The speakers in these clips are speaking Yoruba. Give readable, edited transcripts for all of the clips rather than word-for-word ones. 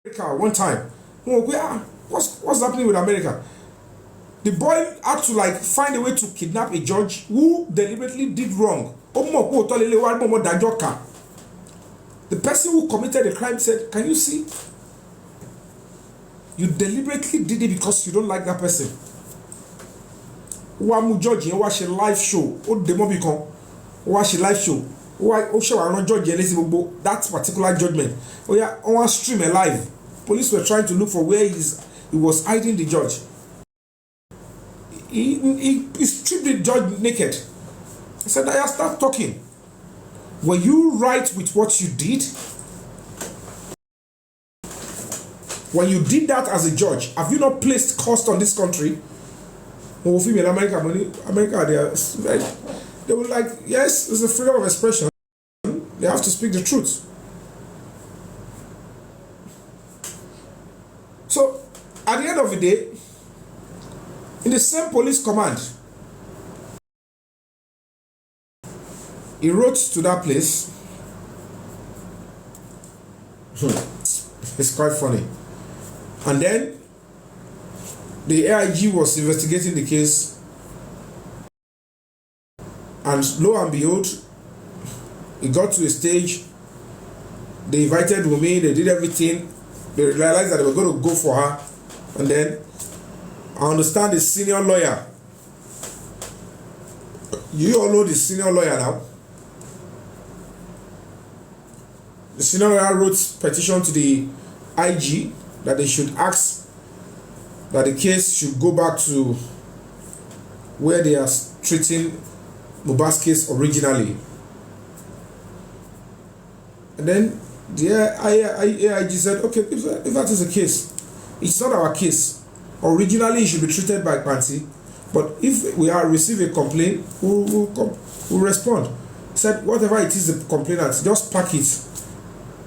America one time. What's happening with America? The boy had to like find a way to kidnap a judge who deliberately did wrong. The person who committed the crime said, "Can you see? You deliberately did it because you don't like that person." Wa mu judge yẹn wá ṣe live show. Ó demo bi kan. Wá ṣe live show. Ó ṣe wá rán judge yẹn létí gbogbo that particular judgment. Ó yá on stream it live. Police were trying to look for where he was hiding the judge. He stripped the judge naked. He said, "I start talking. Were you right with what you did? When you did that as a judge, have you not placed cost on this country?" Female America, they were like, yes, it's a freedom of expression. They have to speak the truth. So, at the end of the day, in the same police command, he wrote to that place. It's quite funny. And then the AIG was investigating the case, and lo and behold, it got to a stage. They invited Wumi, they did everything. They realized that they were going to go for her, and then I understand the senior lawyer. You all know the senior lawyer now. The senior lawyer wrote petition to the IG that they should ask that the case should go back to where they are treating Mohbad's case originally. And then the AIG said, okay, if that is the case, it's not our case. Originally, it should be treated by Panti, but if we receive a complaint, we'll respond. Said, whatever it is the complainant, just pack it.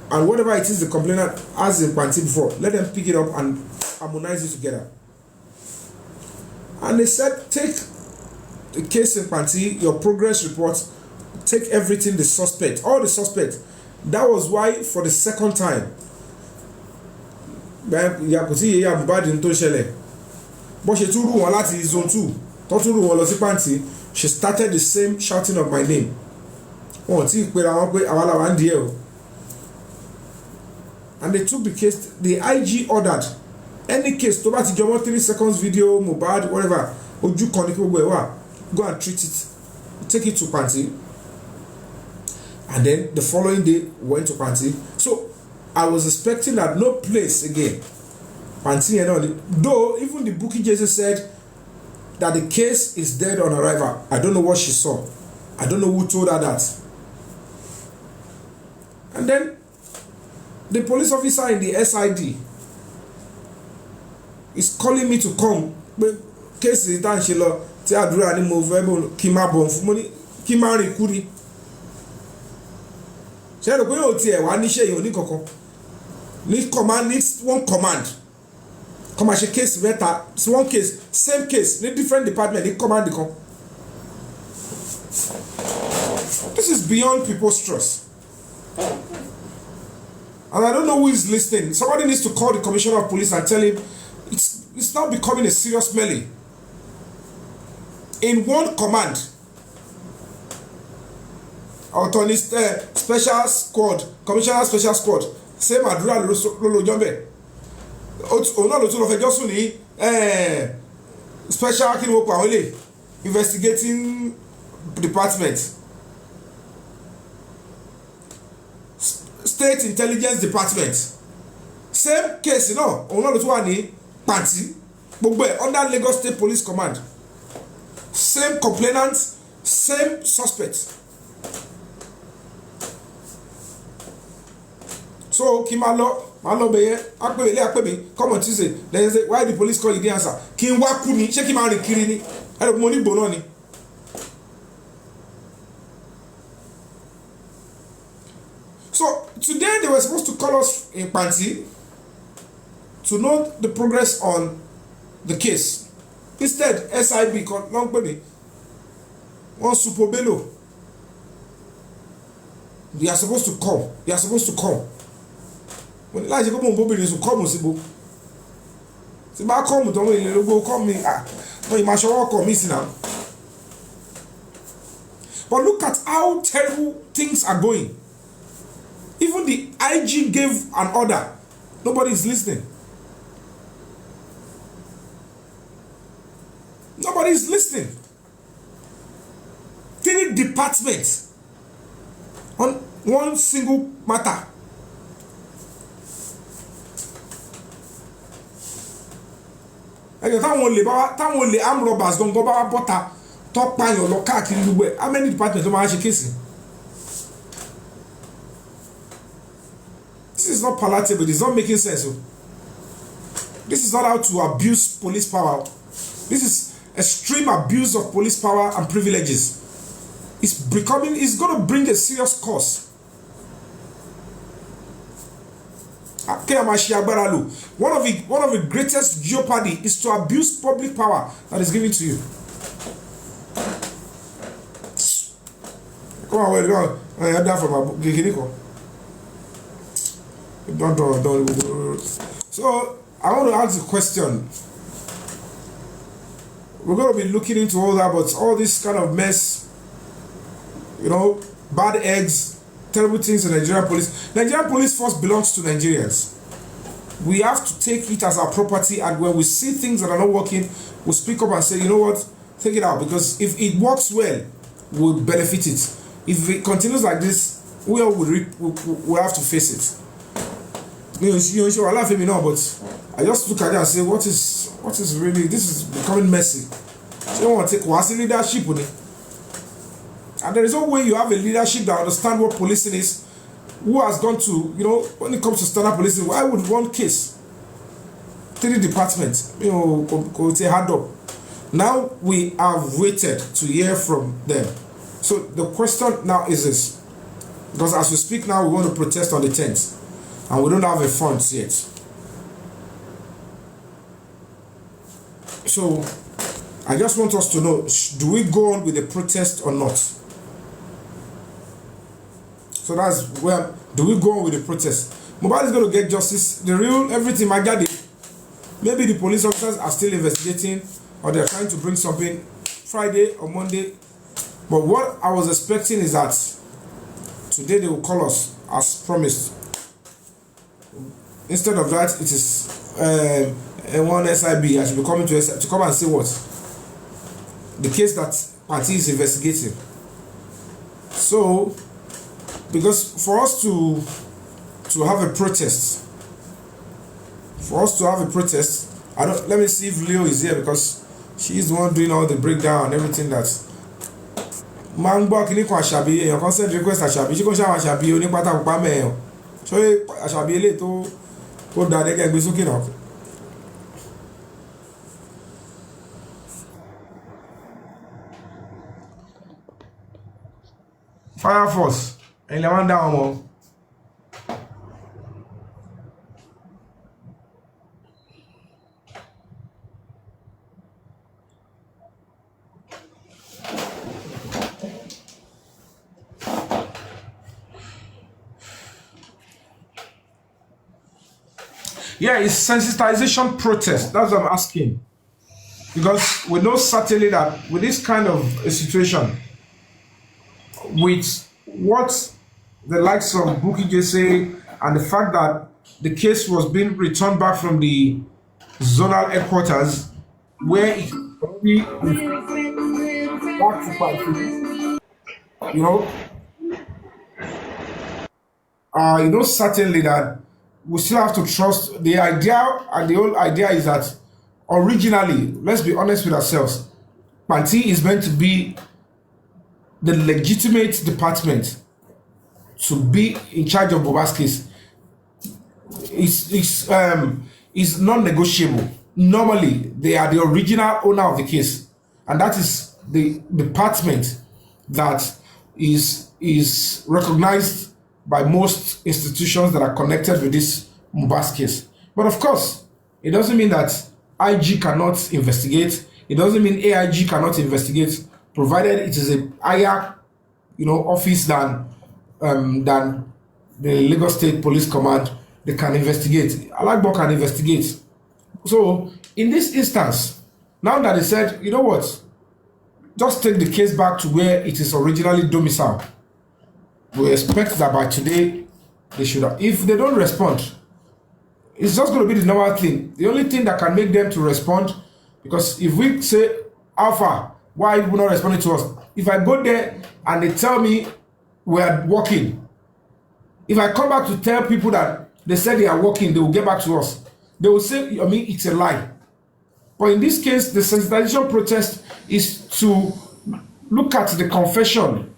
And whatever it is the complainant has in Panti before, let them pick it up and harmonize it together. And they said, take the case in Panti, your progress report, take everything, the suspect, all the suspects. That was why, for the second time, zone 2, she started the same shouting of my name. And they took the case. The IG ordered any case, 3 seconds video, mohbad, whatever, go and treat it, take it to Panti. And then the following day went to Panti. So I was expecting that no place again. Panti and all. Though even the bookie Jesus said that the case is dead on arrival. I don't know what she saw. I don't know who told her that. And then the police officer in the SID is calling me to come. But case is done. She lo ti àdúrà ni mo fẹ́ kí má bọ̀ fún mo ní kí má rìn kú ni. Ṣé ló pé yóò tiẹ̀ wá níṣẹ́ yìí ò ní kankan. Ní command needs one command. Come and ṣe case better. It's one case, same case, ní different department, ní command kan. This is beyond people's trust. And I don't know who is listening. Somebody needs to call the commissioner of police and tell him it's now becoming a serious melee. In one command, autonomist special squad, commissioner special squad, same àdúrà lolo jombe. Ona lo tún lọ fẹjọ́ sùn ní special kí ni mo pa àwọn ilé investigating department, state intelligence department, same case náà òun náà ló tún wà ní Panti gbogbo ẹ̀ under Lagos State Police Command, same complainant, same suspect. So kí máa lọ bẹ̀yẹn apẹ̀mí come on Tuesday then say why the police call you didn't answer kí n wá kú ni ṣé kí n máa rìn kiri ni ẹ̀rọ mo ní ìgbò náà ni. So today they were supposed to call us in Panti to know the progress on the case. Instead SIB long pè mí wọ́n super bello. They are supposed to come. láì ṣe pé mò ń bóbìnrin sùn kọ́ọ̀mù síbo tí bá kọ́ọ̀mù tó ń wọ ilé lógbó kọ́ọ̀mù mi wọ́n yìí máa ṣọwọ́ kọ̀ mí sí náà. But look at how terrible things are going. Even the IG gave an order. Nobody is listening. Nobody is listening. 3 departments on one single matter. Ẹ̀yọ̀ táwọn olè armed robbers gan bá wá bọ́ta tó pààyàn lọ káàkiri gbogbo ẹ̀. How many departments ló máa ṣe kéèsì? This is not palatable. It's not making sense. This is not how to abuse police power. This is extreme abuse of police power and privileges. It's going to bring a serious cause. One of the greatest jeopardy is to abuse public power that is given to you. Come on, wait, go. I had that from my don't. So I want to ask a question. We're going to be looking into all that, but all this kind of mess, bad eggs, terrible things in Nigerian police. Nigerian police force belongs to Nigerians. We have to take it as our property, and when we see things that are not working, we'll speak up and say, you know what, take it out, because if it works well, we'll benefit it. If it continues like this, we'll have to face it. I laugh at me now, but I just look at it and say, what is really, this is becoming messy. So you don't want to take what's leadership on it. And there is no way you have a leadership that understand what policing is, who has gone to, when it comes to standard policing, why would one case 3 departments, go say hard up. Now we have waited to hear from them. So the question now is this, because as we speak now, we want to protest on the 10th. And we don't have a funds yet. So I just want us to know, do we go on with the protest or not? So that's where, do we go on with the protest? Mohbad is going to get justice. The real, everything might get it. Maybe the police officers are still investigating, or they're trying to bring something Friday or Monday. But what I was expecting is that today they will call us as promised. Instead of that, it is one SIB. I should be coming to come and see what the case that party is investigating. So, because for us to have a protest, let me see if Leo is here, because she is the one doing all the breakdown and everything that. Mangbo kini ko Asabi, èèyàn kan send request Asabi, ṣé kò ṣe àwọn Asabi onípátá pupa mẹ́ẹ̀yàn. Ṣé Asabi eléyìí tó da dẹ́gẹ́ gbé sókè náà. Fire Force, ẹ̀yin lè wá ń dá wọn. Yeah, it's sensitization protest. That's what I'm asking. Because we know certainly that with this kind of a situation, with what the likes of Bukky Jesse and the fact that the case was being returned back from the zonal headquarters, where it only back to fight, certainly that we still have to trust the idea, and the whole idea is that originally, let's be honest with ourselves, Panti is meant to be the legitimate department to be in charge of Mohbad's case. It's non-negotiable. Normally, they are the original owner of the case, and that is the department that is recognized by most institutions that are connected with this Mohbad's case. But of course, it doesn't mean that IG cannot investigate. It doesn't mean AIG cannot investigate, provided it is a higher, office than the Lagos State Police Command they can investigate. Alagbo can investigate. So in this instance, now that they said, you know what, just take the case back to where it is originally domiciled. We expect that by today they should have. If they don't respond, it's just going to be the normal thing. The only thing that can make them to respond, because if we say, Alpha, why are you not responding to us? If I go there and they tell me we are working, if I come back to tell people that they said they are working, they will get back to us. They will say, I mean, it's a lie. But in this case, the sensitization protest is to look at the confession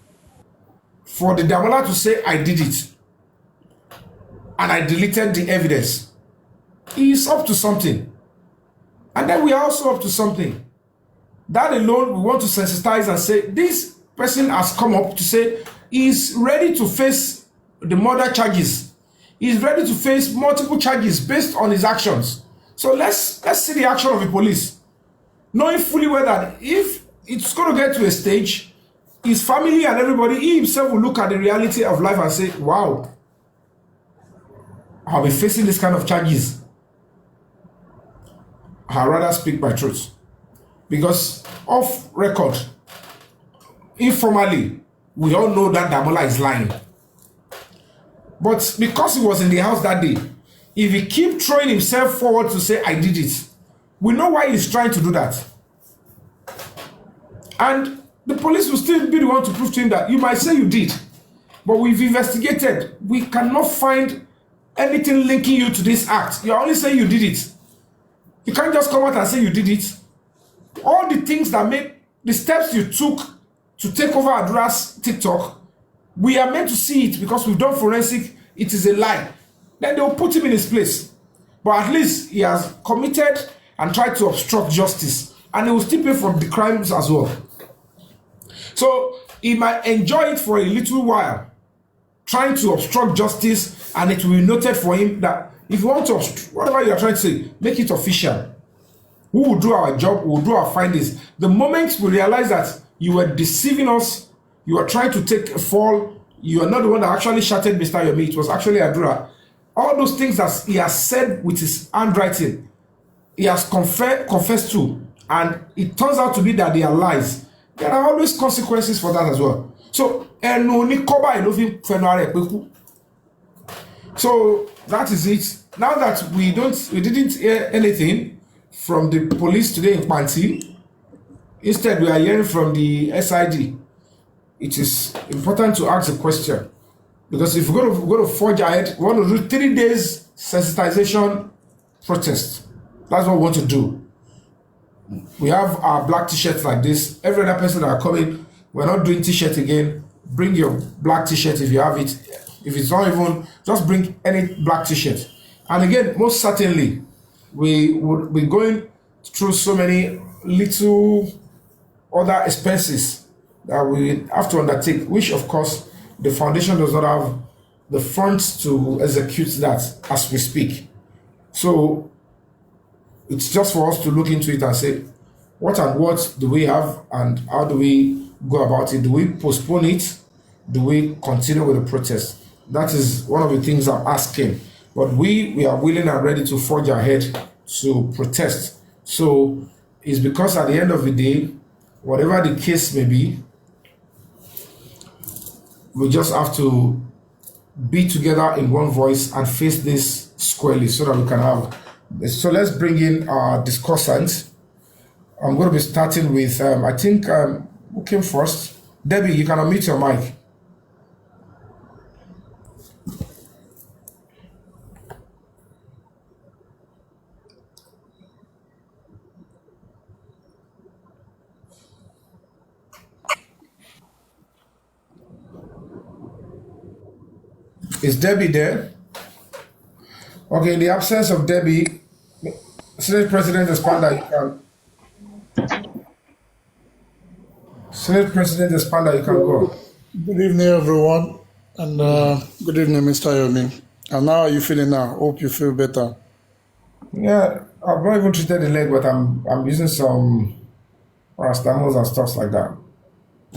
for the Damola to say, I did it. And I deleted the evidence. He is up to something. And then we are also up to something. That alone, we want to sensitize and say, this person has come up to say he is ready to face the murder charges. He is ready to face multiple charges based on his actions. So let's see the action of the police. Knowing fully well that if it's going to get to a stage, his family and everybody, he himself will look at the reality of life and say, wow, I'll be facing this kind of charges. I'd rather speak my truth. Because off record, informally, we all know that Damola is lying. But because he was in the house that day, if he keep throwing himself forward to say, I did it, we know why he's trying to do that. And the police will still be the one to prove to him that you might say you did, but we've investigated. We cannot find anything linking you to this act. You're only saying you did it. You can't just come out and say you did it. All the things that made the steps you took to take over Adura's TikTok, we are meant to see it because we've done forensic. It is a lie. Then they will put him in his place. But at least he has committed and tried to obstruct justice. And he will still pay for the crimes as well. So he might enjoy it for a little while, trying to obstruct justice, and it will be noted for him that if you want to obstruct, whatever you are trying to say, make it official. We will do our job, we will do our findings. The moment we realize that you were deceiving us, you are trying to take a fall, you are not the one that actually shattered Mr. Yomi, it was actually Adura. All those things that he has said with his handwriting, he has confessed to, and it turns out to be that they are lies. There are always consequences for that as well. So, so that is it. Now that we didn't hear anything from the police today in Panti, instead we are hearing from the SID. It is important to ask a question, because if we're going to forge ahead, we want to do 3 days sensitization protest. That's what we want to do. We have our black t-shirts like this. Every other person that are coming, we're not doing t-shirt again. Bring your black t-shirt if you have it. If it's not even, just bring any black t-shirt. And again, most certainly, we would be going through so many little other expenses that we have to undertake, which of course the foundation does not have the funds to execute that as we speak. So it's just for us to look into it and say, what and what do we have and how do we go about it? Do we postpone it? Do we continue with the protest? That is one of the things I'm asking. But we are willing and ready to forge ahead to protest. So it's because at the end of the day, whatever the case may be, we just have to be together in one voice and face this squarely so that we can have. So let's bring in our discussant. I'm going to be starting with, I think, who came first? Debbie, you can unmute your mic. Is Debbie there? Okay, in the absence of Debbie, Senate President Espander, you can. Senate President Espander, you can go. Good evening, everyone, and good evening, Mr. Yomi. And how are you feeling now? Hope you feel better. Yeah, I've not even treated the leg, but I'm using some paracetamols and stuff like that.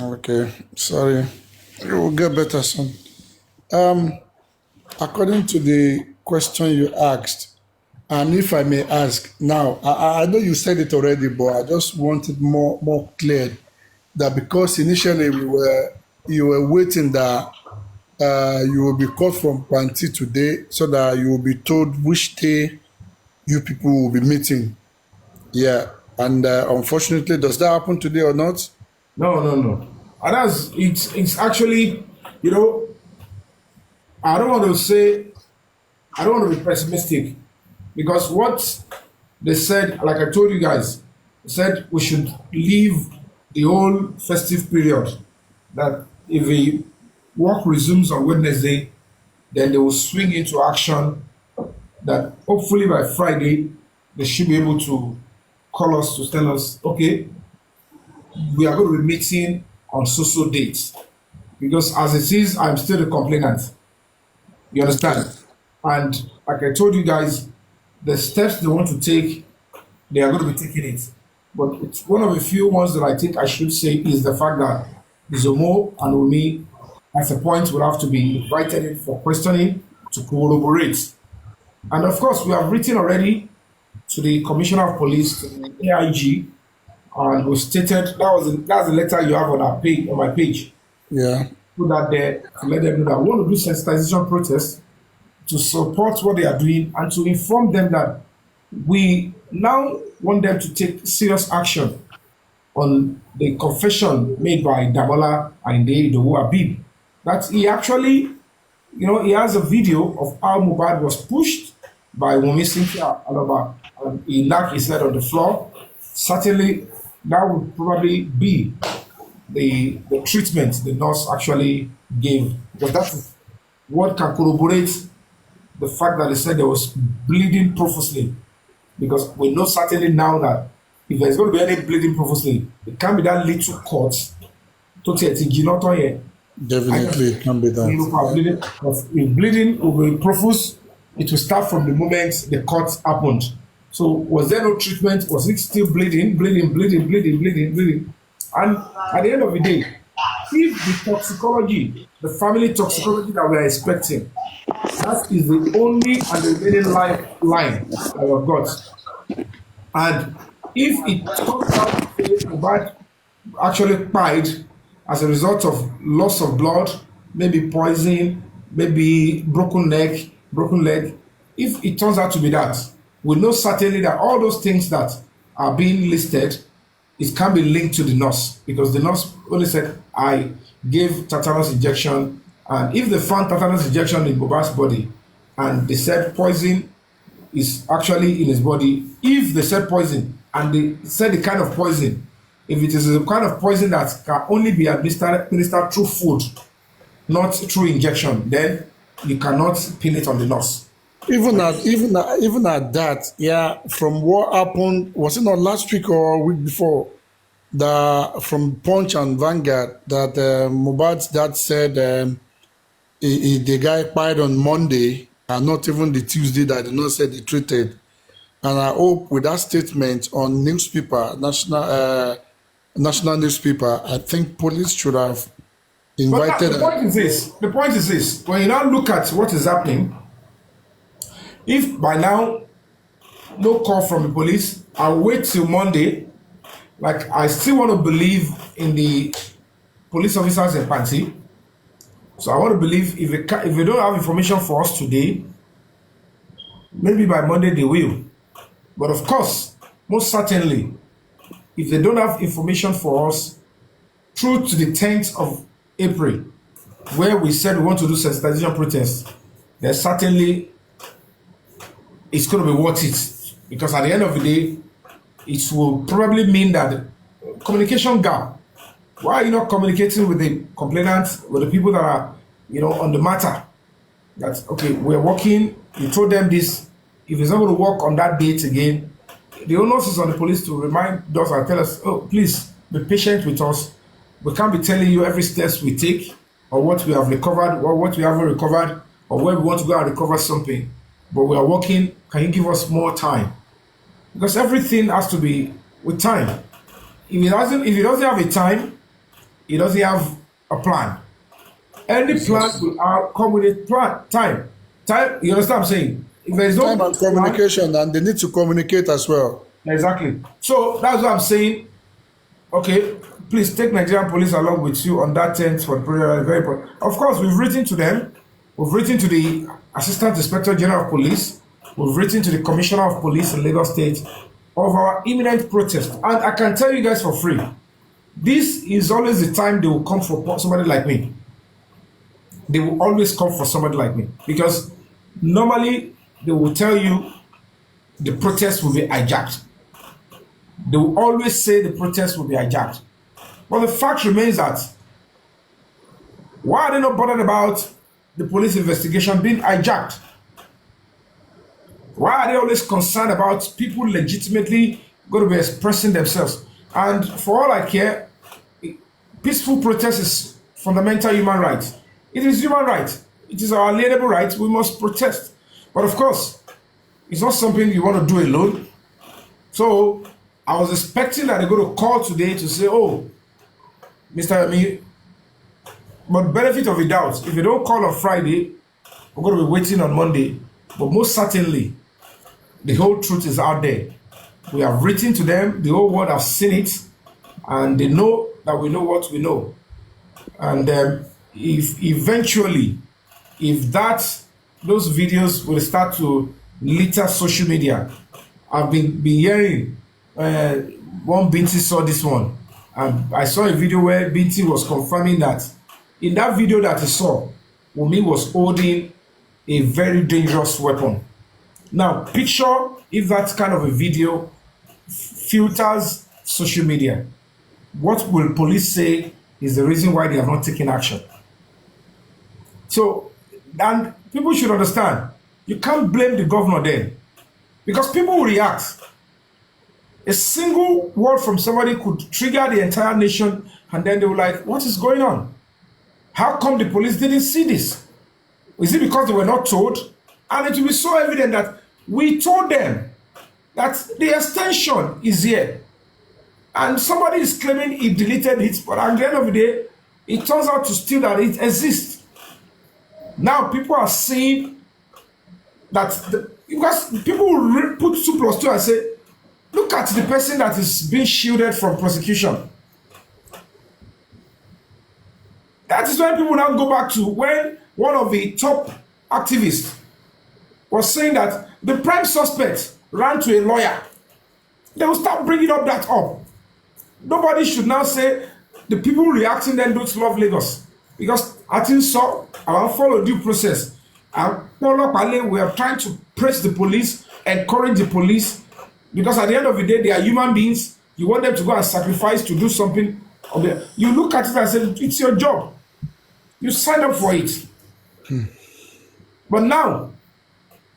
Okay, sorry. You will get better soon. According to the question you asked. And if I may ask, now I know you said it already, but I just want it more clear that because initially you were waiting that you will be called from Panti today so that you will be told which day you people will be meeting. Yeah, and unfortunately, does that happen today or not? No, no, no. And it's actually, you know, I don't want to say, I don't want to be pessimistic because what they said, like I told you guys, they said we should leave the whole festive period. That if the work resumes on Wednesday, then they will swing into action. That hopefully by Friday, they should be able to call us to tell us, okay, we are going to be meeting on so dates. Because as it is, I'm still the complainant. You understand? And like I told you guys, the steps they want to take, they are going to be taking it. But it's one of the few ones that I think I should say is the fact that Zomo and Umi, at a point, will have to be invited in for questioning to corroborate. And of course, we have written already to the Commissioner of Police, to the AIG, and we stated that's the letter you have on our page, on my page. Yeah. Put that there to let them know that we want to do sensitization protests to support what they are doing and to inform them that we now want them to take serious action on the confession made by Damola and the Habib. That he actually, he has a video of how mohbad was pushed by Wunmi Cynthia Aloba and he knocked his head on the floor. Certainly, that would probably be the treatment the nurse actually gave. Because that's what can corroborate the fact that they said there was bleeding profusely. Because we know certainly now that if there's going to be any bleeding profusely, it can't be that little cut. Definitely, it can be that. If bleeding will be profuse, it will start from the moment the cut happened. So was there no treatment? Was it still bleeding? And at the end of the day, if the toxicology, the family toxicology that we are expecting, that is the only and the remaining lifeline that we've got. And if it comes out that Mohbad actually died as a result of loss of blood, maybe poison, maybe broken leg, if it turns out to be that, we know certainly that all those things that are being listed, it can be linked to the nurse because the nurse only said, I gave tetanus injection. And if they found tetanus injection in Mohbad's body and they said poison is actually in his body, if they said poison and they said the kind of poison, if it is a kind of poison that can only be administered through food, not through injection, then you cannot pin it on the nurse. Even at that, yeah, from what happened, was it not last week or a week before, from Punch and Vanguard, that Mohbad's dad said the guy died on Monday and not even the Tuesday that the nurse said he treated. And I hope with that statement on newspaper, national newspaper, I think police should have invited. But the point is this, when you now look at what is happening, if by now no call from the police, I'll wait till Monday. Like I still want to believe in the police officers in Panti. So I want to believe if they don't have information for us today, maybe by Monday they will. But of course, most certainly, if they don't have information for us through to the 10th of April, where we said we want to do sensitization protests, then certainly it's going to be worth it. Because at the end of the day, it will probably mean that communication gap. Why are you not communicating with the complainants, with the people that are, on the matter? That, okay, we're working, you told them this. If it's not going to work on that date again, the onus is on the police to remind us and tell us, oh, please be patient with us. We can't be telling you every step we take or what we have recovered or what we haven't recovered or where we want to go and recover something. But we are working. Can you give us more time? Because everything has to be with time. If he doesn't have a time, he doesn't have a plan. Any plan will come with a plan. Time, you understand what I'm saying? If there is no Time and plan, communication, and they need to communicate as well. exactly. So that's what I'm saying. Okay, please take Nigerian police along with you on that tent for the project. Very important. Of course, we've written to them. We've written to the Assistant Inspector General of Police. We've written to the Commissioner of Police in Lagos State of our imminent protest. And I can tell you guys for free, this is always the time they will come for somebody like me. They will always come for somebody like me. Because normally they will tell you the protest will be hijacked. They will always say the protest will be hijacked. But the fact remains that why are they not bothered about the police investigation being hijacked? Why are they always concerned about people legitimately going to be expressing themselves? And for all I care, peaceful protest is fundamental human right. It is human right. It is our alienable right. We must protest. But of course, it's not something you want to do alone. So I was expecting that they're going to call today to say, oh, Mr. Ami, but benefit of the doubt, if you don't call on Friday, we're going to be waiting on Monday. But most certainly, the whole truth is out there. We have written to them, the whole world has seen it, and they know that we know what we know. And if eventually, if those videos will start to litter social media, I've been hearing one Binti saw this one. And I saw a video where Binti was confirming that in that video that he saw, Wunmi was holding a very dangerous weapon. Now, picture if that kind of a video filters social media. What will police say is the reason why they have not taken action? So, and people should understand, you can't blame the governor then, because people will react. A single word from somebody could trigger the entire nation, and then they were like, what is going on? How come the police didn't see this? Is it because they were not told? And it will be so evident that we told them that the extension is here. And somebody is claiming he deleted it, but at the end of the day, it turns out to still that it exists. Now people are seeing that, because people will put 2 plus 2 and say, look at the person that is being shielded from prosecution. That is when people now go back to when one of the top activists was saying that the prime suspect ran to a lawyer. They will start bringing up that up. Nobody should now say the people reacting then don't love Lagos. Because I think so, I will follow due process. And we are trying to press the police, encourage the police, because at the end of the day, they are human beings. You want them to go and sacrifice to do something. You look at it and say, it's your job. You signed up for it. But now,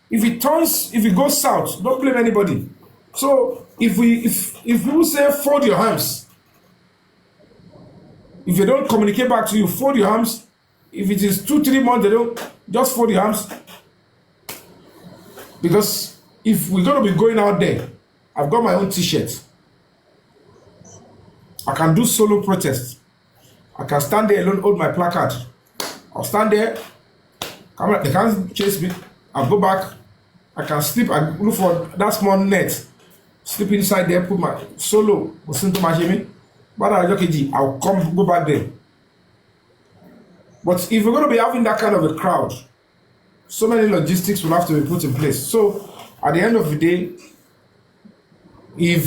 if it goes south, don't blame anybody. So if people say fold your arms, if they don't communicate back to you, fold your arms. If it is 2-3 months, they don't, just fold your arms. Because if we're going to be going out there, I've got my own t-shirt. I can do solo protest. I can stand there alone, hold my placard. I'll stand there. They can't chase me. I'll go back. I can sleep. I look for that small net. Sleep inside there, put my solo. Listen to my Jimmy. But I'll come, go back there. But if we're going to be having that kind of a crowd, so many logistics will have to be put in place. So at the end of the day, if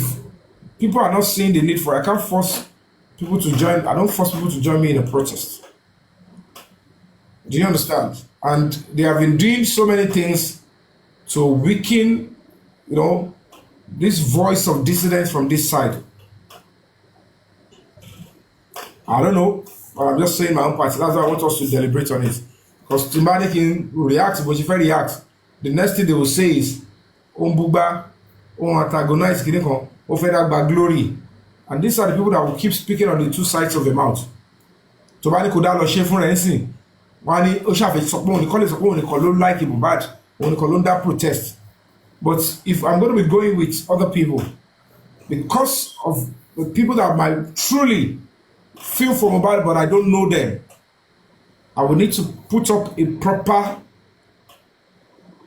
people are not seeing the need for it, I can't force people to join. I don't force people to join me in a protest. Do you understand? And they have been doing so many things to weaken, this voice of dissidence from this side. I don't know, but I'm just saying my own part. That's why I want us to deliberate on it. Because Timbani can react, but if I react, the next thing they will say is, Ombugba, antagonize, by glory. And these are the people that will keep speaking on the two sides of the mouth. Timbani could have a shame for anything. Wani Oshafe support, they call it support, they call it like mohbad, when they call it that protest. But if I'm going to be going with other people, because of the people that might truly feel for mohbad, but I don't know them, I will need to put up a proper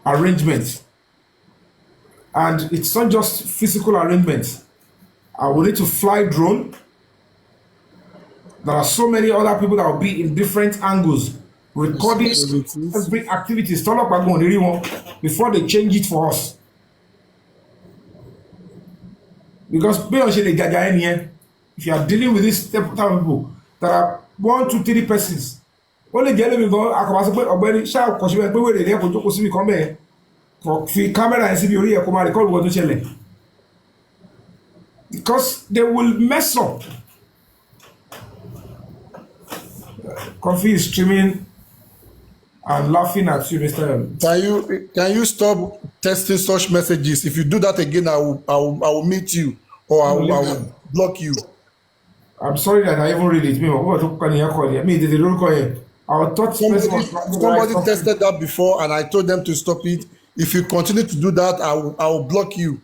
arrangement. And it's not just physical arrangement. I will need to fly drone. There are so many other people that will be in different angles recording Securities. every activity. Before they change it for us. Because if you are dealing with this type of people, there are 1, 2, 3 persons. Only get them go. I come say ọ̀gbẹ́ni ṣá ko se pe we dey ko jókòó síbi kan be for fi camera yẹn síbi orí ẹ kó máa record what tó ṣẹlẹ̀. Because they will mess up. Coffee is streaming and laughing at you, Mr. Can you stop testing such messages? If you do that again, I will meet you or I will block you. I'm sorry that I even read it. I thought Somebody tested that before and I told them to stop it. If you continue to do that, I will block you.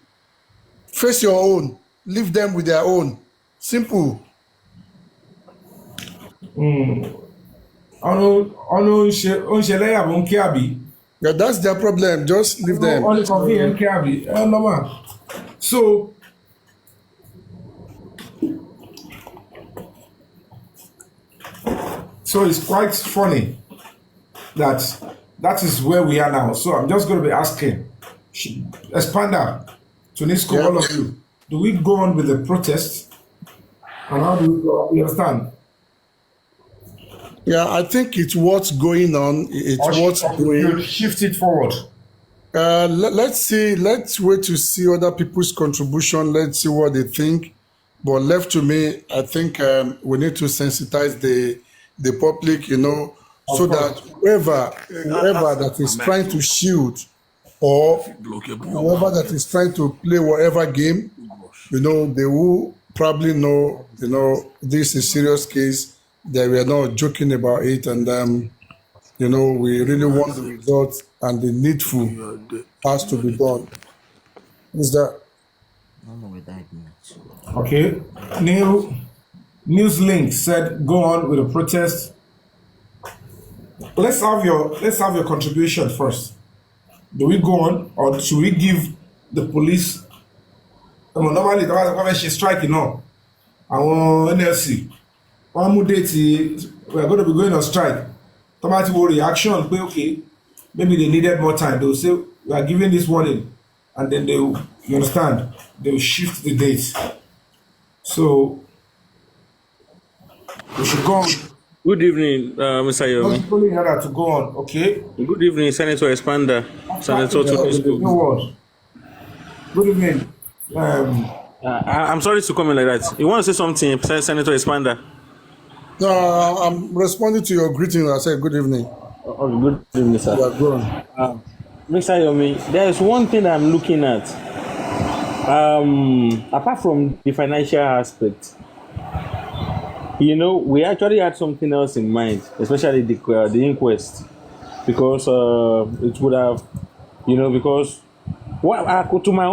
Face your own. Leave them with their own. Simple. Yeah, that's their problem. Just leave them. So it's quite funny that is where we are now. So I'm just going to be asking Expander, Tunisco, all of you, do we go on with the protest? And how do we go? You understand? Yeah, I think it's what's going on. It's what's going. Shift it forward. Let's see. Let's wait to see other people's contribution. Let's see what they think. But left to me, I think we need to sensitize the public, so that whoever that is trying to shield or whoever that is trying to play whatever game, they will probably know, this is a serious case, that we are not joking about it, and we really want the results, and the needful has to be done. Is that? Okay. Newslink said, "Go on with the protest." Let's have your contribution first. Do we go on, or should we give the police? Normally, she's striking now. Our NLC. One more date, we are going to be going on strike. Tomati will reaction, okay, maybe they needed more time. They'll say, we are giving this warning, and then you understand, they'll shift the date. So, we should go on. Good evening, Mr. Yomi. People in order to go on, okay? Good evening, Senator Expander. Senator Tunisco. Good evening. I'm sorry to come in like that. You want to say something, Senator Expander? No, I'm responding to your greeting. I said good evening. Oh, good evening, sir. Yeah, go on. Mr. Yomi, there is one thing I'm looking at. Apart from the financial aspect, we actually had something else in mind, especially the inquest, because it would have, because according to my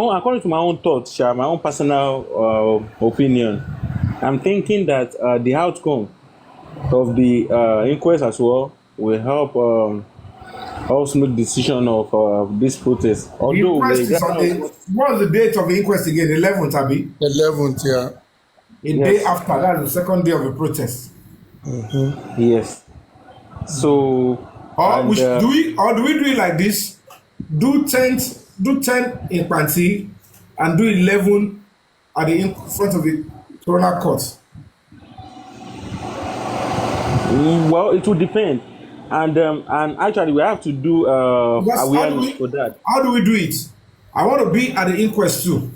own thoughts, my own personal opinion, I'm thinking that the outcome of the inquest as well will help us make decision of this protest. Although what's the date of the inquest again? 11th, Abi? 11th, yeah. Day after, that's the second day of the protest. Mm-hmm. Yes. So do we do it like this? Do 10 in Panti and do 11 at the in front of the Corona court. Well, it will depend, and actually we have to do awareness for that. How do we do it? I want to be at the inquest too.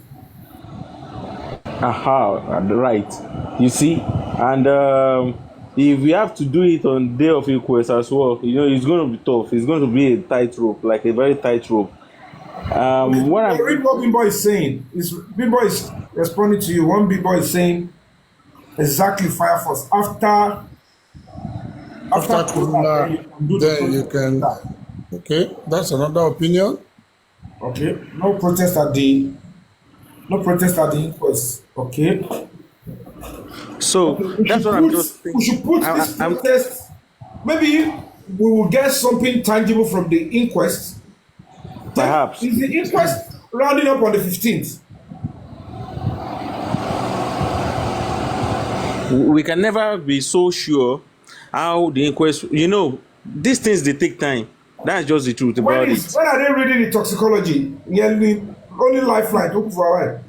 Right. You see, and if we have to do it on day of inquest as well, it's going to be tough. It's going to be a tightrope, like a very tight rope. Read what Bimbo is saying. Bimbo is responding to you. One Bimbo is saying exactly Fire Force after Corona, then you can. Okay, that's another opinion. Okay, no protest at the inquest. Okay. So that's what I'm just thinking. We should put this protest. Maybe we will get something tangible from the inquest perhaps. Is the inquest rounding up on the 15th? We can never be so sure how the inquest, these things they take time. That's just the truth about it. When are they reading the toxicology? Yeah, the only lifeline to for a while.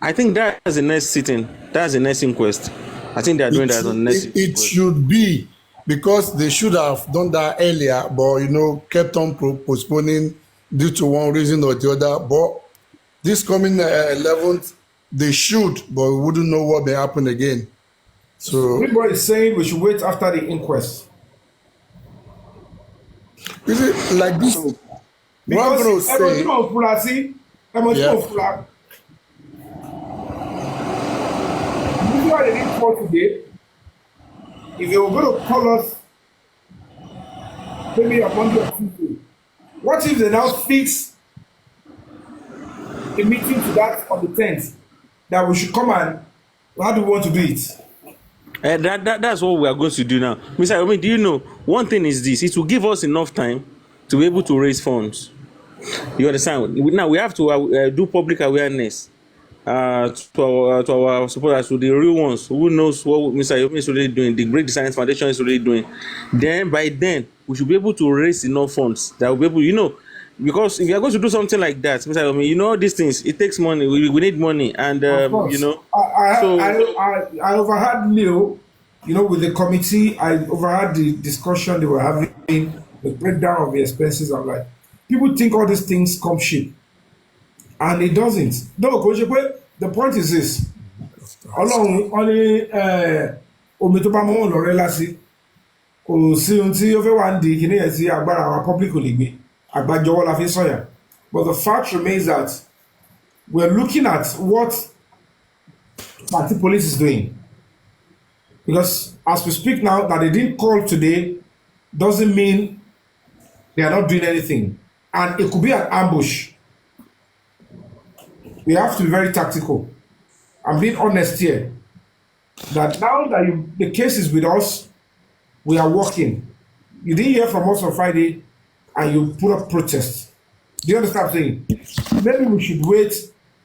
I think that's the next sitting. That's the next inquest. I think they're doing that on the next It should be, because they should have done that earlier, but kept on postponing due to one reason or the other. But this coming 11th, they should, but we wouldn't know what may happen again. So everybody is saying we should wait after the inquest. is it like this? What I'm gonna say, why they didn't call today. If they were going to call us maybe on Monday or Tuesday, what if they now fix a meeting to that on the 10th that we should come and how do we want to do it? That's what we are going to do now. Mr. Yomi, do you know, one thing is this, it will give us enough time to be able to raise funds. You understand? Now we have to do public awareness to our supporters, to the real ones who knows what Mr. Yomi is really doing, the Great Science Foundation is really doing. Then by then we should be able to raise enough funds that will be able, because if you are going to do something like that, Mr. Yomi, these things, it takes money. We need money, and I overheard Leo, with the committee. I overheard the discussion they were having, the breakdown of the expenses. I'm like, people think all these things come cheap, and it doesn't. No, the point is this: only omi tó bá mọ́ wọn lọ́rẹ́ lásì kò sí ohun tí ó fẹ́ wá ń di kíní ẹ̀ tí agbára àwọn public kò lè gbé àgbájọwọ́ la fi sọ̀yà. But the fact remains that we're looking at what party police is doing, because as we speak now, that they didn't call today doesn't mean they are not doing anything, and it could be an ambush. We have to be very tactical. I'm being honest here, that now that the case is with us, we are working. You didn't hear from us on Friday and you put up protests. Do you understand what I'm saying? Maybe we should wait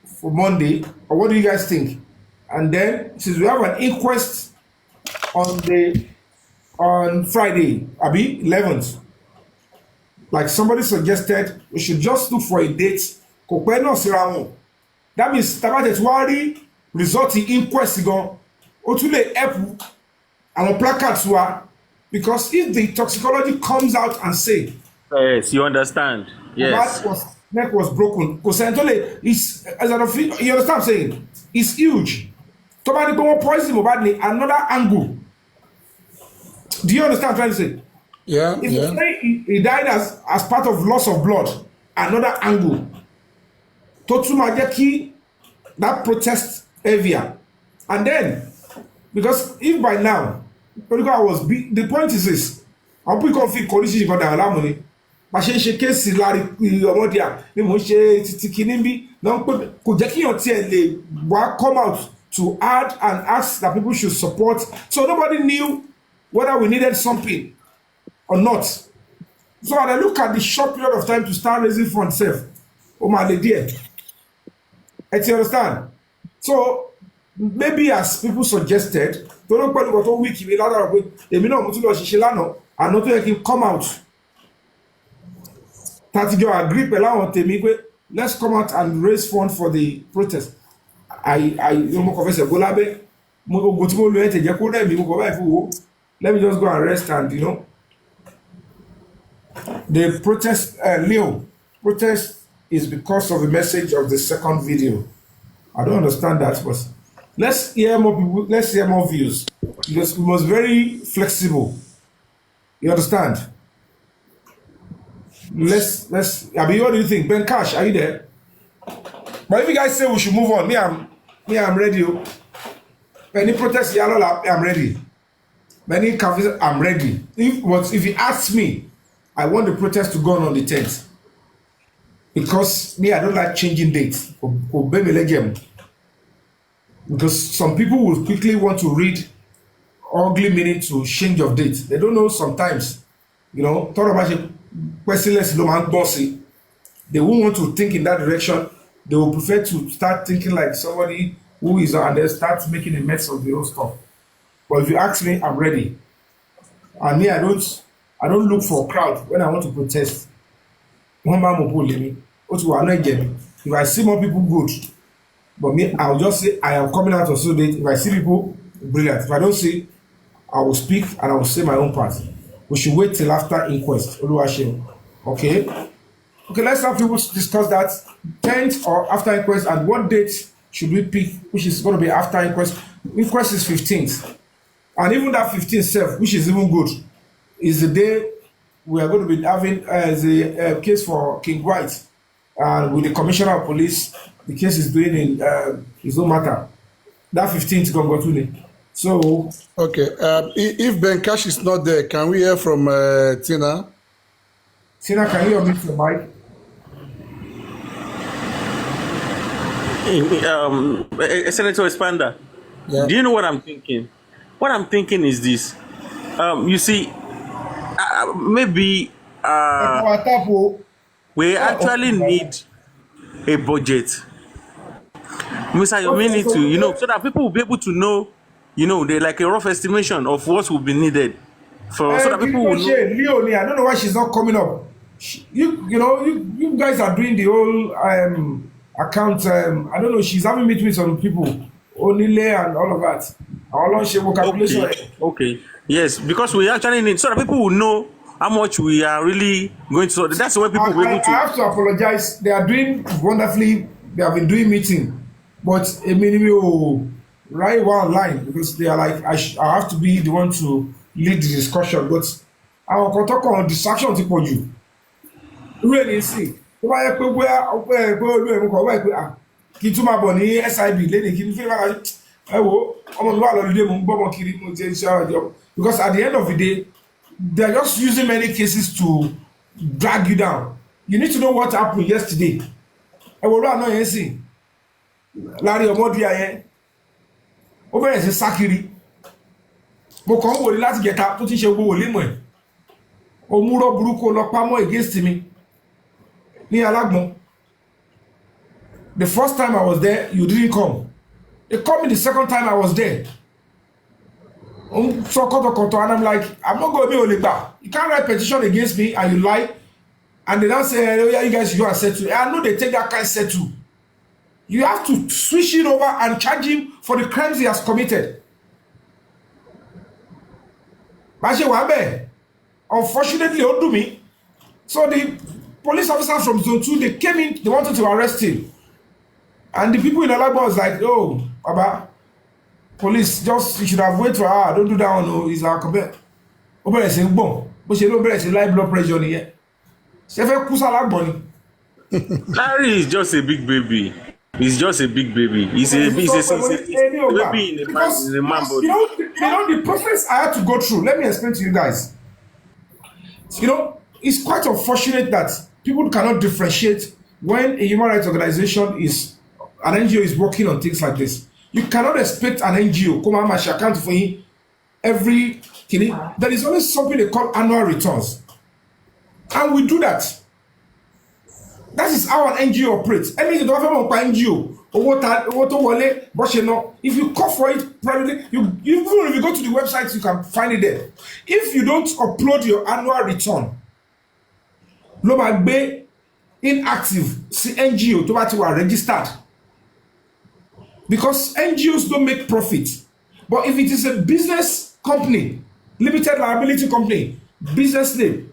for Monday, or what do you guys think? And then, since we have an inquest on Friday, Abi 11th, like somebody suggested, we should just look for a date. That means tabatet wari result in inquest go. Otule help our placards were, because if the toxicology comes out and say, yes, you understand. Yes. Neck was broken. Because is as an official, you understand what I'm saying? It's huge. Somebody go poison mohbad another angle. Do you understand what I'm trying to say? Yeah. If you say he died as part of loss of blood, another angle. Totu Majeki, that protest area. And then, because if by now, the point is this, I'll put conflict conditions you got that allow money. But she case Larry Omodia, the Moshe Tikinimbi, non could Jackie come out to add and ask that people should support. So nobody knew whether we needed something or not. So when I look at the short period of time to start raising funds, oh my dear. You understand? So maybe as people suggested, don't know what week we ladder with a minimum to Shilano and not to come out. Tatijo agree let's come out and raise funds for the protest. I confess let me just go and rest and the protest Leo protest is because of the message of the second video. I don't understand that, but let's hear more people, let's hear more views, because we must very flexible. You understand? Let's Abi, what do you think? Ben Cash, are you there? But if you guys say we should move on, I'm ready. Any protest, I'm ready. Many cafes, I'm ready. If you ask me, I want the protest to go on the 10th. Because I don't like changing dates. Because some people will quickly want to read ugly meaning to change of date. They don't know sometimes. Talk about questionless man bossy. they won't want to think in that direction. They will prefer to start thinking like somebody who is and then start making a mess of the whole stuff. But if you ask me, I'm ready. And me, I don't look for a crowd when I want to protest. One man will pull me. If I see more people, good. But me, I'll just say I am coming out of so date. If I see people, brilliant. If I don't see, I will speak and I will say my own part. We should wait till after inquest. Okay? Okay, let's have people discuss that 10th or after inquest and what date should we pick, which is going to be after inquest. Inquest is 15th. And even that 15th self, which is even good, is the day we are going to be having the case for King White. And with the Commissioner of Police, the case is doing in his own matter. That 15th is going to go to. So, Okay. If Ben Cash is not there, can we hear from Tina? Tina, can you unmute your mic? Senator Expander, Yeah. do you know what I'm thinking? What I'm thinking is this. You see, maybe we actually need a budget. Mr. Yomi need to, so that people will be able to know, they like a rough estimation of what will be needed for, so that people will know. Leonie, I don't know why she's not coming up. You guys are doing the whole account. I don't know. She's having meetings with some people, Onile and all of that. Okay. Yes, because we actually need, so that people will know how much we are really going to. So that's why people will be able to. I have to apologize. They are doing wonderfully. They have been doing meeting, but a minimum right one line because they are like I have to be the one to lead the discussion. But our talk on distraction to put you. Really see. Kí tún máa bọ̀ ní SIB lédè kí n fi máa ẹ wo ọmọ mi wà lọ́lùdé mo ń bọ́ ọmọ kiri mo ti ṣe ọjọ́ because at the end of the day they are just using many cases to drag you down. You need to know what happened yesterday. Ẹ wo ló àná yẹn sì láàrin ọmọdé ayẹn ó bẹ̀rẹ̀ sí sákiri mo kàn ń wòlé láti jẹta tó ti ṣe gbogbo wòlé mọ̀ ẹ̀ òmùrọ̀ burúkú lọ pamọ́ against mi ní alágbọ̀n. The first time I was there, you didn't come. They called me the second time I was there. And I'm like, I'm not going to be Oliba. You can't write petition against me and you lie. And they now say, oh yeah, you guys, you are settled. I know they take that kind settled. You have to switch it over and charge him for the crimes he has committed. Unfortunately, don't do me. So the police officers from Zone 2, they came in, they wanted to arrest him. And the people in Alagba was like, oh, Baba, police, just, you should have waited for her. Don't do that one, no, it's our compare. Obere se gbon, bó ṣe ló bẹ̀rẹ̀ sí high blood pressure nìyẹn. Ṣé fẹ́ kú s'Alagba ni? Larry is just a big baby. He's just a big baby. He's a baby in a man body. You know the process I had to go through. Let me explain to you guys. It's quite unfortunate that people cannot differentiate when a human rights organization an NGO is working on things like this. You cannot expect an NGO come and account for you every kidding. There is always something they call annual returns. And we do that. That is how an NGO operates. Anything to have an NGO or if you call for it privately, even if you go to the website, you can find it there. If you don't upload your annual return, ló máa gbé inactive sí NGO tó bá ti wà registered. Because NGOs don't make profit. But if it is a business company, limited liability company, business name,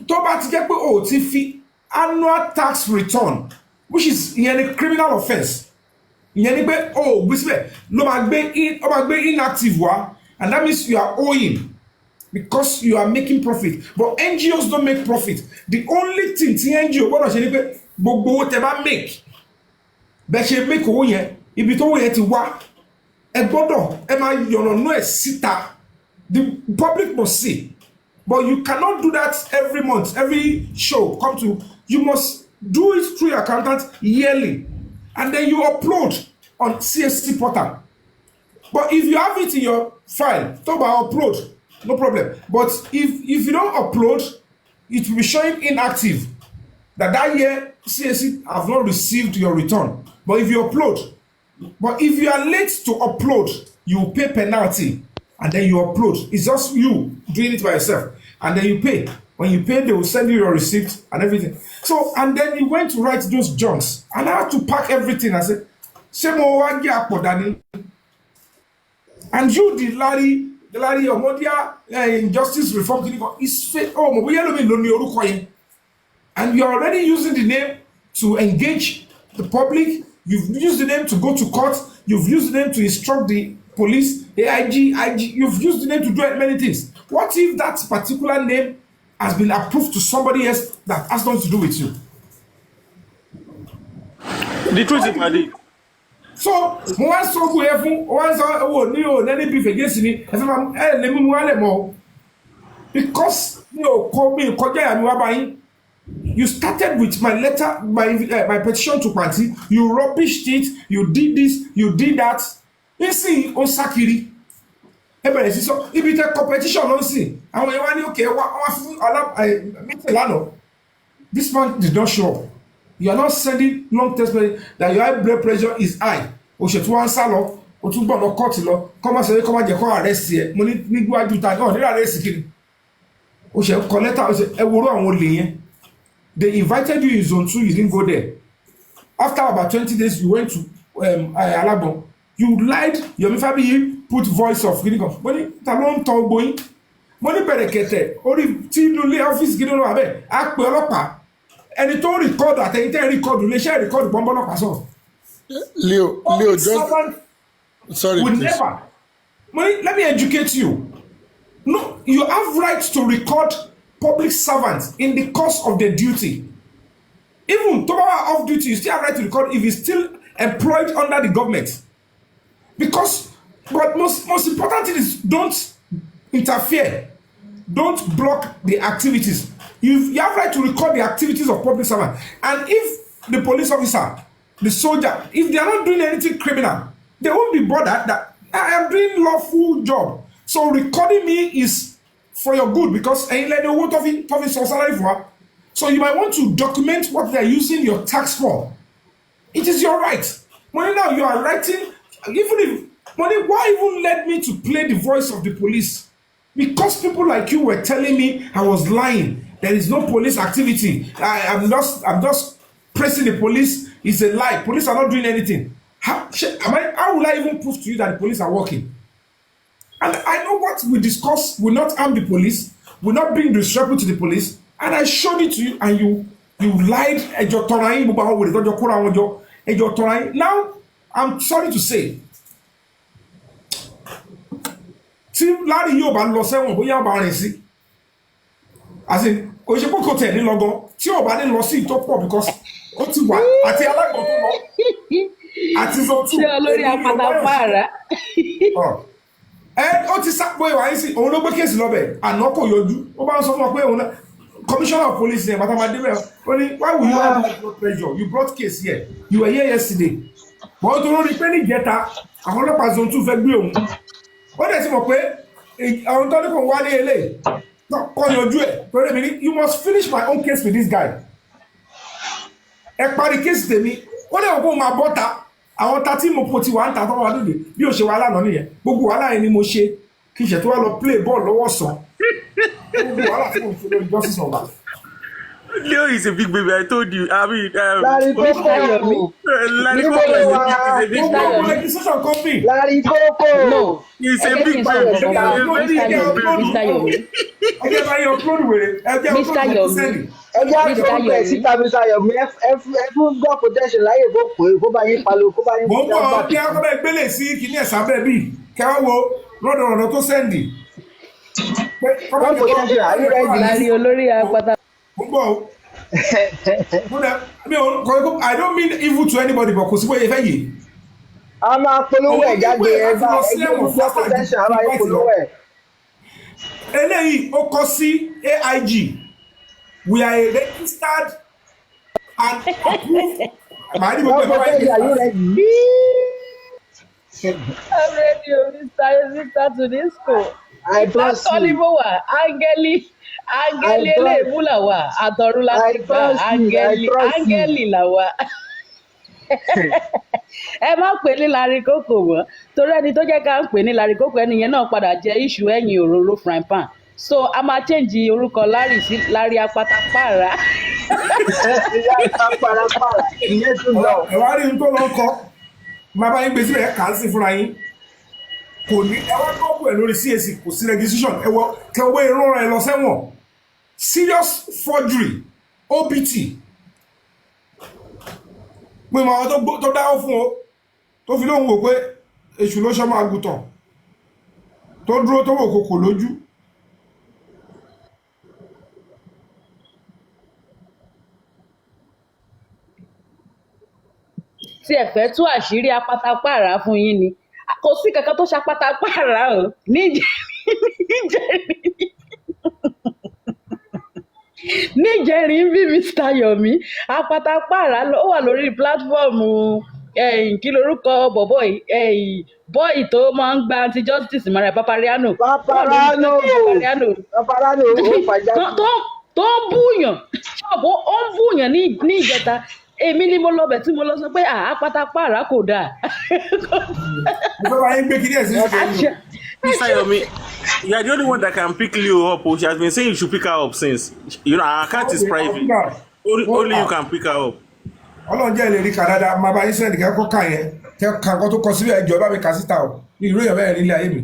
tó bá ti jẹ́ pé o ti fi annual tax return, which is a criminal offense. Ìyẹn ni pé gbèsè ló máa gbé inactive wá, and that means you are owing because you are making profit. But NGOs don't make profit. The only thing tí NGO gbọ́dọ̀ ṣe ni pé gbogbo owó tẹ́ bá make bẹ́ẹ̀ ṣe make owó yẹn ibi tó owó yẹn ti wá ẹ gbọ́dọ̀ ẹ máa yọ̀nà ẹ̀ síta. The public must see. But you cannot do that every month, every show you must do it through your accountant yearly. And then you upload on CST portal. But if you have it in your file, talk about upload, no problem. But if you don't upload, it will be showing inactive. That year CAC have not received your return. But if you upload, but if you are late to upload, you pay penalty and then you upload. It's just you doing it by yourself. And then you pay. When you pay, they will send you your receipt and everything. So, and then you went to write those junks. And I had to pack everything. I said, and you, the Larry Omodia Injustice Reform Clinic, is fake. Oh, and you're already using the name to engage the public. You've used the name to go to court. You've used the name to instruct the police, AIG, IG. You've used the name to do many things. What if that particular name has been approved to somebody else that has nothing to do with you? The truth is, Madi. So, one so go heaven, one so any beef against me. Because call me, you started with my letter, my petition to party. You rubbished it. You did this. You did that. You see, Osakiri. So if it's a competition, don't see. And when you okay, this man did not show up. You are not sending long testimony that your high blood pressure is high. O ṣe tún wá ń sá lọ, o tún gbọ́dọ̀ kọ́ọ̀tì lọ, kọ́ máa ṣe kọ́ máa jẹ́ kọ́ arrest ẹ̀, mo ní nígbàjú ta náà nílò arrest kiri. O ṣe kọ́ lẹ́tà, o ṣe ẹ worú àwọn olè yẹn. They invited you in zone 2, you didn't go there. After about 20 days, you went to Alabon. You lied, Yomi Fabiyi put voice of Gideon. Mo ní ta ló ń tọ́ gbóyin. Mo ní bẹ̀rẹ̀ kẹ̀tẹ̀, orí tí inú ilé ọ́fíìsì Gideon wà bẹ́ẹ̀, á pe ọlọ́pàá. Ẹni tó rìkọ́dù àtẹ̀yìntẹ́ rìkọ́dù iléeṣẹ́ rìkọ́dù pọ́nbọ́lọ́pàá sọ̀rọ̀. Leo, just sorry. Would never. Let me educate you. No, you have right to record public servants in the course of their duty. Even though off duty, you still have right to record if he's still employed under the government. Because, but most important thing is don't interfere. Don't block the activities. You have right to record the activities of public servants. And if the police officer, the soldier, if they are not doing anything criminal, they won't be bothered that I am doing lawful job. So recording me is for your good because so you might want to document what they are using your tax for. It is your right. Money now you are writing, even if money, why even let me to play the voice of the police? Because people like you were telling me I was lying. There is no police activity. I'm just pressing the police. It's a lie. Police are not doing anything. How will I even prove to you that the police are working? And I know what we discuss will not harm the police, will not bring disrepute to the police. And I showed it to you, and you lied. Now, I'm sorry to say, tí Larry yóò bá lọ sẹ́wọ̀n bóyá ọba rìn sí. As in, òṣèpọ̀ kò tẹ̀ ní lọ́gán tí ọba ní lọ sí ìtọ́pọ̀ because ó ti wà àti alágbọ̀n tó lọ àti zọtú ṣé olórí apàtàpàrà ó ti sápò ìwà yìí sí òun ló gbé kéèsì lọ́bẹ̀ àná kò yọjú ó bá ń sọ fún ọ pé òun náà commissioner of police yẹn bàtàmàdé bẹ́ẹ̀ ó ní why will you have high blood pressure you brought case here you were here yesterday but ó tó lórí pé ní ìjẹta àwọn ọlọ́pàá zone 2 fẹ́ gbé òun ó dẹ̀ ti mọ̀ pé àwọn tó ní kò wá ní eléyìí kọ́ yanjú ẹ̀ pẹ̀lú èmi ní you must finish my own case with this guy. Ẹ parí kéèsì tèmi ó lè wọ́n kó máa bọ́ta àwọn ta tí mo po ti wà ń ta tó wà lóde bí o ṣe wà lánàá nìyẹn gbogbo wàhálà yẹn ni mo ṣe kí n ṣe tó wá lọ play ball lọ́wọ́ sàn gbogbo wàhálà tí mo fi lórí justice ọ̀gbà. Leo is a big baby. I told you. I mean, Larry Koko. Larry Koko is a big baby. Legislation company. Larry Koko. No. He's a big baby. Mr. Yomi. Ẹgbẹ́ bá yọ upload wèrè. Mr. Yomi. ẹjọ́ àgbẹ̀kọ̀ ẹ̀ síta Mr. Yomi ẹ fún God protection láyè kó pè kó bá yín palo kó bá yín. mo ń bọ̀ kí akọ́bẹ̀ gbélé sí kìíní ẹ̀sán bẹ́ẹ̀ bíi kẹwàá wo rọ́dọ̀rọ̀dọ̀ tó sẹ́ndì. God protection are you ready? Larry olórí apata. mo ń bọ̀ o. I don't mean evil to anybody but kò sí bóyá fẹ́ yìí. a máa polówó ẹ̀ jáde ẹgbẹ́ God protection a máa yẹ polówó ẹ̀. eléyìí ó kọ sí AIG. We are a registered and approved. God protection are you ready? I'm ready, Mr. to this school. I trust Ìtàkọ́ ni you. mo wà, áńgẹ́lì I trust. eléèbú là wà, àtọ̀run la I ti gbà, trust you. I trust you. áńgẹ́lì là wà. Ẹ má pè ní larikókò mọ́, torí ẹni tó jẹ́ ká ń pè ní larikókò ẹnìyẹn náà padà jẹ́ iṣu ẹ̀yìn òróró frying pan. So a máa change orúkọ Larry sí Larry apatapára. Ìyá ìta parapara. Ìyẹn tún lọ. ẹ wá rí n tó lọ kọ máa bá yín gbé síbẹ̀ kà á sí fúnra yín kò ní ẹ wá kọ́kù ẹ̀ lórí CAC kò sí registration ẹ wọ kẹwé ìrora ẹ lọ sẹ́wọ̀n serious forgery OBT pé màá tó dáwọ́ fún o tó fi lóhùn wò pé èṣù ló ṣọmọ àgùntàn tó dúró tó wò kòkò lójú. Tí ẹ fẹ́ tú àṣírí apatapára fún yín ni. Kò sí kankan tó ṣe apatapára o. Níjẹ̀rin bí Mr. Yomi apatapára ó wà lórí pílátífọ́ọ̀mù kí lorúkọ bọ̀bọ̀ yìí bọ́ì tó máa ń gba anti justice mara Papariano. Paparano. Paparano. Ó fàjà. Tó ń búyàn ṣọ́ọ̀bù ó ń búyàn ní ìjẹta èmi ni mo lọbẹ̀ tí mo lọ sọ pé apatapára kò dáa. mo fẹ́ bá yín gbé kí ní ẹ̀sìn ìṣẹ́ Mr. Yomi, you are the only one that can pick Leo up. She has been saying you should pick her up since. You know, our account is private. Only you can pick her up. Ọlọ́run jẹ́ ìlérí kan dáadáa máa bá yín sẹ́ni kẹ́kọ̀ọ́ kà yẹn kẹ́kọ̀ọ́ tó kọ síbẹ̀ ẹjọ́ bá mi kà síta o ní ìlú èèyàn bẹ́ẹ̀ nílé ayé mi.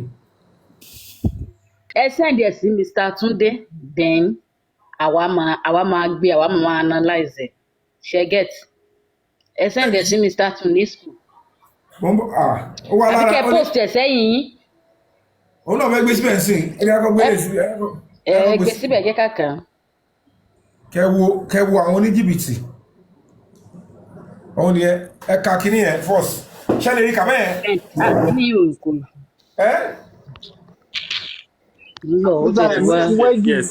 Ẹ send ẹ̀ sí Mr. Tunde then àwa máa gbé àwa máa analyze ẹ̀ ṣe get ẹ send ẹ̀ sí Mr. Tunde school. Ó wá lára àbí kẹ́ post ẹ̀ sẹ́yìn yín. Òun náà fẹ́ gbé síbẹ̀ sí ẹni akọ́ gbé lè síbẹ̀. Ẹ gbé síbẹ̀ jẹ́ kàkà. Kẹ́ wo àwọn oníjìbìtì. Òun ni ẹ ka kínní yẹn first. Ṣé lè rí kàmẹ́ yẹn? Ní òkú. Lọ ó jẹ́ wá. Yes.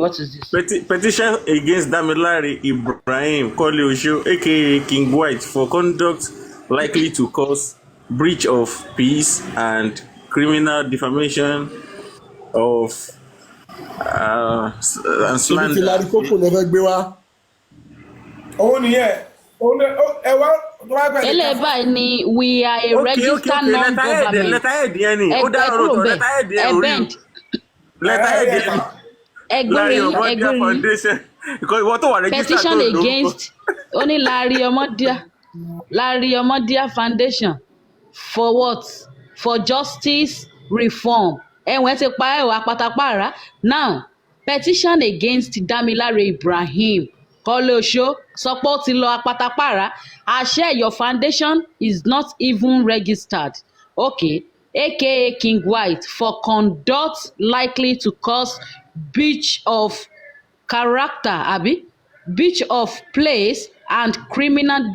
What is this? Petition against Damilare Ibrahim Kole Osho, aka King White, for conduct likely to cause breach of peace and criminal defamation of and slander. Ibi tí Larikoko lè fẹ́ gbé wá. Òun nìyẹn ẹ wá Ele báyìí ni we are a registered non-government. Letterhead yẹn ni ó dá ọ̀rọ̀ tó letterhead yẹn orí letterhead yẹn Larry Omodia Foundation because ìwọ tó wà registered tó petition lò. against only Larry Omodia Foundation for what? For justice reform. Ẹ̀wọ̀n ti pa ẹ̀wọ̀ apatapára. Now petition against Damilare Ibrahim Kole Osho sọ pé ó ti lọ apatapára. Àṣẹ your foundation is not even registered. Okay, aka King White for conduct likely to cause breach of character abi breach of place and criminal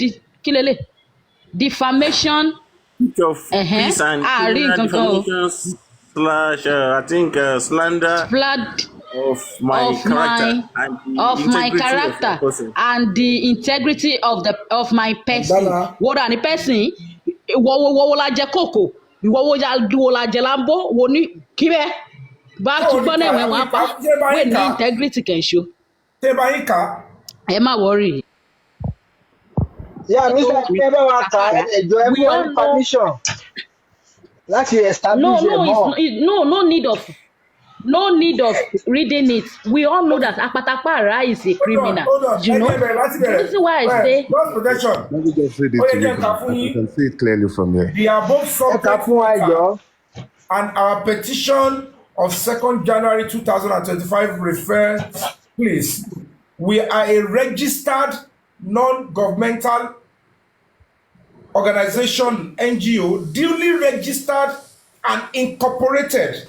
defamation. Breach of peace and criminal defamation slash I think slander of my character and the integrity of my person. What are the person? Wo la jẹ koko, wo la jẹ lambo, wo ni kíbẹ̀ bá tún gbọ́ náà ẹ̀wọ̀n wọn apá wẹ̀ ní integrity can show. Tẹ́ bá yín kà. Ẹ má worry. Yeah, Mr. Kebe wa ka ẹjọ́ ẹ fún permission láti establish a more. No need of reading it. We all know that apatapára is a criminal. Hold on. You know. This is why I say. Protection. Let me just read it to you. You can see it clearly from here. The above subject and our petition of 2nd January 2025 refers, please. We are a registered non-governmental organization, NGO, duly registered and incorporated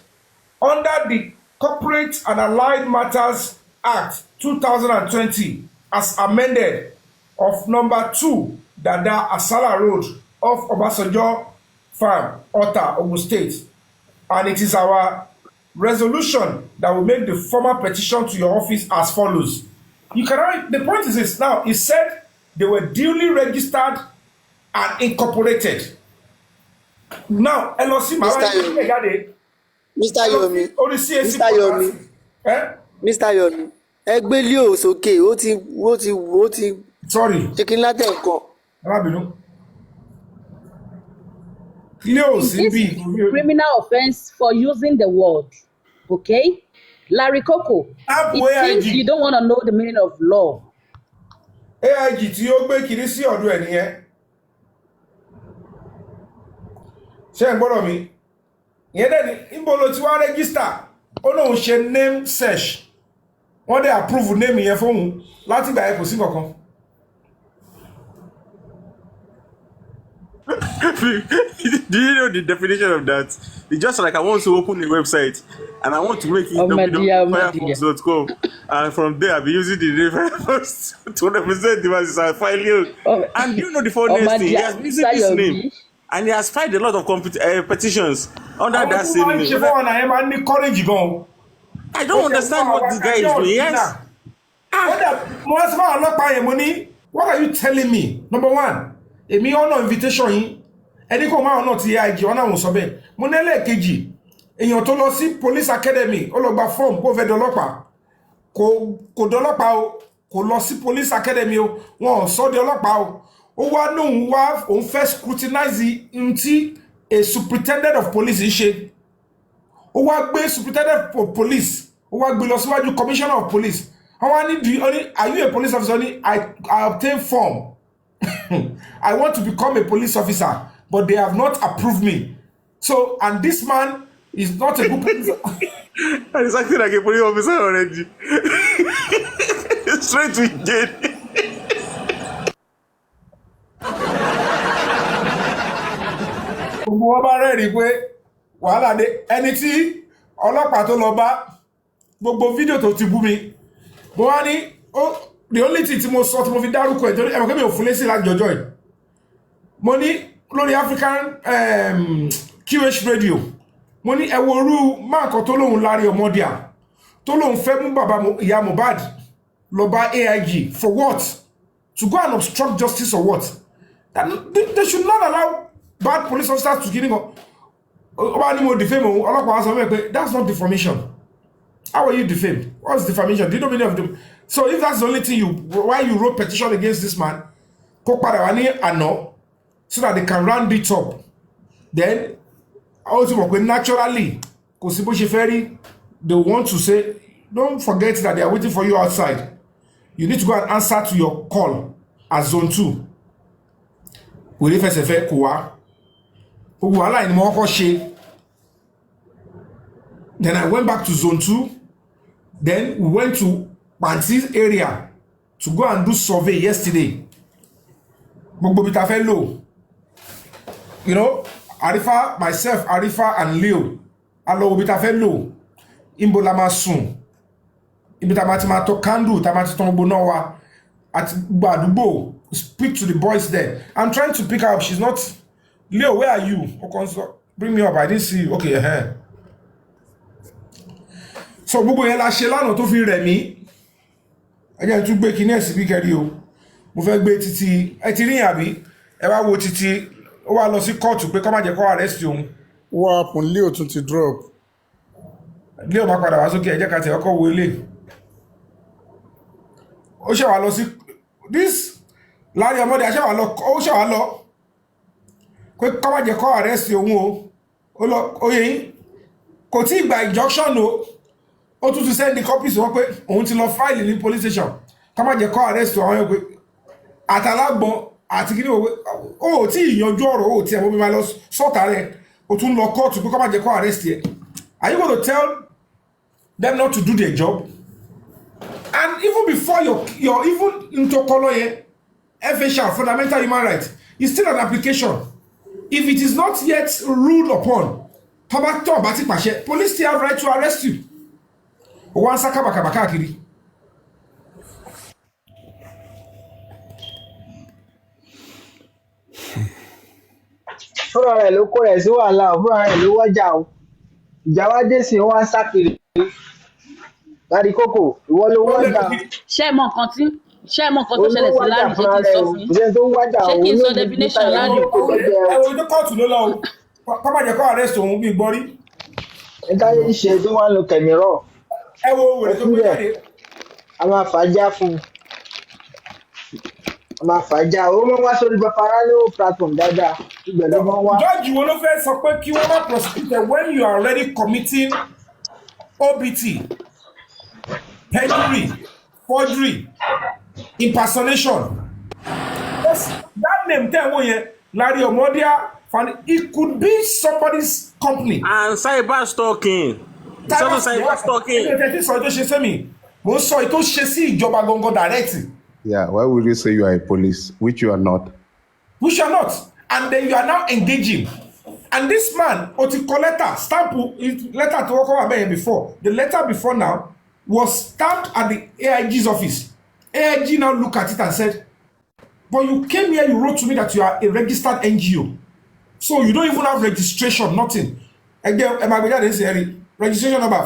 under the Corporate and Allied Matters Act 2020 as amended of number 2 Dada Asala Road off Obasanjo Farm, Ota, Ogun State. And it is our resolution that will make the formal petition to your office as follows. You cannot, the point is this now, it said they were duly registered and incorporated. Now, LOC, Mr. Yomi, orí CAC Mr. Yomi, Mr. Yomi, ẹ gbé Leo sókè, ó ti sorry ṣe kí n látẹ̀ nǹkan. ẹ má bínú Leo This sí bí is criminal offense for using the word. Okay? Larry Coco, App it seems you don't want to know the meaning of law. AIG tí ó gbé kiri sí ọ̀dọ̀ ẹ̀ nìyẹn ṣé ń gbọ́dọ̀ mi ìyẹn dẹ̀ ní níbo ló ti wá rẹ́gísítà ó lóun ṣe name search wọ́n dẹ̀ approve name yẹn fóun láti ìgbà yẹn kò sí kankan. Do you know the definition of that? It's just like I want to open a website and I want to make it www.firefox.com, and from there I'll be using the name Firefox to represent devices and file you. And you know the funniest thing, he has been using this name and he has filed a lot of petitions under that same name. I don't understand what this guy is doing. Yes. What are you telling me? Number one, èmi ọ̀nà invitation yín ẹni kò máa ọ̀nà ti AIG ọ̀nà àwọn sọ bẹ́ẹ̀ mo nílẹ̀ kejì èèyàn tó lọ sí police academy ó lọ gba form kó fẹ́ dọlọ́pàá kò dọlọ́pàá o kò lọ sí police academy o wọn ò sọ di ọlọ́pàá o ó wá lóun wá òun fẹ́ scrutinize ntí a superintendent of police ń ṣe ó wá gbé superintendent of police ó wá gbé lọ síwájú commissioner of police wọ́n wá ní are you a police officer ní I obtain form I want to become a police officer, but they have not approved me. So, and this man is not a good police officer. And he's acting like a police officer already. Straight to jail. Gbogbo wọn bá rẹ́rìí pé wàhálà dé ẹni tí ọlọ́pàá tó lọ bá gbogbo fídíò tó ti bú mi mo wá ní the only thing tí mo sọ tí mo fi dárúkọ ẹ̀ torí ẹ̀mọ̀ kẹ́mi ò fún lésì láti jọjọ́ ẹ̀ mo ní lórí African QH radio mo ní ẹ̀wọ̀rú máàkọ̀ tó lóun lárí ọmọdé tó lóun fẹ́ mú bàbá ìyá Mohbad lọ bá AIG for what? To go and obstruct justice or what? They should not allow bad police officers to killing ọba ní mo defame òun ọlọ́pàá sọ mẹ́ pé that's not defamation. How are you defamed? What's defamation? Do you know many of them? So if that's the only thing why you wrote petition against this man, kó padà wá ní àná so that they can round it up. Then, ultimately, naturally, kò sí bó ṣe fẹ́ rí, they want to say, don't forget that they are waiting for you outside. You need to go and answer to your call as zone 2. Wèrè fẹsẹ̀fẹ́ kò wá. Gbogbo wàhálà ni mo kọ́kọ́ ṣe. Then I went back to zone 2. Then we went to Panti's area to go and do survey yesterday. Gbogbo bí ta fẹ́ lò. You know, Arifa, myself, Arifa and Leo. Alo bí ta fẹ́ lò. Imbo la máa sùn. Ibi ta máa ti máa tọ́ candle, ta máa ti tọ́ gbogbo náà wá. Àti gbogbo àdúgbò. Speak to the boys there. I'm trying to pick her up. She's not. Leo, where are you? Bring me up. I didn't see you. Okay, So gbogbo yẹn la ṣe lánàá tó fi rẹ̀ mí. Ẹjẹ́ tún gbé kíní ẹ̀sì bí kẹrí o. Mo fẹ́ gbé títí ẹ ti rí àbí ẹ wá wo títí ó wá lọ sí kóòtù pé kó má jẹ́ kó arrest òun. What happened? Leo tún ti drop. Leo máa padà wá sókè ẹ jẹ́ ká tẹ̀ ọkọ̀ wo ilé. Ó ṣe wá lọ sí this Larry ọmọdé ó ṣe wá lọ pé kó má jẹ́ kó arrest òun o. Ó lọ oyè yín kò tí ì gba injunction o. Ó tún ti send the copies wọ́n pé òun ti lọ file ní police station ká má jẹ́ kó arrest àwọn yẹn pé àtàlágbọ̀n àti kí ní òwe ó tí ìyanjú ọ̀rọ̀ ó tí ẹ̀mọ́ bí máa lọ sọ́ta rẹ̀ ó tún lọ kóòtù pé ká má jẹ́ kó arrest yẹ. Are you going to tell them not to do their job? And even before your even into color yẹn FHR, fundamental human rights, is still an application. If it is not yet ruled upon, police still have right to arrest you. One sakabakabaka kiri. Fúnra rẹ̀ ló kó rẹ̀ sí wàhálà o, fúnra rẹ̀ ló wọ́jà o. Ìjà wá dé sí wọn sá kiri. Láti kókò, ìwọ ló wọ́jà. Ṣé ẹ mọ nǹkan tó ṣẹlẹ̀ sí Larry ṣé kí n sọ fún yín? Ṣé kí n sọ definition Larry? Ẹ̀wọ̀n ojú kóòtù ló lọ o. Kọ́ má jẹ́ kó arrest òun bí gbọ́rí. Nítorí ṣe tó wọ́n lo kẹ̀mírọ̀. ẹ wo wèrè tó gbé Ẹkúrẹ́, jáde. a máa fàájà fún un. A máa fàájà. Ó máa ń wá sórí Paparano platform dáadáa. Ibẹ̀ ló máa ń wá. Judge wo ló fẹ́ sọ pé kí wọ́n má prosecute when you are already committing OBT, perjury, forgery, impersonation. Yes, that name tẹ́ wọ́n yẹn Larry Omodia, it could be somebody's company. And cyber stalking. It's also cyber stalking. Ẹni sọ ètò ṣe sẹ́mi, mo ń sọ ètò ṣe sí ìjọba gangan direct. Yeah, why would you say you are a police, which you are not? Which you are not. And then you are now engaging. And this man, Otiko letter, stamp letter to work over before. The letter before now was stamped at the AIG's office. AIG now looked at it and said, but you came here, you wrote to me that you are a registered NGO. So you don't even have registration, nothing. Again, registration number,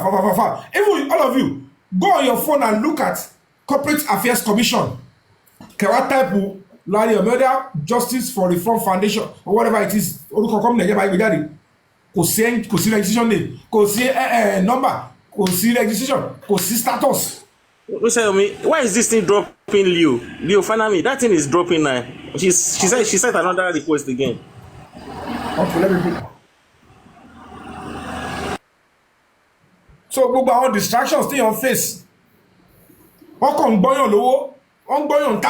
even all of you, go on your phone and look at Corporate Affairs Commission. Kewa type Larry Omodia Justice for Reform Foundation or whatever it is. Kò sí registration name, kò sí number, kò sí registration, kò sí status. Why is this thing dropping Leo finally, that thing is dropping now. She sent another request again. Okay, let me pick. So gbogbo àwọn distractions stay on face. Wọ́n kàn ń gbọ́yàn lówó, wọ́n ń gbọ́yàn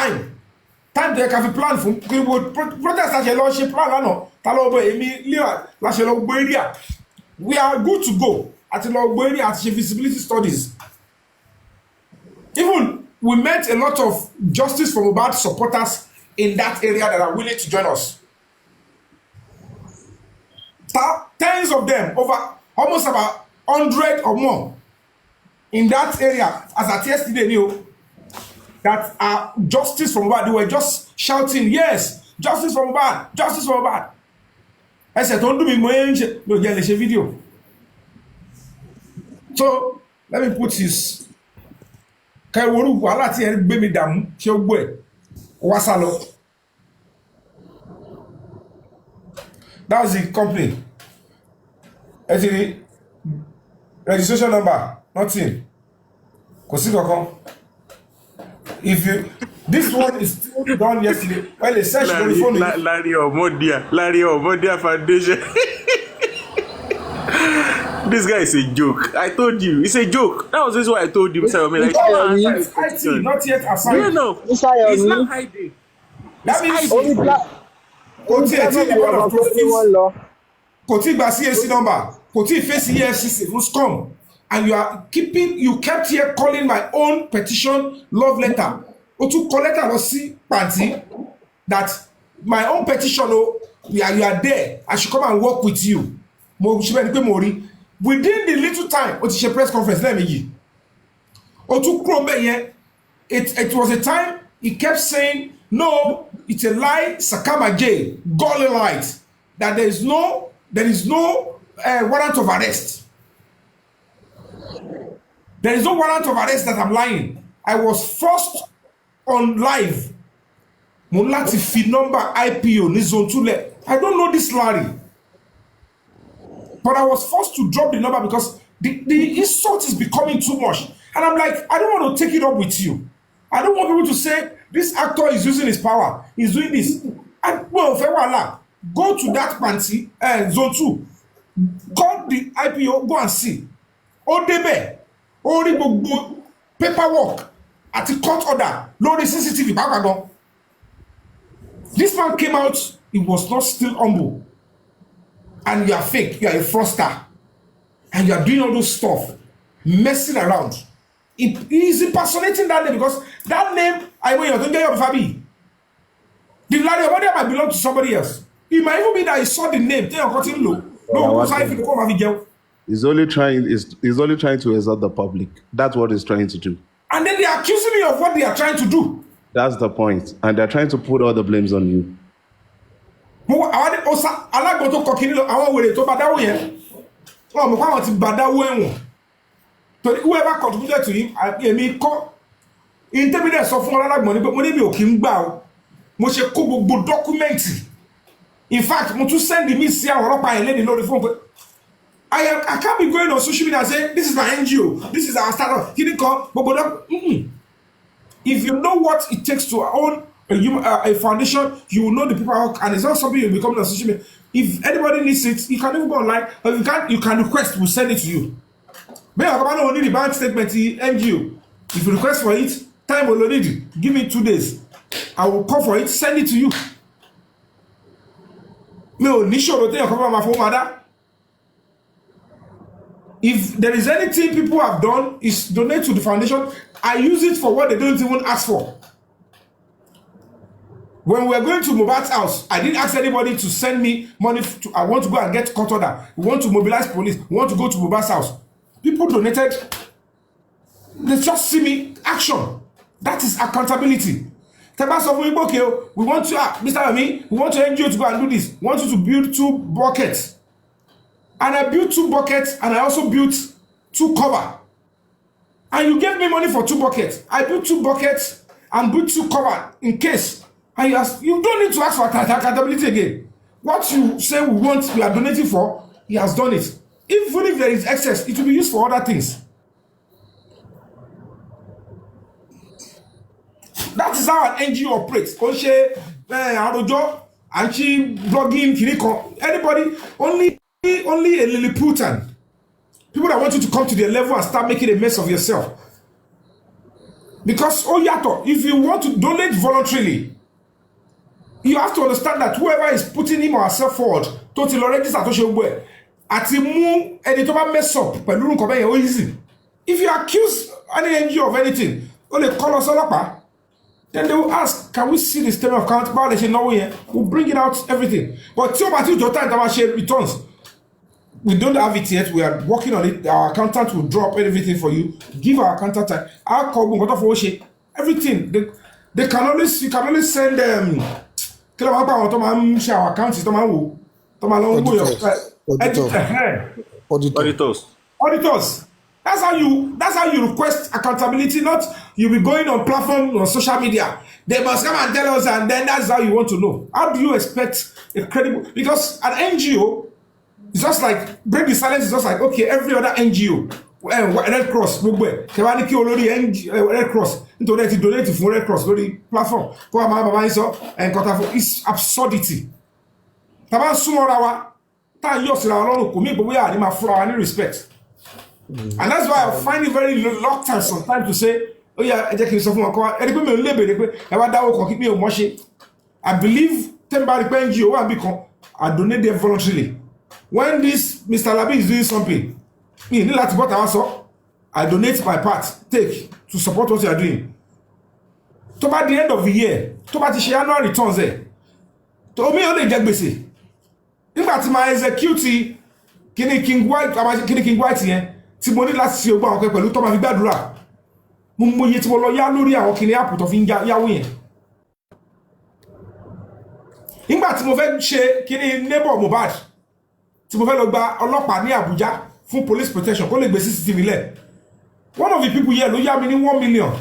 time tó yẹ ká fi plan fún kiribo protest àṣẹ lọ ṣe plan lánàá ta lọ bọ èmi leo láṣẹ lọ gbọ́ area. We are good to go àti lọ gbọ́ area àti ṣe feasibility studies. Even we met a lot of Justice for Mohbad supporters in that area that are willing to join us. Tens of them, over almost about 100 or more in that area as at yesterday knew that Justice for Mohbad. They were just shouting, yes, Justice for Mohbad, Justice for Mohbad. I said, don't do me more no video. So let me put this. Kaiworu wala ti en gbe mi damu ti o gbo e wa salo. That was the company. Actually, registration number, nothing. Kò sí kankan. If you, this one is still done yesterday. Well, they searched on the phone. Larry Omodia Foundation. This guy is a joke. I told you, it's a joke. That was just what I told you. Like, IT, not yet assigned. You know, he's not hiding. That means Only kò tí ẹ tí the one of trustees, kò tí gba CAC number, kò tí face EFCC who's come, and you kept here calling my own petition love letter. O tún kọ letter lọ sí pàǹtí that my own petition you are there, I should come and work with you. Mo ṣe bẹ́ẹ̀ ni pé mo rí within the little time o ti ṣe press conference lẹ́ẹ̀mejì. O tún kúrò mbẹ̀ yẹn, it was a time he kept saying no, it's a lie, Sakama J, golly light, that there is no warrant of arrest. There is no warrant of arrest that I'm lying. I was forced on live. Mo láti fi number IPO ní zone 2. I don't know this Larry. But I was forced to drop the number because the insult is becoming too much. And I'm like, I don't want to take it up with you. I don't want people to say, this actor is using his power. He's doing this. And well, go to that panty, zone 2. Call the IPO, go and see. Odebe, Ori gbogbo paperwork at the court order, lórí CCTV, bagagan. This man came out, he was not still humble. And you are fake, you are a fraudster. And you are doing all those stuff, messing around. He is impersonating that name because that name, I know you don't get your Fabi. The Larry Omodia might belong to somebody else. It might even be that he saw the name. He's only trying to exalt the public. That's what he's trying to do. And then they are accusing me of what they are trying to do. That's the point. And they're trying to put all the blames on you. Whoever contributed to him, èmi kọ́ intermediate sọ fún Ọlálágbọ̀n ni pé mo ní mi ò kí ń gbà o mo ṣe kó gbogbo dọ́kúmẹ́ǹtì. In fact mo tún send mi sí àwọn ọlọ́pàá yẹn lẹ́ni lórí fóònù pé I can't be going on social media and say this is my NGO, this is our startup. If you know what it takes to own a foundation, you will know the people, and it's not something you become on social media. If anybody needs it, you can even go online, or you can request, we'll send it to you. Maybe I don't need the bank statement, NGO. If you request for it, time will need it. Give me 2 days. I will call for it, send it to you. No, if there is anything people have done is donate to the foundation, I use it for what they don't even ask for. When we were going to Mohbad's house, I didn't ask anybody to send me money. I want to go and get court order. We want to mobilize police. We want to go to Mohbad's house. People donated. They just see me action. That is accountability. We want to, Mr. Ami, we want your NGO to go and do this. We want you to build 2 buckets. And I built 2 buckets, and I also built 2 cover. And you gave me money for 2 buckets. I built 2 buckets and built 2 cover in case. And you don't need to ask for accountability again. What you say we want, we are donating for, he has done it. Even if there is excess, it will be used for other things. That is how an NGO operates. Koshe, Arojo, Anchi, blogging, Kiriko, anybody, only a Lilliputian. People that want you to come to their level and start making a mess of yourself. Because, if you want to donate voluntarily, you have to understand that whoever is putting him or herself forward, totally register to show where. At the moon, and mess up, easy. If you accuse any NGO of anything, only call us all then they will ask, can we see the statement of account? They say, no, we'll bring it out, everything. But till your time to share returns. We don't have it yet. We are working on it. Our accountant will drop everything for you. Give our accountant time. Our call, everything. They can always, you can always send them. Our account is auditors. That's how you request accountability. Not you be going on platform on social media. They must come and tell us, and then that's how you want to know. How do you expect a credible? Because an NGO is just like break the silence. Is just like okay, every other NGO, Red Cross, Red Cross, donate for Red Cross, the platform. It's absurdity. Respect. And that's why I find it very reluctant sometimes to say, oh yeah, I believe NGO I donate them voluntarily. When this Mr. Labi is doing something, I donate my part, take to support what you are doing. To by the end of the year, to by the annual returns there. To me only get busy. If I my execute King White here. Tí mo ní láti ṣe ogba àwọn pẹ̀lú tó máa fi gbàdúrà mo mọye tí mo lọ yá lórí àwọn kìnìún àpò tó fi ń yáwó yẹn nígbà tí mo fẹ́ ṣe kìnìún neighbor Mohbad tí mo fẹ́ lọ gba ọlọ́pàá ní Abuja fún police protection kó lè gbé CCTV lẹ̀ one of the people here ló yá mi ní 1 million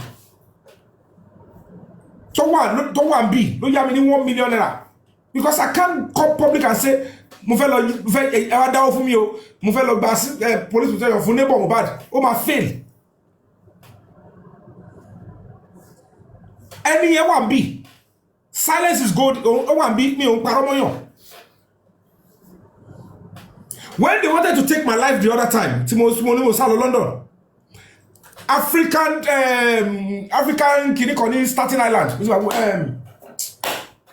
tó wà ń bì ló yá mi ní 1 million naira because I can't come public and say mo fẹ́ lọ dáwọ́ fún mi o mo fẹ́ lọ gba police protection fún neighbor Mohbad ó máa fail ẹni yẹn wà bí silence is gold ó wà bí mi ò ń parọ́ mọ́yàn when they wanted to take my life the other time tí mo ní mo sá lọ London African kìnnìkan ní Staten Island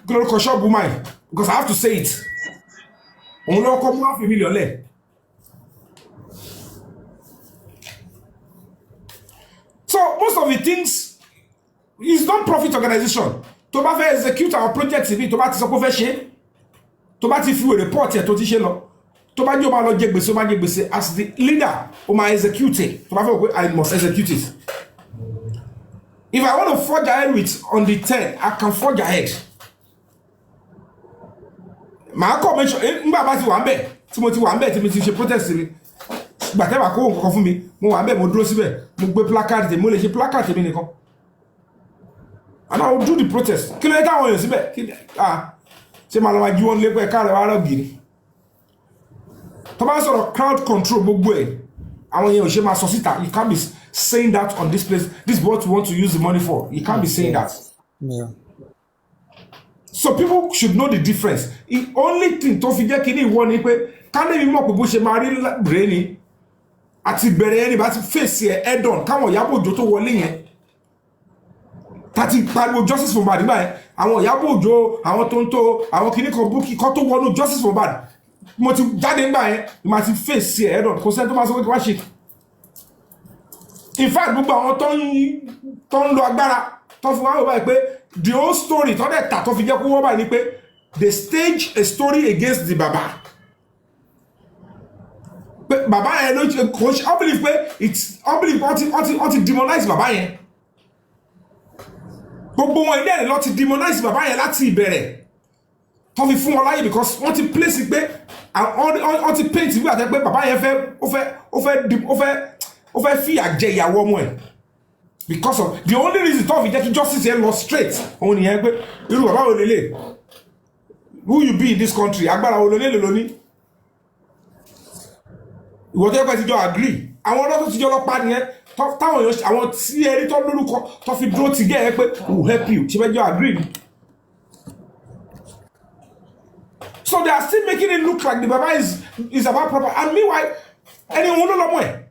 glorious shop woman because I have to say it. On ló kọ́ mú $500,000 lẹ̀. So most of the things is non-profit organization. Tó bá fẹ́ execute our project bí tó bá ti sọ pé fẹ́ ṣe tó bá ti fi report ẹ̀ tó ti ṣe lọ tó bá jẹ́ ó máa lọ jẹ gbèsè ó máa jẹ gbèsè as the leader ó máa execute it tó bá fẹ́ pé I must execute it. If I want to forge ahead with on the 10 I can forge ahead. Màá kọ́ mention nígbà bá ti wà ń bẹ̀ tí mo ti wà ń bẹ̀ tí mo ti ṣe protest mi gbàtẹ́wà kó nǹkan fún mi mo wà ń bẹ̀ mo dúró síbẹ̀ mo gbé placard tèmi mo lè ṣe placard tèmi nìkan and I will do the protest kí ló yẹ káwọn èèyàn síbẹ̀ ṣé màá lọ máa jí wọn lé pẹ́ káàrẹ̀ wá rọ̀gì ni tó bá sọ̀rọ̀ crowd control gbogbo ẹ̀ àwọn yẹn ò ṣe máa sọ síta. You can't be saying that on this place. This is what we want to use the money for. You can't be saying that. Yeah. So people should know the difference. The only thing tó fi jẹ́ kí ní ìwọ ni pé kálẹ̀ mi mọ̀ pé bó ṣe máa rí rèé ni àti bẹ̀rẹ̀ ẹni bá ti fèsì ẹ̀ head on káwọn Ìyábọ̀ Òjó tó wọlé yẹn tàti pariwo justice for Mohbad nígbà yẹn àwọn Ìyábọ̀ Òjó àwọn tó ń tó àwọn kìíní kan Bukky kan tó wọnú justice for Mohbad mo ti jáde nígbà yẹn mo ti fèsì ẹ̀ head on kò sẹ́ni tó máa sọ pé kí wá ṣe. In fact gbogbo àwọn tó ń lo agbára tó fi wá wọ báyìí pé the whole story tó dẹ̀ tà tó fi jẹ́ kó wọ́n báyìí ni pé they stage a story against the baba. Pé baba yẹn ló ṣe kò ṣe I believe pé it's I believe wọ́n ti demonize baba yẹn. Gbogbo wọn ilé ẹ̀ lọ ti demonize baba yẹn láti ìbẹ̀rẹ̀ tó fi fún wọn láyè because wọ́n ti place pé wọ́n ti paint ìwé àtẹ pé baba yẹn ó fẹ́ fìyà jẹ ìyàwó ọmọ ẹ̀. Because of the only reason tó fi jẹ́ kí justice yẹn lọ straight òun nìyẹn pé irú bàbá wo lélẹ̀ who you be in this country agbára wo lélẹ̀ lóní ìwọ tó yẹ pé ti jọ agree àwọn ọlọ́tọ̀ ti jọ lọ́pàá nìyẹn táwọn èèyàn àwọn tí ẹrí tó lórúkọ tó fi dúró ti gẹ́ ẹ pé we help you ṣe fẹ́ jọ agree. So they are still making it look like the baba is about proper and meanwhile ẹni òun ló lọ́mọ ẹ̀.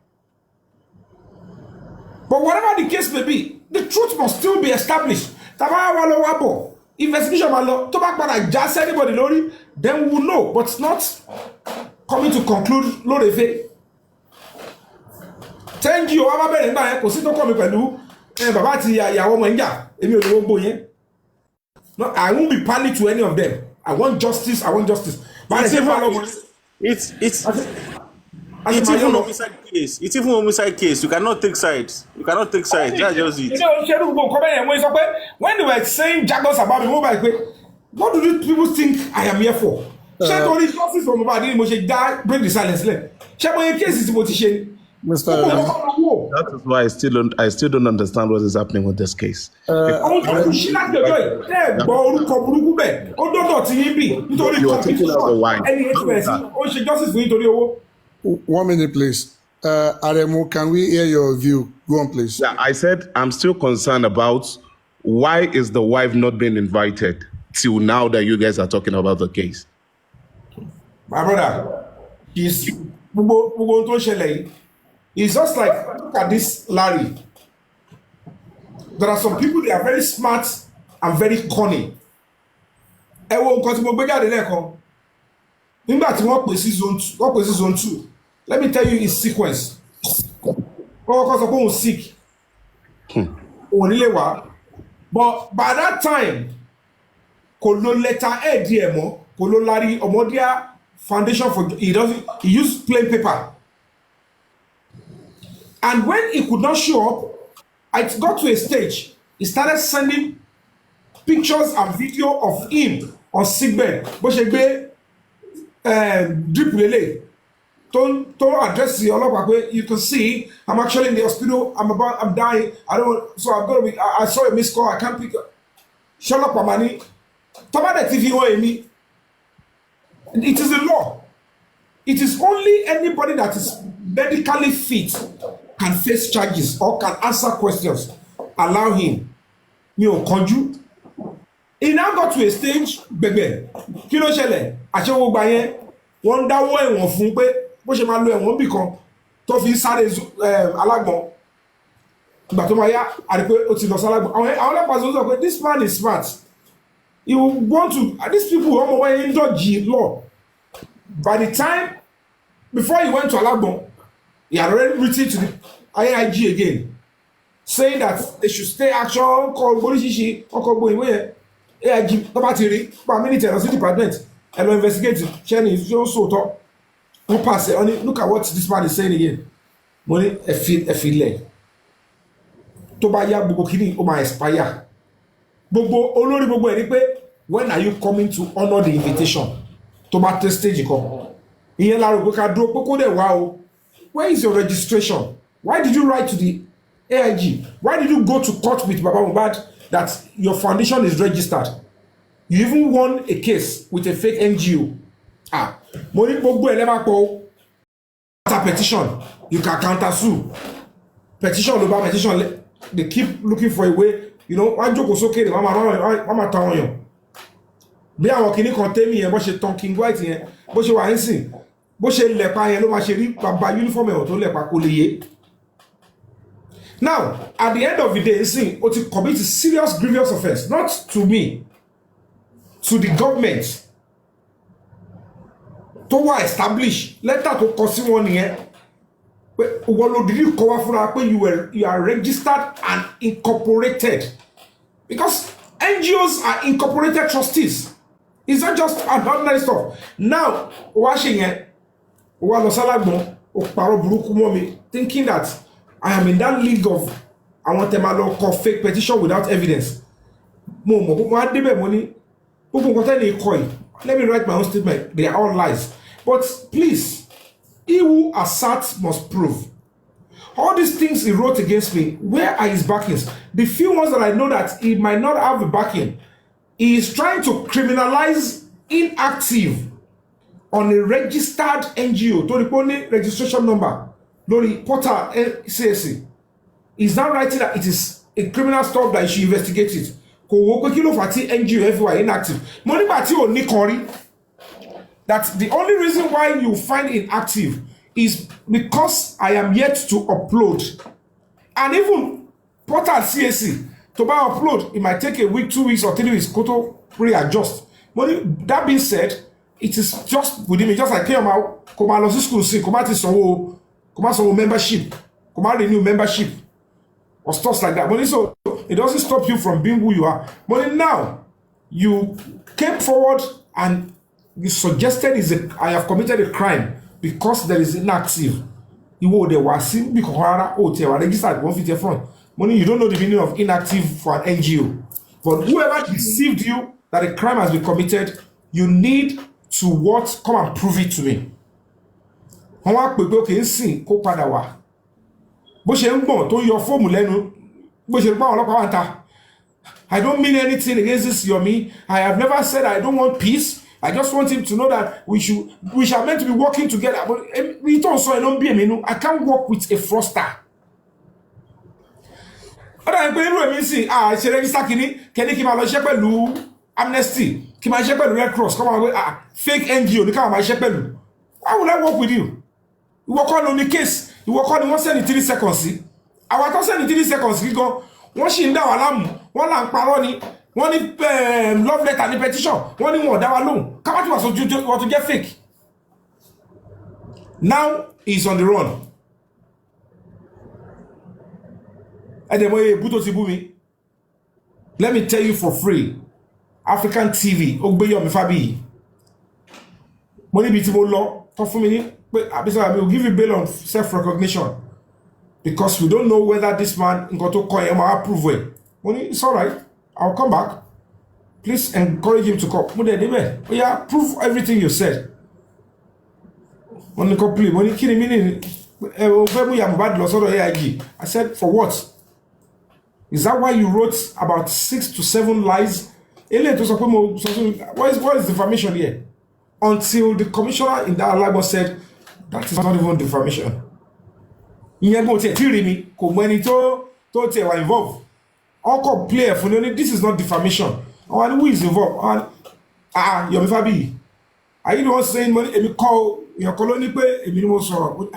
But whatever the case may be, the truth must still be established. Tàbá wà lọ wá bọ̀, investigation máa lọ, tó bá padà já sí anybody lórí, then we will know, but it's not coming to conclude lórefe. Thank you, wá bá bẹ̀rẹ̀ nígbà yẹn, kò sí tó kọ́ mi pẹ̀lú bàbá àti ìyàwó ọmọ ìjà, èmi ò lówó gbó yẹn. No, I won't be pally to any of them. I want justice, I want justice. But It's even homicide case. It's even homicide case. You cannot take sides. You cannot take sides. That's just it. When they were saying jargons about me, what do you people think I am here for? Justice for Mohbad, break the silence. Mr. That is why I still don't understand what is happening with this case. You are taking out the wine. Justice for 1 minute, please. Aremu, can we hear your view? Go on, please. Yeah, I said I'm still concerned about why is the wife not being invited till now that you guys are talking about the case. My brother, it's just like, look at this Larry. There are some people, they are very smart and very cunning. Zone 2. Let me tell you his sequence. Sick. But by that time, Kolo letter A Kolo Larry Omodia Foundation for he used plain paper. And when he could not show up, I got to a stage. He started sending pictures and video of him on sickbed. Drip lele. Don't address the Olopakwe. You can see I'm actually in the hospital. I'm dying. I saw a missed call. I can't pick up. Shut up, Amani. Talk about the TV or me. It is the law. It is only anybody that is medically fit can face charges or can answer questions. Allow him. Conju. He now got to a stage, baby. Kilo shele. Aṣẹ́wó gba yẹn. Wọ́n dáwọ́ ẹ̀wọ̀n fún pé bó ṣe máa lo ẹ̀wọ̀n bì kan tó fi sáré alágbọ̀n. Ìgbà tó máa yá àrí pé ó ti lọ sálágbọ̀n. Àwọn ọlọ́pàá sọ pé this man is smart. You want to these people ọmọ wẹ́n ń dodge law. By the time before he went to Alagbon, he had already written to the IIG again, saying that they should stay action, call Borishishi, or call Boiwe, AIG, Tobatiri, by military and city department, and investigate Cheney is also talk. Who pass it on it? Look at what this man is saying again. Money a feel leg. Tobaya Bobo Kini, my expire. Bobo, Olori Bobo, when are you coming to honor the invitation? Tomato stage come. Where is your registration? Why did you write to the AIG? Why did you go to court with Baba Mohbad that your foundation is registered? You even won a case with a fake NGO. Money gbogbo elema po petition, you can counter sue. Petition over petition, they keep looking for a way. You know, one joke was okay, mama town you. Bí àwọn kìíní kan tẹ́mì yẹn bó ṣe tan King White yẹn bó ṣe wà ń sìn bó ṣe lẹ̀pa yẹn ló máa ṣe rí bàbá uniform ẹ̀ tó lẹ̀pa kó lè yé. Now, at the end of the day, see, or to commit a serious, grievous offense, not to me, to the government, to establish, let that to cause 1 year. What did you cover for you are registered and incorporated? Because NGOs are incorporated trustees. It's not just an ordinary stuff. Now, watching it, thinking that I am in that league of I want them to call fake petition without evidence. Let me write my own statement. They are all lies. But please, he who asserts must prove. All these things he wrote against me, where are his backings? The few ones that I know that he might not have the backing, he is trying to criminalize inactive on a registered NGO, to the only registration number. Lori Porter CSC is now writing that it is a criminal stuff that you should investigate it. Kò wo pé kí ló fà tí NGO everywhere inactive. Mo nígbà tí ò ní kan rí that the only reason why you find inactive is because I am yet to upload. And even Porter CSC to buy upload, it might take a week, 2 weeks, or 3 weeks to readjust. That being said, it is just within me, just like came out, come out of school, see, come out some membership, come out renew membership, or stuff like that. But so it doesn't stop you from being who you are. But now you came forward and you suggested I have committed a crime because there is inactive. You will the wasim because registered 150 front. Money, you don't know the meaning of inactive for an NGO. But whoever deceived you that a crime has been committed, you need to come and prove it to me. Wọ́n wá pè pé òkè ń sìn kó padà wá bó ṣe ń gbọ̀n tó yọ fóòmù lẹ́nu bó ṣe pa àwọn ọlọ́pàá wà ń ta. I don't mean anything against this Yomi. I have never said I don't want peace. I just want him to know that we shall meant to be working together. But we don't so I don't be I can't work with a fraudster. Ọ̀dà ìpè irú èmi sì ṣe rẹ́gísítà kìíní kí máa lọ ṣiṣẹ́ pẹ̀lú Amnesty kí máa ṣiṣẹ́ pẹ̀lú Red Cross kí máa wọ fake NGO ní káwọn máa ṣiṣẹ́ pẹ̀lú. Why would I work with you? You work on the case. You work on the 1 send 3 seconds. Our 1 send 3 seconds. You go. One she in that alarm. One lang paroni. One love letter the petition. One more that alone. Come out to us want to get fake. Now he's on the run. Let me tell you for free. African TV. Ogbeyomi Fabi. Money bitimo law. I will give you bail on self-recognition because we don't know whether this man got to call him or approve it. It's all right. I'll come back. Please encourage him to come. Yeah, prove everything you said. I said, for what? Is that why you wrote about 6 to 7 lies? What is defamation here? Until the commissioner in that Alagbo said, that is not even defamation. Involved. Uncle player for this is not defamation. And who is involved? Yomi Fabi. Are you the one saying money? Call your colony pay a minimum sorrow.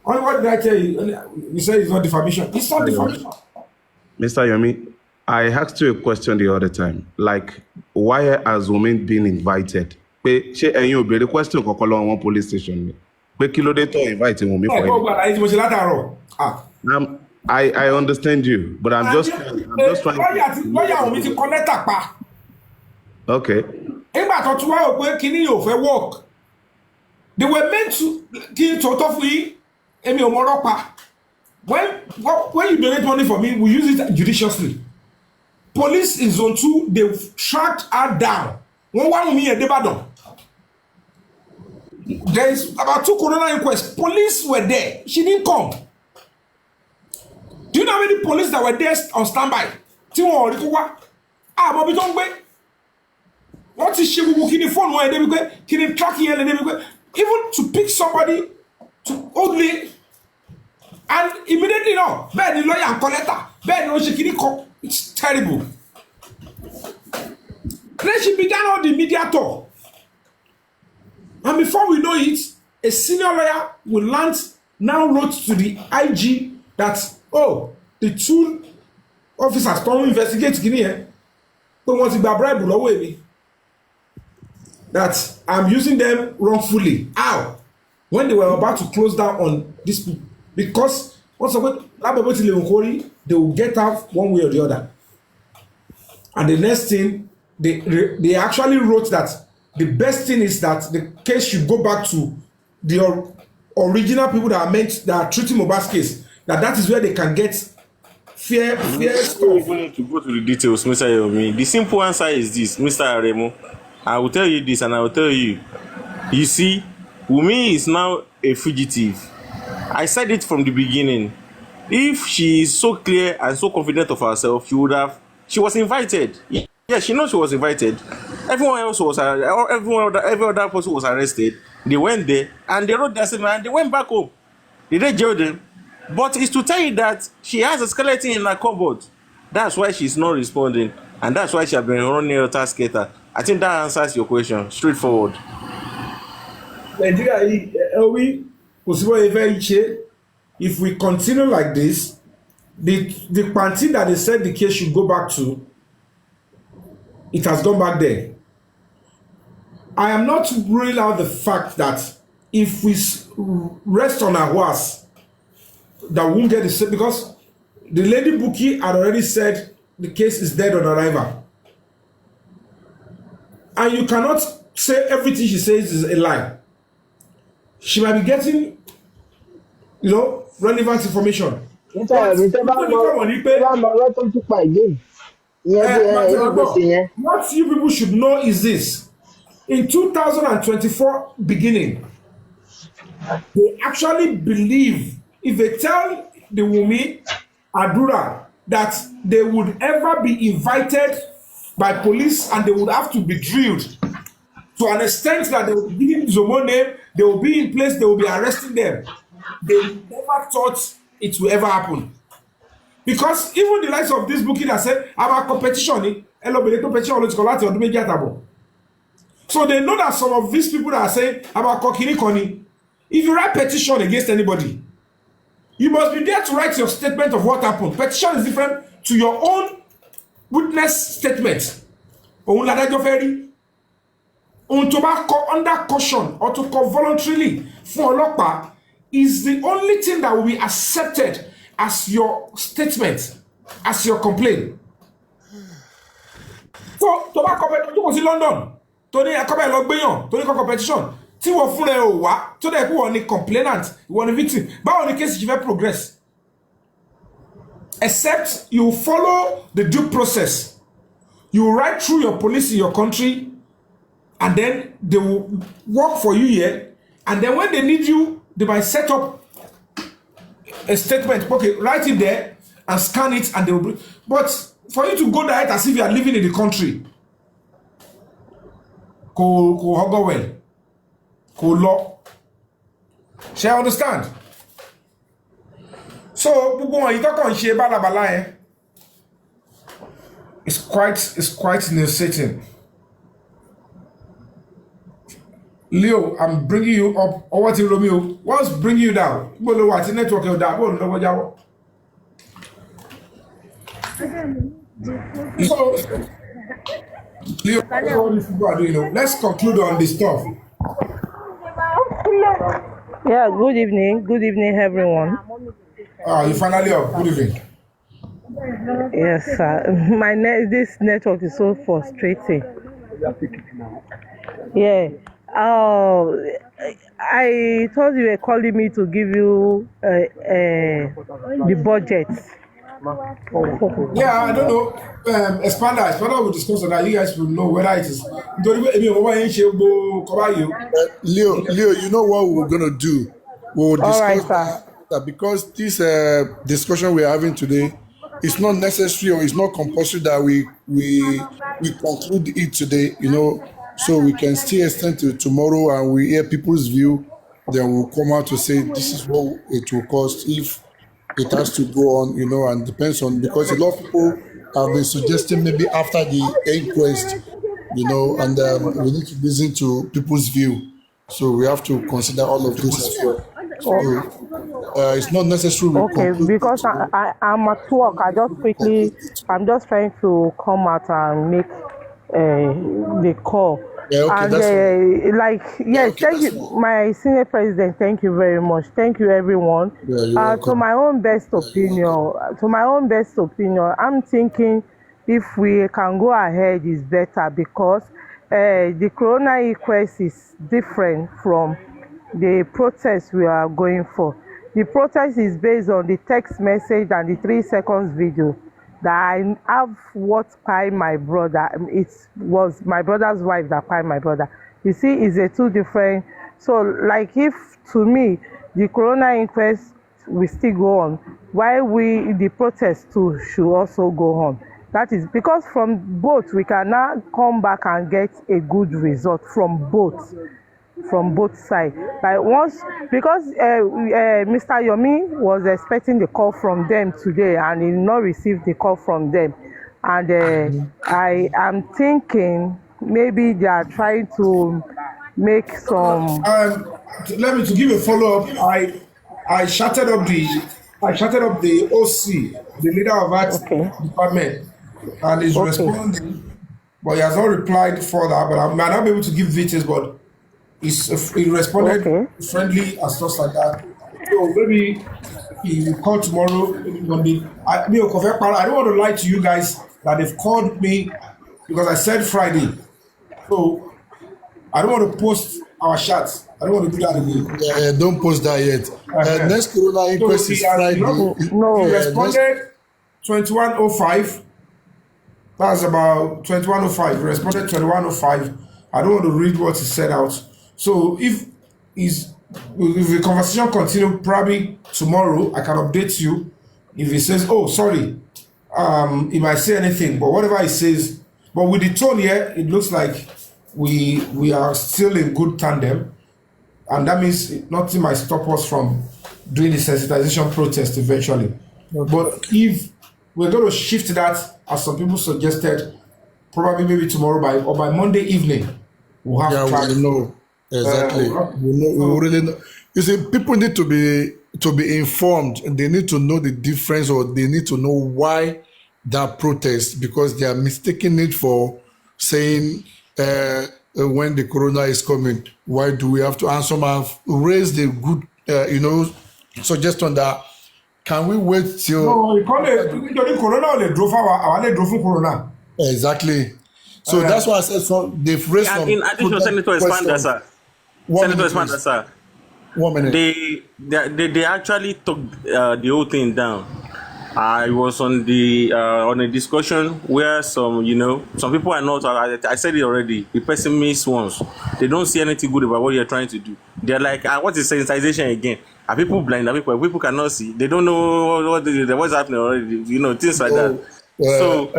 Only what did I tell you? You say it's not defamation. It's not defamation. Mr. Yomi, I asked you a question the other time. Like, why has women been invited? The question on police station. I understand you, but I'm just trying to. Okay. They were meant to when you donate money for me, we use it judiciously. Police in zone 2, they've tracked her down. There is about 2 coroner inquests. Police were there. She didn't come. Do you know how many police that were there on standby? What is she working the phone? Why they be tracking? even to pick somebody to only, and immediately no, bẹ́ẹ̀ ni lawyer and collector, bẹ́ẹ̀ ni oṣù kìíní, it's terrible. Then she began all the media talk. And before we know it, a senior lawyer will now wrote to the IG that, oh, the two officers don't investigate Guinea, but want to be bribe away that I'm using them wrongfully. How? When they were about to close down on this, because once they will get out one way or the other. And the next thing, they actually wrote that the best thing is that the case should go back to the original people that are treating Mohbad's case. That is where they can get fair stuff. We need to go to the details, Mr. Yomi. The simple answer is this, Mr. Aremo. I will tell you this, and I will tell you. You see, Wumi is now a fugitive. I said it from the beginning. If she is so clear and so confident of herself, she was invited. Yeah, she knows she was invited. Everyone else was, every other person was arrested. They went there and they wrote their statement and they went back home. They didn't jail them. But it's to tell you that she has a skeleton in her cupboard. That's why she's not responding. And that's why she has been running her task skater. I think that answers your question. Straightforward. Nigeria, if we continue like this, the party that they said the case should go back to, it has gone back there. I am not ruling out the fact that if we rest on our horse, that we won't get the same, because the lady Buki had already said the case is dead on arrival. And you cannot say everything she says is a lie. She might be getting, relevant information. What you people should know is this. In 2024 beginning, they actually believe, if they tell the Wumi Adura that they would ever be invited by police and they would have to be drilled to an extent that they will be giving Zomo name, they will be in place, they will be arresting them. They never thought it will ever happen. Because even the likes of this bookie that said, our competition, so they know that some of these people that are saying about Kokini Koni, if you write petition against anybody, you must be there to write your statement of what happened. Petition is different to your own witness statement. Under caution or to call voluntarily for Olopa is the only thing that will be accepted as your statement, as your complaint. So, to go to London, to the to the competition, tí wọ́n fún rẹ̀ ò wá, tó dẹ̀ kú wọ́n ni complainant, wọ́n ni victim, báwo ni case yìí fẹ́ progress? Except you follow the due process. You write through your police in your country, and then they will work for you here, and then when they need you, they might set up a statement. Okay, write it there and scan it, and they will. But for you to go there as if you are living in the country, go well, go law. Shall I understand? So, it's quite nauseating. Leo, I'm bringing you up. Or what, Romeo? What's bringing you down? What network you down? So, Leo, all these people are doing. Let's conclude on this stuff. Yeah, good evening. Good evening, everyone. You finally up. Good evening. Yes, sir. This network is so frustrating. Yeah. I thought you were calling me to give you the budget. Yeah, I don't know. Expander will discuss on that. You guys will know whether it is. Leo, you know what we're gonna do? We'll discuss that because this discussion we're having today is not necessary or it's not compulsory that we conclude it today. so we can still extend to tomorrow and we hear people's view. Then we'll come out to say this is what it will cost if it has to go on, and depends on because a lot of people have been suggesting maybe after the inquest, and we need to listen to people's view. So we have to consider all of this as well. So it's not necessary we Okay, conclude because today. I'm at work. I'm just trying to come out and make the call. Yeah, okay, And that's fine. yes, Okay, thank that's you, fine. my senior president. Thank you very much. Thank you, everyone. Yeah, you're To welcome. my own best opinion, I'm thinking if we can go ahead is better because the corona inquest is different from the protest we are going for. The protest is based on the text message and the 3 seconds video that I have what pied my brother. It was my brother's wife that pied my brother. You see, it's a two different. So, like, if to me the corona inquest will still go on, while the protest too should also go on. That is because from both we can now come back and get a good result from both sides. Like once, because Mr. Yomi was expecting the call from them today and he did not receive the call from them. And I am thinking maybe they are trying to make some. Let me to give a follow up. I shouted up the OC, the leader of that Okay. department, and he's Okay. responding, but he has not replied further. But I might not be able to give details, but he responded Okay. friendly and stuff like that. So maybe he will call tomorrow, maybe Monday. I don't want to lie to you guys that they've called me because I said Friday. So I don't want to post our chats. I don't want to do that again. Yeah, don't post that yet. Next corona inquest So is Friday. No. he Next, responded 21:05. That's about 21:05. He responded 21:05. I don't want to read what he said out. So if the conversation continue, probably tomorrow I can update you. If he says, "Oh, sorry," he might say anything, but whatever he says, but with the tone here, it looks like we are still in good tandem, and that means nothing might stop us from doing the sensitization protest eventually. But if we're going to shift that, as some people suggested, probably maybe tomorrow or by Monday evening, we'll have yeah, clarity. we know exactly. We will really know. You see, people need to be informed, and they need to know the difference, or they need to know why that protest, because they are mistaking it for saying when the corona is coming. Why do we have to? And some have raised a good, suggestion that can we wait till No, nítorí corona ò lè dúró fáwa, àwa lè dúró fún corona. exactly. So that's why I said they've raised some. In addition, Senator Expander, sir. Senator Expander, sir. 1 minute. They actually took the whole thing down. I was on a discussion where some people are not. I said it already. The pessimist ones, they don't see anything good about what you're trying to do. They're like, what is sensitization again? Are people blind? Are people cannot see? They don't know what's happening already. Things like that. So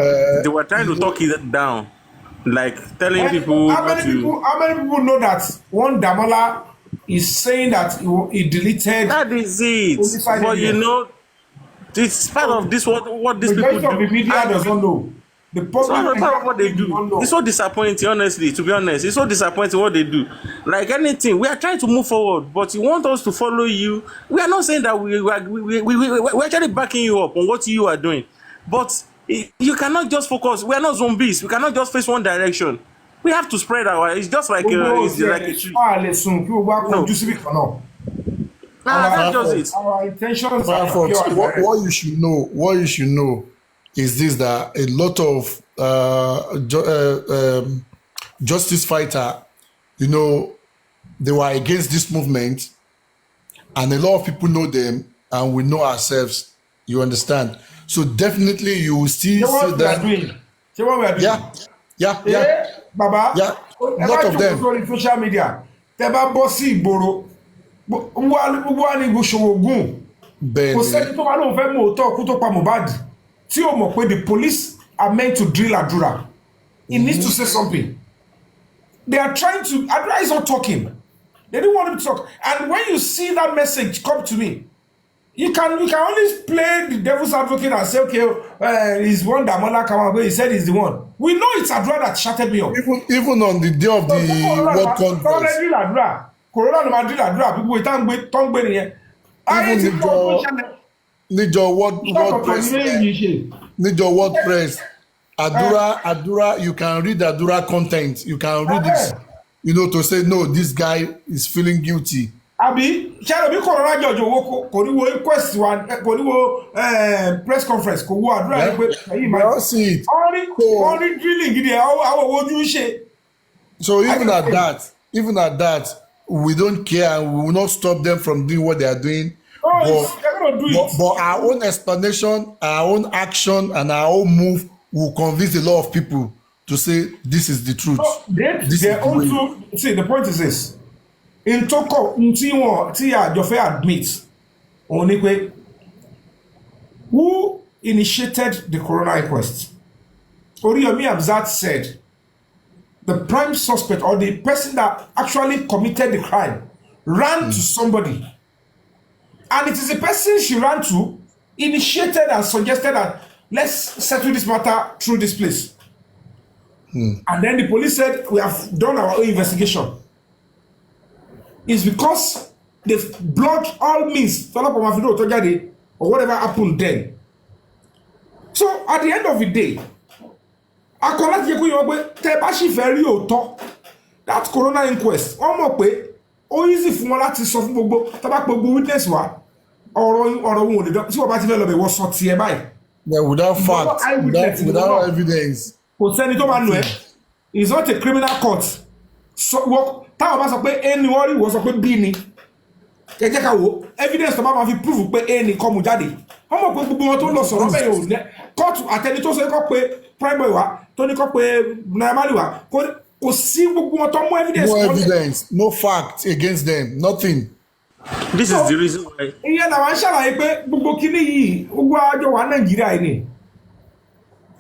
they were trying to talk it down, like telling people How many people know that one Damola is saying that he deleted? That is it. But it's part of this what these people do. Majority of the media does not know. The public It's part of what they do. It's so disappointing, honestly, to be honest. It's so disappointing what they do. Like anything, we are trying to move forward, but you want us to follow you. We are not saying that we're actually backing you up on what you are doing. But you cannot just focus. We are not zombies. We cannot just face one direction. We have to spread it's just like it's like a tree. That's just it. Our intentions are Folks, pure. what you should know is this, that a lot of justice fighter, they were against this movement, and a lot of people know them, and we know ourselves. You understand? So definitely you will still see that. See what we are doing? Yeah. Baba. Yeah. A lot of them. On social media. Teba bossi ìgboro. Gbogbo ni gbòṣòwò gùn. Kò sẹ́ni tó wà lóun fẹ́ mú òótọ́ kú tó pa Mohbad. Tí o mọ̀ pé the police are meant to drill àdúrà. He needs to say something. They are trying to. Adura is not talking. They didn't want him to talk. And when you see that message come to me, you can only play the devil's advocate and say, okay, he's one that Mola Kamago, he said he's the one. We know it's Adura that shutted me up. Even on the day of the World Congress. Corona no Madrid Adura, people with tongue here. Need your word press. Adura, you can read Adura content. You can read it, to say, no, this guy is feeling guilty. Abi, ṣe Corona judge owó kò ní wo inquest wa kò ní wo press conference kò wo Adura pé ẹ̀yin máa see it. Only drilling gidi àwọn ojú ṣe. So even at that, we don't care and we will not stop them from doing what they are doing. But our own explanation, our own action, and our own move will convince a lot of people to say this is the truth. See, the point is this. In Toko, Jofe admits, Onikwe, who initiated the Corona inquest? Oriyomi Hamzat said the prime suspect or the person that actually committed the crime ran to somebody. And it is the person she ran to, initiated and suggested that let's settle this matter through this place. And then the police said, we have done our own investigation. It's because they've blocked all means, or whatever happened then. So at the end of the day, that Corona inquest, easy fún wọn láti sọ fún gbogbo witness wa ọ̀rọ̀ wọn ò lè dán tí wọ́n bá ti fẹ́ lọ bẹ̀ wọ́n sọ tiẹ̀ báyìí. Without fact, without evidence. Kò sẹ́ni tó máa lò ẹ́. It's not a criminal court. Táwọn bá sọ pé A ni wọ́n rí wọ́n sọ pé B ni. Ẹ jẹ́ ká wo evidence tó bá máa fi prove pé A ni kọ́ mu jáde. Wọ́n mọ̀ pé gbogbo wọn tó lọ sọ̀rọ̀ bẹ́ẹ̀ yóò lẹ́ kóòtù àtẹni tó sọ kọ́ pé primary wa tó ní kọ́ pé naimali wa kò sí gbogbo wọn tó mú evidence. No evidence, no fact against them, nothing. This is the reason why. Ìyẹn làwọn ṣàlàyé pé gbogbo kíní yìí gbogbo àjọ wa Nàìjíríà yìí ni.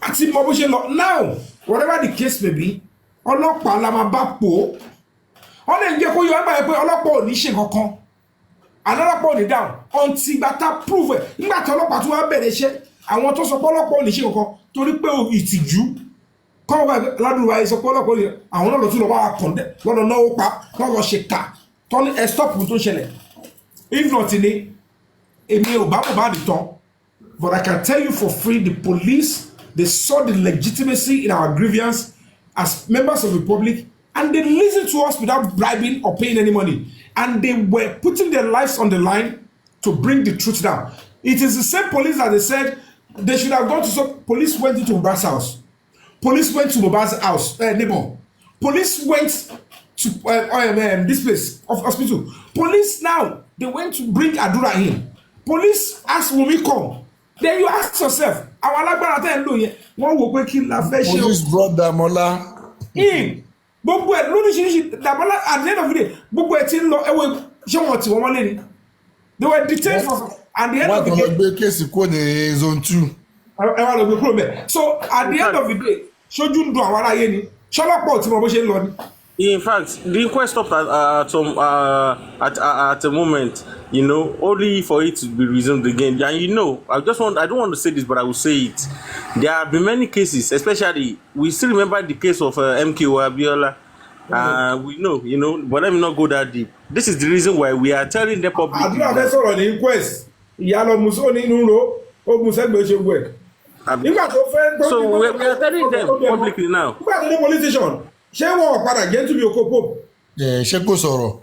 Àti mọ bó ṣe lọ now whatever the case may be ọlọ́pàá la máa bá pò ó. Wọ́n lè jẹ́ kó yọ ẹ́ báyìí pé ọlọ́pàá ò ní ṣe kankan. Ọlọ́pàá ò ní dáhùn until ìgbà tá prove ẹ̀ nígbà tí ọlọ́pàá tún wá bẹ̀rẹ̀ iṣẹ́ àwọn tó sọ pé ọlọ́pàá ò ní ṣe kankan torí pé ìtìjú kọ́ ládùúgbò ayé sọ pé ọlọ́pàá ò ní àwọn náà lọ tún lọ wá kọ̀ǹdẹ̀ lọ́dọ̀ náà ó pa lọ́dọ̀ ṣe kà tọ́ni ẹ̀ stop tó ṣẹlẹ̀. If not ni èmi ò bá mohbad tán but I can tell you for free the police they saw the legitimacy in our grievance as members of the public and they listened to us without bribing or paying any money and they were putting their lives on the line to bring the truth down. It is the same police that they said they should have gone to some police went into Mohbad's house. Police went to Mohbad's house, neighbor. Police went to this place of hospital. Police now they went to bring Adura in. Police asked Wunmi come. Then you ask yourself, àwọn alágbára tẹ́ ń lò yẹn, wọ́n wò pé kí la fẹ́ ṣe. Police brought Damola in. Gbogbo ẹ̀ lóríṣiríṣi Damola at the end of the day, gbogbo ẹ̀ ti ń lọ ẹ̀wọ̀ ṣé wọ́n ti wọ́n wọlé ni. They were detained for at the end of the day. Wọ́n gbé kéèsì kúrò ní zone 2. Ẹ wá lọ gbé kúrò bẹ́ẹ̀. So at the end of the day, ṣojú ń dun àwọn aráyé ni. Ṣọlọ́pọ̀ tí mo bó ṣe ń lọ ni. In fact, the inquest stopped at a moment, only for it to be resumed again. And I don't want to say this, but I will say it. There have been many cases, especially, we still remember the case of MKO Abiola. We know, but let me not go that deep. This is the reason why we are telling the public. I do have sort of the inquest. Yalo Musoni Nuno, or Musego work. So we are telling them publicly now. Who are the politician? Ṣé wọn padà get to be Okopo? Ṣé kò sọ̀rọ̀?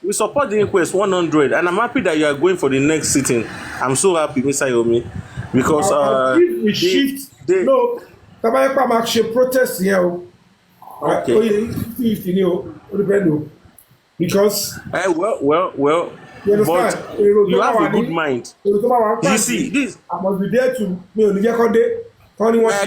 We support the inquest 100 and I'm happy that you are going for the next sitting. I'm so happy, Mr. Yomi, because we shift. No, tabayepa máa ṣe protest here o. Okay. Oye ni o, o depend o. Because well. But you have a good mind. You see, this. I must be there to me ò ní jẹ́ kó dé.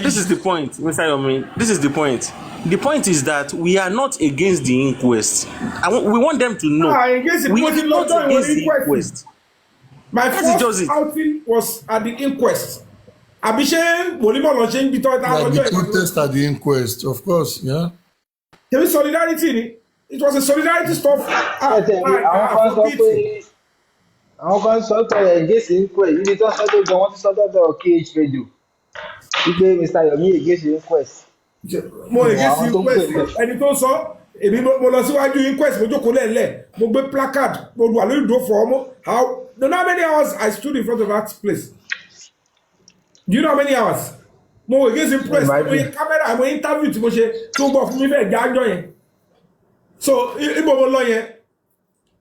This is the point, Mr. Yomi. This is the point. The point is that we are not against the inquest. We want them to know. We are not against the inquest. My first outing was at the inquest. Abishe, like the protest at the inquest, of course, yeah. There is solidarity. It was a solidarity stuff. Tẹ̀tẹ̀ ni àwọn kan sọ pé against inquest ibi tó sọ tó gan wọ́n ti sọ dọ́dọ̀ KH radio wípé Mr. Yomi against inquest. Mo against Àwọn tó ń pè inquest bẹ́ẹ̀. ẹni tó sọ èmi mo lọ síwájú inquest mo jókòó lẹ́ẹ̀lẹ́ mo gbé placard mo wà lórí ìdó fọ ọmọ do you know how many hours I stood in front of that place? Do you know how many hours? Mo against inquest mo yẹ camera mo interview tí mo ṣe tó gbọ́ fún mi bẹ́ẹ̀ jájọ́ yẹn. So ibo mo lọ yẹn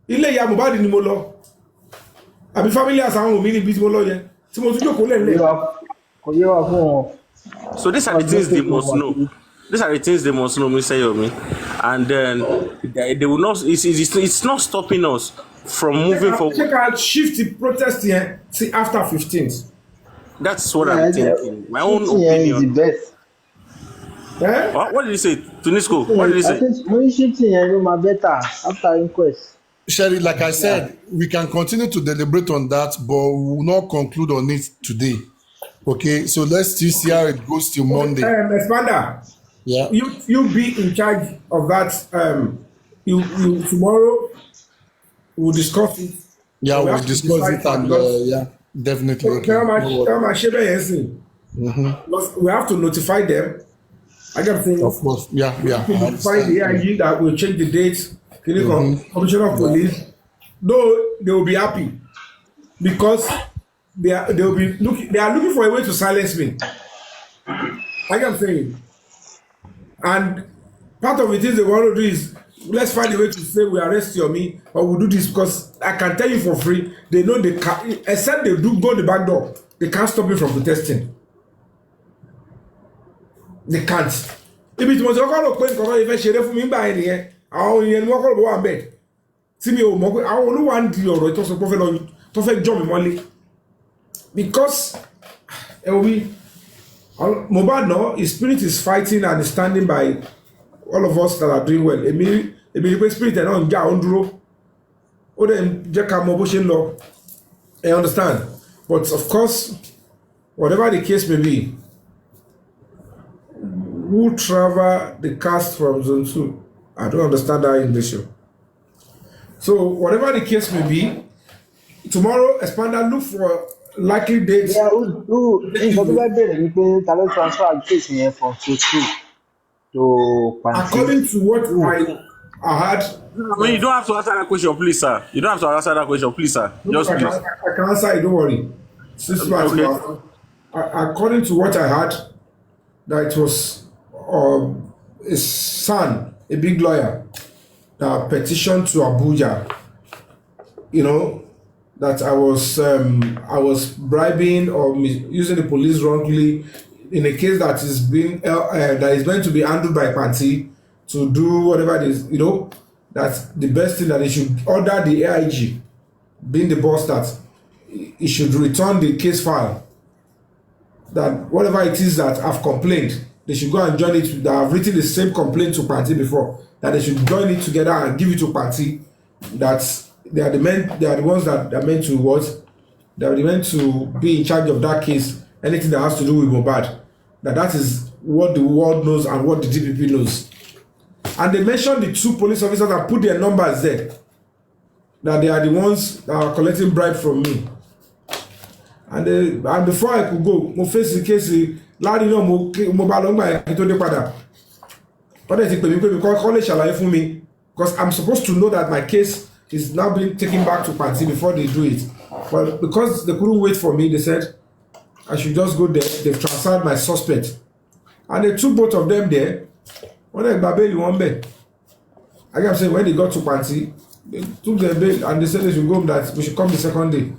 ilé ìyá Mohbad ni mo lọ àbí family house àwọn òmìnir níbi tí mo lọ yẹn tí mo tún jókòó lẹ́ẹ̀lẹ́. Kò yé wa fún wọn. So these are the things they must know. These are the things they must know, Mr. Yomi. And then they will not, it's not stopping us from moving forward. Check out shift the protest here see after 15th. That's what I'm thinking. My own Shifting is the opinion. best. What did he say? Tunisco, what did he I say? think when shifting yẹn ló máa better after inquest. Sherry, like I said, we can continue to deliberate on that, but we will not conclude on it today. Okay, so let's still see how it goes till Monday. Expander, Yeah. you be in charge of that. You tomorrow we'll discuss it. Yeah, We we'll have to discuss decide it and yeah, definitely. Okay. Tell my No worry. Shebe Yensin. Because we have to notify them. I got to think Of course, yeah. I notify the understand. AIG that will change the date. Commissioner of Police. Though they will be happy because they are looking for a way to silence me. I can say, and part of it is they want to do is let's find a way to say we arrest Yomi or we do this because I can tell you for free they know they can except they do go the back door they can't stop me from protesting. They can't. If it was a call of pain, if I share from me by here, àwọn èèyàn ni wọ́n kọ́ ló wà bẹ́ẹ̀ tí mi ò mọ̀ pé àwọn olówó ń di ọ̀rọ̀ ìtọ́sọ tó fẹ́ jọ́ mi mọ́lé because Mohbad náà his spirit is fighting and is standing by all of us that are doing well èmi ni pé spirit ẹ̀ náà ń jà ó ń dúró ó dẹ̀ ń jẹ́ ká mọ bó ṣe ń lọ I understand but of course whatever the case may be who travel the cast from zone 2 I don't understand that English. So whatever the case may be, tomorrow Expander look for likely dates. Yeah, nǹkan tó bá bẹ̀rẹ̀ ni pé ta ló transfer case yẹn from two to Panti. According to what I had. I mean, you don't have to answer that question, please, sir. You don't have to answer that question, please, sir. Just please. I can answer it, don't worry. Okay. According to what I had, that it was his son, a big lawyer, that petitioned to Abuja, that I was bribing or using the police wrongly in a case that is being that is meant to be handled by Panti to do whatever it is, that's the best thing that they should order the AIG, being the boss, that he should return the case file. That whatever it is that I've complained, they should go and join it. That I've written the same complaint to Panti before. That they should join it together and give it to Panti. That they are the ones that are meant to what? They are meant to be in charge of that case. Anything that has to do with Mohbad. That is what the world knows and what the DPP knows. And they mentioned the two police officers that put their numbers there. That they are the ones that are collecting bribe from me. And before I could go, mo face the case. Láàrin náà mo bá lọ gbà ẹ̀ tó dé padà. Wọ́n dẹ̀ ti pè mí pé kọ́ lè ṣàlàyé fún mi because I'm supposed to know that my case is now being taken back to Panti before they do it. But because they couldn't wait for me, they said I should just go there. They've transferred my suspect. And they took both of them there. Wọ́n dẹ̀ gba bail wọn bẹ̀. I can say when they got to Panti, they took their bail and they said they should go home, that we should come the second day.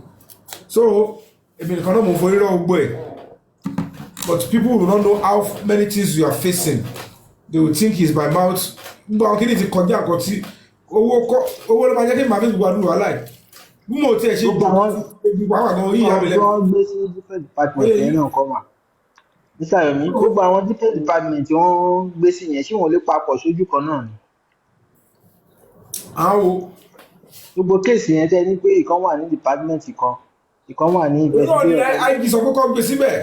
So, èmi nìkan náà mo forí rọ gbogbo ẹ̀. But people will not know how many things you are facing. They will think it's by mouth. Gbogbo àwọn kìíní ti kọjá nǹkan tí owó ló máa jẹ́ kí màá fi gbogbo àdúrà láì. Bí mo tiẹ̀ ṣe gbogbo àwọn àgbọn yìí àbẹ̀lẹ̀. Wọ́n gbé sí different department yẹn náà kọ́ mà. Mr. Yomi, gbogbo àwọn different department tí wọ́n gbé sí yẹn ṣé wọ́n lè papọ̀ sójú kan náà ni? Àwọn Gbogbo kéèsì yẹn tẹ́ ní pé ìkan wà ní department kan, ìkan wà ní investigation. Olóòní IG sọ pé kọ́ gbé síbẹ̀.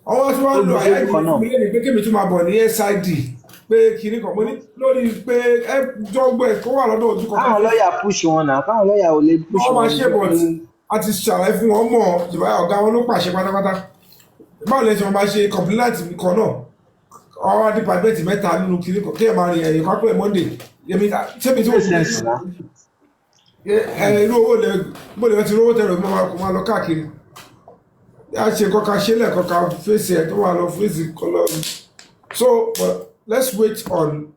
Àwọn tí wọ́n ń lo àyájí fún mi lẹ́nu pé kémi tún máa bọ̀ ní SID pé kinní kan mo ní lórí pé ẹ jọgbọ́ ẹ̀ kó wà lọ́dọ̀ ojú kan. káwọn lọ́ọ̀yà push wọn náà káwọn lọ́ọ̀yà ò lè push wọ́n wọn. máa ṣe but a ti ṣàlàyé fún wọn mọ̀ ìbáyà ọ̀gá wọn ló pàṣẹ pátápátá báwo lè ṣe wọn bá ṣe complaint kan náà ọwọ́ dìpàtmẹ́ǹtì mẹ́ta nínú kinní kan kéèyàn máa rìn ẹ̀yìn kápẹ́ monday yẹmi ṣébi tí wọ́n irú owó lẹ bóde wọn ti rówó tẹ̀rọ máa lọ káàkiri a ṣe kọ́ka ṣẹlẹ̀ kọ́ka fèsì ẹ̀ tó wà lọ fèsì kọ́lọ́. So but let's wait on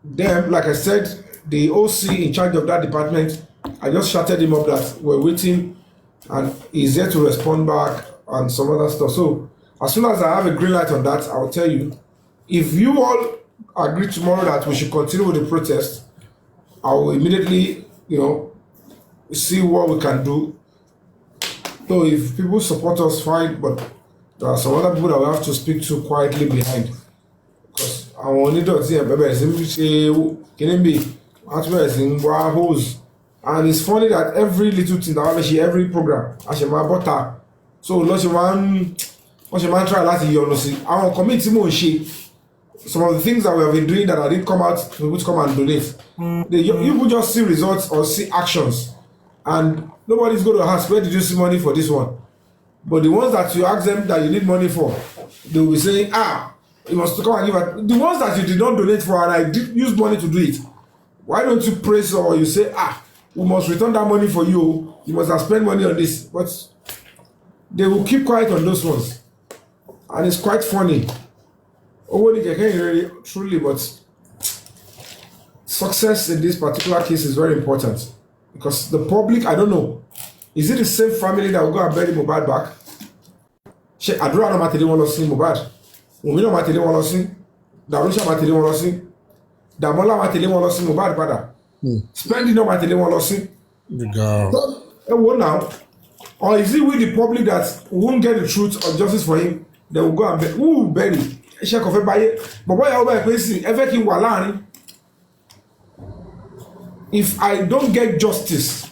them. Like I said, the OC in charge of that department, I just shouted him up that we're waiting and he's there to respond back and some other stuff. So as soon as I have a green light on that, I will tell you. If you all agree tomorrow that we should continue with the protest, I will immediately, see what we can do. So if people support us, fine, but there are some other people that we have to speak to quietly behind. Because àwọn onídọ̀tí ẹ̀ bẹ̀rẹ̀ sí ṣe kíní bí wọ́n tún bẹ̀rẹ̀ sí ń wá hose. And it's funny that every little thing that wọ́n ṣe every program a ṣe máa bọ́ta. So wọ́n ṣe máa ń try láti yọnu sí. Àwọn commit tí mò ń ṣe, some of the things that we have been doing that I didn't come out to people to come and donate. You will just see results or see actions. And nobody's going to ask, where did you see money for this one? But the ones that you ask them that you need money for, they will be saying, you must come and give it. The ones that you did not donate for and I did use money to do it, why don't you praise or you say, we must return that money for you. You must have spent money on this. But they will keep quiet on those ones. And it's quite funny. Truly, but success in this particular case is very important. Because the public, I don't know, is it the same family that will go and bury Mohbad back? Ṣé àdúrà náà máa tẹ̀lé wọn lọ sí Mohbad? Wùmí náà máa tẹ̀lé wọn lọ sí? Dàrúṣà máa tẹ̀lé wọn lọ sí? Dàmọ́lá máa tẹ̀lé wọn lọ sí Mohbad padà? Spending náà máa tẹ̀lé wọn lọ sí? Ẹ wo now, or is it with the public that won't get the truth or justice for him, they will go and bury? Who will bury? Ṣé kò fẹ́ báyé? Bọ̀bọ̀ ìyàwó báyìí pé sí ẹ fẹ́ kí n wà láàrin. If I don't get justice,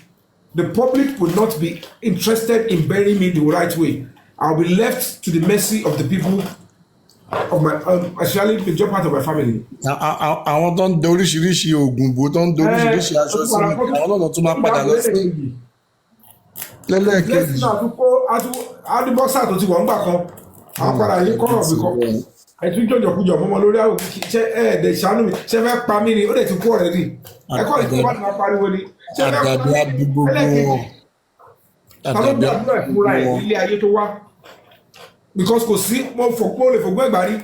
the public will not be interested in burying me the right way. I'll be left to the mercy of the people of my, especially the major part of my family. Àwọn tó ń da oríṣiríṣi oògùn bò tó ń da oríṣiríṣi aṣọ sí mi àwọn náà tún máa padà lọ sí lẹ́lẹ́kejì. Adébọ́sà tó ti wọ̀ ńgbà kan àwọn padà yí kọ́rọ̀ bí kan ẹtún jọjọkújọ mọmọ lórí àwọn ṣe ẹ̀ẹ́dẹ̀ ṣàánú mi ṣe fẹ́ pa mí ni ó lè ti kú ọ̀rẹ́ ni ẹ̀kọ́ ìkó bá ti máa pariwo ni ṣe fẹ́ pa mí ẹlẹ́kejì tàbí àdúrà ìfúnra ẹ̀ ilé ayé tó wá because kò sí mo lè fògbọ́n ẹ̀gbá rí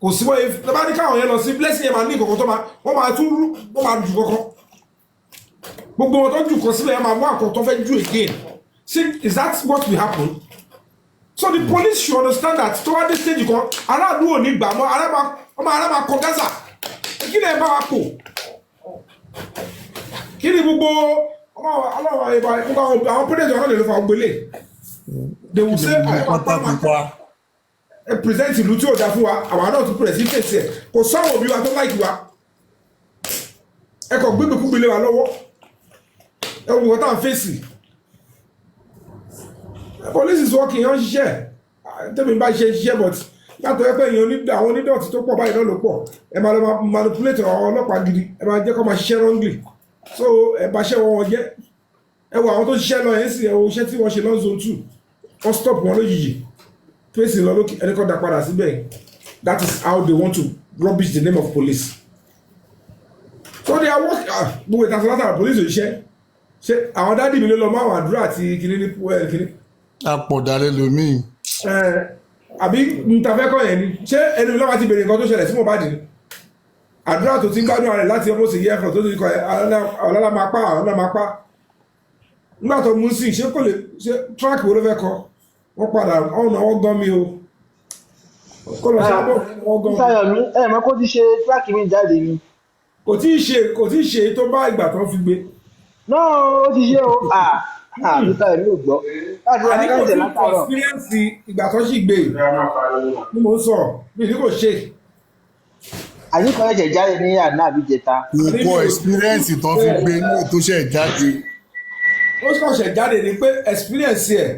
kò sí wọ́n yẹ bá ní káwọn yẹn lọ sí blessing yẹn máa ní ìkọ̀kọ̀ tó wọ́n máa tún wọ́n máa jù kọ̀kọ̀ gbogbo wọn tó jù kọ sílẹ̀ yẹn máa wá àkọ́ tó fẹ́ jù again see is that what will happen? So the police should understand that toward this stage kan aráàlú ò ní gbà mọ́ ọmọ ará máa kọ Gaza kí ni ẹ bá wa kò kí ni gbogbo ọlọ́wọ́ àwọn pẹ́lẹ́jì ọ̀rọ̀ lè lọ fà gbélé they will say ẹ present ìlú tí ò dá fún wa àwọn àdó tún pẹ̀lẹ́ sí fèsì ẹ̀ kò sọ́wọ́ òbí wa tó láìkì wa ẹ kọ̀ gbégbékúgbélé wa lọ́wọ́ ẹ wò wọ́n tá à ń fèsì. Police is working on ṣiṣẹ́ tẹ́mi bá ṣe ṣiṣẹ́ but látọ̀ ẹ pé èèyàn àwọn onídọ̀tí tó pọ̀ báyìí náà ló pọ̀ ẹ máa lọ manipulate àwọn ọlọ́pàá gidi ẹ máa jẹ́ kó máa ṣiṣẹ́ wrongly so ẹ bá ṣẹ́ wọn jẹ́ ẹ wo àwọn tó ṣiṣẹ́ lọ yẹn sì ẹ wo iṣẹ́ tí wọ́n ṣe lọ zone 2 wọ́n stop wọn lójijì fèsì lọ lókè ẹni kan dá padà síbẹ̀ that is how they want to rubbish the name of police so they are working gbogbo ìtàkùn látara police òṣìṣẹ́ ṣe àwọn dádì mi ló lọ mọ́ àwọn àdúrà àti kìnní ní kìnní. Àpọ̀dàlẹ̀ lomi. Àbí ntàfẹ́kọ̀ yẹn ni ṣé ẹni mi lọ́wọ́ ti bèrè nǹkan tó ṣẹlẹ̀ sí Mohbad ni àdúrà tó ti ń gbádùn rẹ̀ láti ọmọ sí yẹ́fọ̀ tó ti kọ ọ̀lọ́lá máa pa ọ̀lọ́lá máa pa nígbà tó mú sí ṣé kò lè ṣe track wo ló fẹ́ kọ wọ́n padà ọ̀nà wọ́n gan mi o kó lọ sábọ̀ wọ́n gan mi. Sáyọ̀mí mọ́ kó ti ṣe track mi jáde ni. Kò tí ì ṣe tó bá ìgbà tó fi gbé. náà ó ti ṣe o nípa ẹ̀mí ò gbọ́ láti wá kájẹ̀ látàrọ̀. Experience ìgbà tó sì gbé ni mo ń sọ bí ní kò ṣe. Àyíkọ́ ẹ̀jẹ̀ jáde ní àná àbíjẹta. Nǹkan experience tó fi gbé ní ètò ṣẹ̀ jáde. Ó ṣọ̀ṣẹ̀ jáde ni pé experience ẹ̀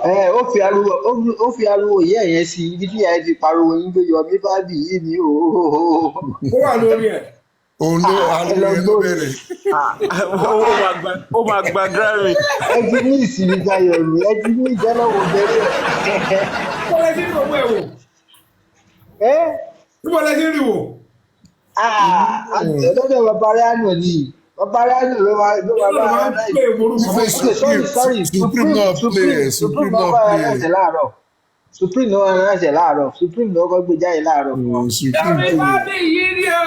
ó fi ariwo ìyá yẹn sí ibi tí ìyá yẹn ti pariwo yín pé Yomi Fabi yìí ni ó wà lórí ẹ̀. òun ló ẹ ariwo lọ yẹn ló gbórí bẹ̀rẹ̀. ó máa gba Grammy. ẹ ti ní ìsinmi Dayọ̀ ni ẹ ti ní ìjẹ́lọ́wọ́ bẹ̀rẹ̀ Níbo lẹ ti rí owó ẹ̀ wò? Níbo lẹ ti rí wò? lọ́dọ̀ bàbá Rẹ́ánù ni bàbá Rẹ́ánù ló máa Níbo ló bá máa ń pè é morúkọ? Ife sorry Supreme náà play Supreme Supreme náà náà bá play ránṣẹ́ láàárọ̀ Supreme náà ránṣẹ́ láàárọ̀ Supreme náà kọ́ gbé jáde láàárọ̀ fún wọn. Supreme Yomi play. Fabi yìí ni o.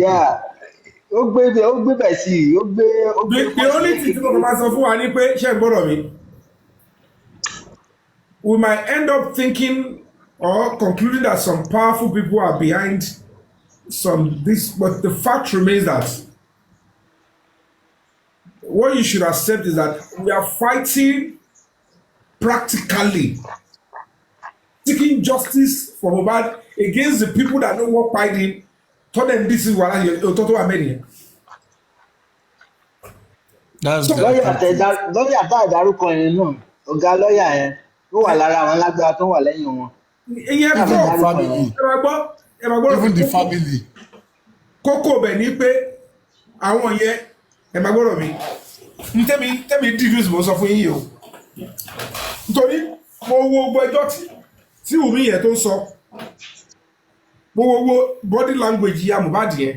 Yeah, ó gbé bẹ̀ sí i ó gbé The only thing tí mo máa sọ fún wa ni pé ṣé ẹ gbọ́dọ̀ mi? We might end up thinking or concluding that some powerful people are behind this, but the fact remains that what you should accept is that we are fighting practically, seeking justice for Mohbad against the people that know what fighting. Told them this is what I told them. That's So, lọ́yà tá àdárúkọ yẹn náà ọ̀gá lọ́yà yẹn ó wà lára àwọn alágbára tó wà lẹ́yìn wọn. ìyẹn even kọ́ the family ẹ máa gbọ́ even the family. kókó bẹ̀ ni pé àwọn yẹn ẹ máa gbọ́dọ̀ mi ní tẹ́mi dìrús mo sọ fún yín yìí o nítorí mo wo gbogbo ẹjọ́ tí Wùmí yẹn tó ń sọ mo wo body language ya Mohbad yẹn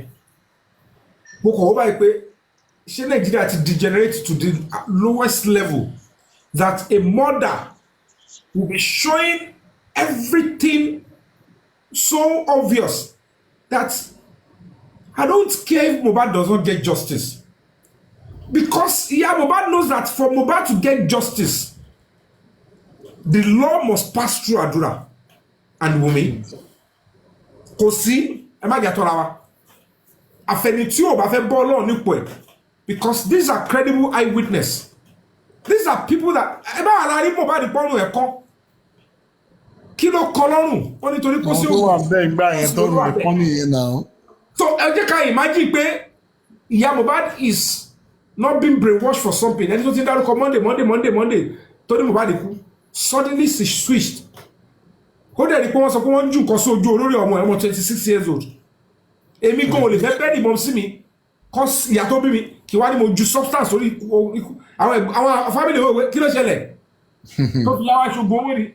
mo kọ̀ wọ́n báyìí pé ṣé Nàìjíríà ti degenerate to the lowest level that a mother will be showing everything so obvious that I don't care if Mohbad does not get justice. Because Mohbad knows that for Mohbad to get justice, the law must pass through Adura and Wunmi. Kò sí, ẹ má jẹ́ tọ́ra wa. Àfẹni tí ò bá fẹ́ bọ́ lọ́ọ̀ nípò ẹ̀. Because these are credible eyewitness. These are people that ẹ bá wà láàrin Mohbad pọ́nrún ẹ̀kọ́. Kí ló kọ lọ́rùn? Ó nítorí kó sí òun tó wà bẹ́ẹ̀ gbà yẹn tó rù ẹ̀kọ́ nìyẹn náà. So ẹ jẹ́ ká imagine pé ìyá Mohbad is not being brainwashed for something. Ẹni tó ti dárúkọ Monday tó ní Mohbad kú suddenly she switched. Ó dẹ̀ rí pé wọ́n sọ pé wọ́n ń jù nǹkan sí ojú olórí ọmọ 26 years old. Èmi gan ò lè fẹ́ bẹ́ẹ̀ ni mọ̀ sí mi kọ́ ìyá tó bí mi kí wá ní mo ju substance orí àwọn family owó kí ló ṣẹlẹ̀ tó fi yá wá ṣùgbọ́n owó ni.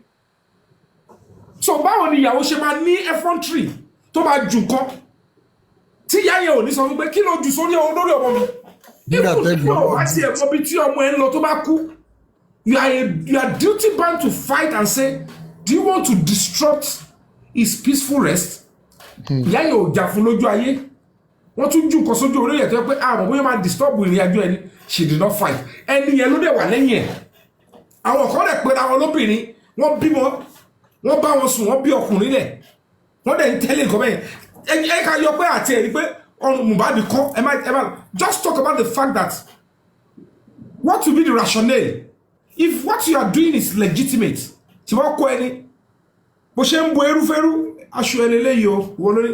So báwo ni ìyàwó ṣe máa ní effrontery tó máa jù nǹkan tí ìyá yẹn ò ní sọ wípé kí ló jù sórí olórí ọmọ mi. nígbà tẹ́gbọ̀n náà wá sí ẹ̀kọ́ bí tí ọmọ ẹ ń lọ tó bá kú you are duty bound to fight and say do you want to disrupt his peaceful rest. ìyá yẹn ò jà fún lójú ayé wọ́n tún jù nǹkan sójú olóyè tó yẹ pé àmọ́ bóyá máa disturb ìrìn àjò ẹni she did not fight ẹni yẹn ló dẹ̀ wà lẹ́yìn ẹ̀ àwọn kan dẹ̀ pé àwọn olóbìnrin wọ́n bímọ wọ́n bá wọn sùn wọ́n bí ọkùnrin lẹ̀ wọ́n dẹ̀ ń tẹ́lẹ̀ nǹkan bẹ́ẹ̀ ẹ ká yọ pé àti ẹ̀rí pé ọrùn Mohbad kọ́ ẹ má just talk about the fact that what will be the rationale if what you are doing is legitimate tí wọ́n kọ́ ẹni bó ṣe ń bo erúfẹ́rú aṣọ ẹlẹ́lẹ́yìí o wọ́n lórí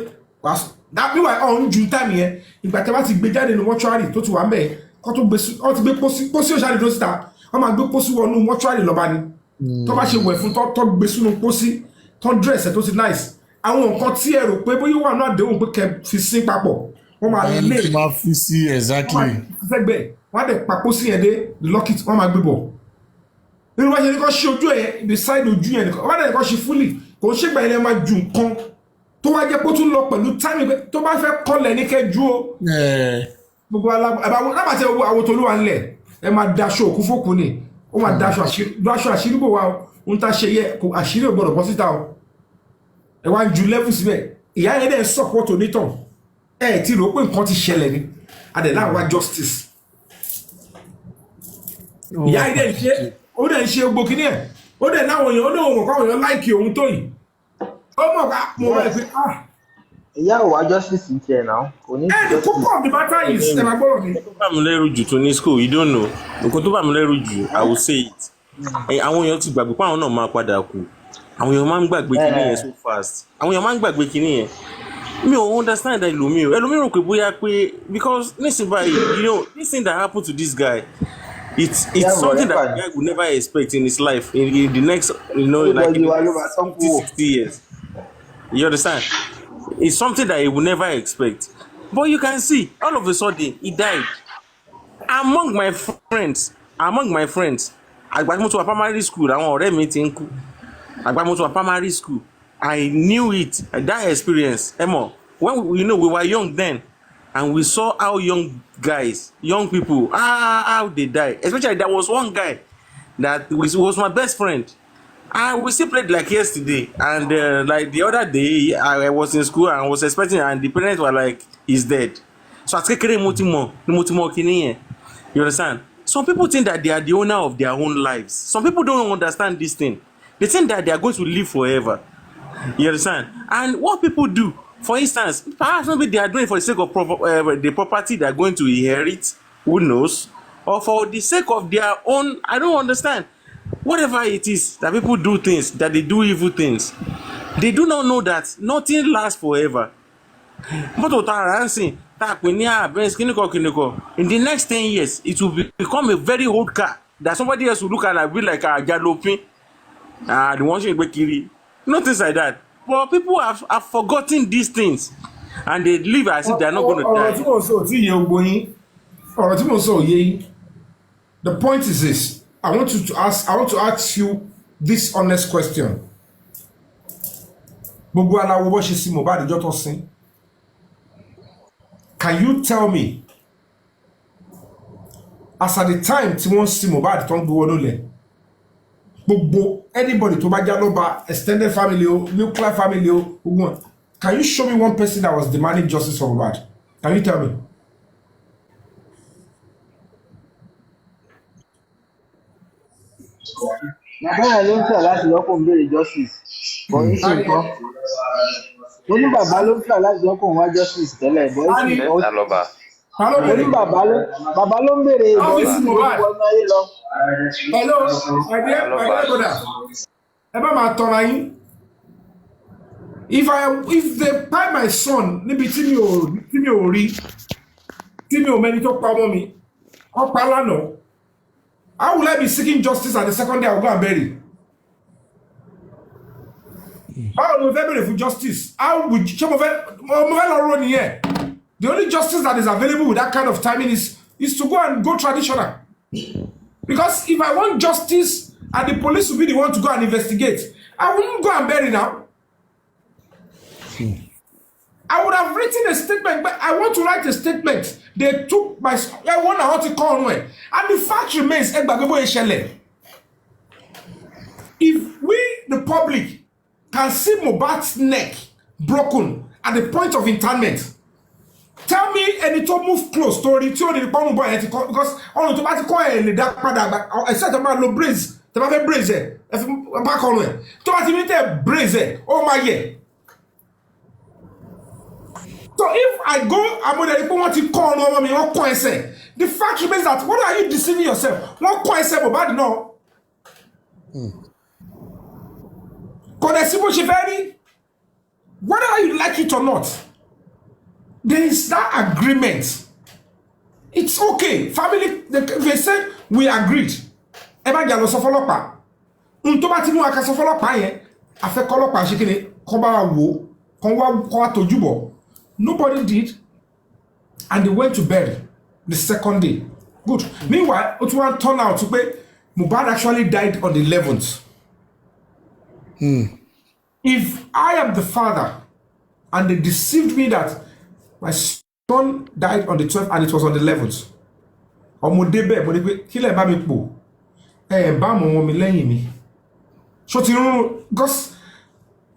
dábíwá ọ̀hún ju táìmù yẹn ìgbà tí a bá ti gbé jáde ní mọ́ṣúárì tó ti wà ń bẹ̀ kọ́ tó gbé ọ ti gbé pósí òṣàlẹ̀ tó síta wọ́n máa gbé pósí wọnú mọ́ṣúárì lọ́ba ni tó bá ṣe wẹ̀ fún tó gbé sínú pósí tó dírẹ̀sẹ̀ tó ti nice àwọn nǹkan tí ẹ rò pé bóyá wà náà déhùn pé kẹ fi sí papọ̀ wọ́n máa lé ẹ̀ máa fi sí exactly. fẹ́gbẹ́ wọ́n á dẹ̀ pa pósí yẹn dé lọ́kìtì wọ́n máa gbé bọ̀ nínú wáṣẹ ní kọ́ ṣe ojú ẹ̀ beside ojú yẹn wọ́n á dẹ̀ kọ́ ṣe fúlì kò ń ṣègbà yẹn máa ju nǹkan tó wá jẹ́ pé ó tún lọ pẹ̀lú táìmì pé tó bá fẹ́ kọlẹ̀ ní kẹjú o gbogbo alábàtẹ owó àwọn tó ló wà nílẹ̀ ẹ máa daṣọ òkú fòkú ni ó máa daṣọ àṣírí bò wá o ohun tá a ṣe yẹ àṣírí ò gbọdọ̀ bọ́ síta o ẹ wá ju level síbẹ̀ ìyá yẹn dẹ̀ support onítàn ẹ ti rò pé nǹkan ti ṣẹlẹ̀ ni adẹ̀ láwa justice ìyá yẹn dẹ̀ ṣe ó dẹ̀ ń ṣe gbogbo kíní ẹ̀ ó dẹ̀ náwọn èèyàn ó ní òun káwọn èèyàn láìkì òun tó yìí ó mọ̀ ká mo rẹ̀ pé ìyá ò wá justice ń tiẹ̀ náà kò ní. the kókó of the matter is ẹ máa gbọ́dọ̀ mi. tó bá mi lẹ́rù jù tó ní school you don't know nǹkan tó bá mi lẹ́rù jù I will say it àwọn èèyàn ti gbàgbé pé àwọn náà máa padà kú àwọn èèyàn máa ń gbàgbé kíní yẹn so fast àwọn èèyàn máa ń gbàgbé kíní yẹn mi ò understand ẹlòmíràn pé bóyá pé because nísìnyí báyìí you know this thing that happened to this guy It's Yeah, something that whatever. the guy would never expect in his life in the next, like in Everybody the was next over 50, 60 years. You understand? It's something that he would never expect. But you can see, all of a sudden, he died. Among my friends, àgbà tí mo ti wà primary school, àwọn ọ̀rẹ́ mi ti ń kú. Àgbà tí mo ti wà primary school, I knew it, that experience. Emo, when we were young then, and we saw how young people, how they die. Especially there was one guy that was my best friend. And we still played like yesterday. And like the other day, I was in school and I was expecting, and the parents were like, he's dead. So I take kini. You understand? Some people think that they are the owner of their own lives. Some people don't understand this thing. They think that they are going to live forever. You understand? And what people do, for instance, perhaps maybe they are doing it for the sake of the property they are going to inherit, who knows, or for the sake of their own, I don't understand. Whatever it is that people do things, that they do evil things, they do not know that nothing lasts forever. But in the next 10 years, it will become a very old car that somebody else will look at and be like a jalopin. The one kiri. Nothing like that. But people have forgotten these things and they live as if they are not going to die. The point is this. I want to ask you this honest question. Gbogbo aláwo bó ṣe sí Mohbad ìjọ tó sin. Can you tell me, as at the time tí wọ́n sí Mohbad tó ń gbowó lólẹ̀, gbogbo anybody tó bá já lọ́ba extended family o, nuclear family o, gbogbo, can you show me one person that was demanding justice for Mohbad? Can you tell me? Bàbá ló ń tẹ̀ láti lọ́kùn béèrè justice. Bọ̀ ń ṣe nǹkan. Ó ní bàbá ló ń tẹ̀ láti lọ́kùn wá justice tẹ́lẹ̀. Bọ̀ ń ṣe nǹkan. Ó ní bàbá ló ń béèrè justice wọnú ayé lọ. Hello, my dear brother. Ẹ bá máa tọ́ra yín. If they buy my son níbi tí mi ò rí, tí mi ò mẹ́ni tó pa ọmọ mi, wọ́n pa lánàá. How will I be seeking justice and the second day I will go and bury? How will I be for justice? How would you the only justice that is available with that kind of timing is to go traditional. Because if I want justice and the police will be the one to go and investigate, I wouldn't go and bury now. I would have written a statement, but I want to write a statement. They took my I want to call on. And the fact remains, if we, the public, can see Mohbad's neck broken at the point of interment, tell me any to move close to the palm boy because on automatically that padà I said about no brace, the brace if back on way. To brace, oh my yeah. So if I go, I'm going to want to call over me, what can I say? The fact remains that, what are you deceiving yourself? What can I say about no? Whether you like it or not, there is that agreement. It's okay. Family, they said, we agreed. Eba jalo so folopa. Unto ba ti mu aka so folopa yen, afe kolopa se kini, kon ba wo, kon wa toju bo. Nobody did, and they went to bed the second day. Good. Meanwhile, it will turn out to be Mohbad actually died on the 11th. If I am the father and they deceived me that my son died on the 12th and it was on the 11th, because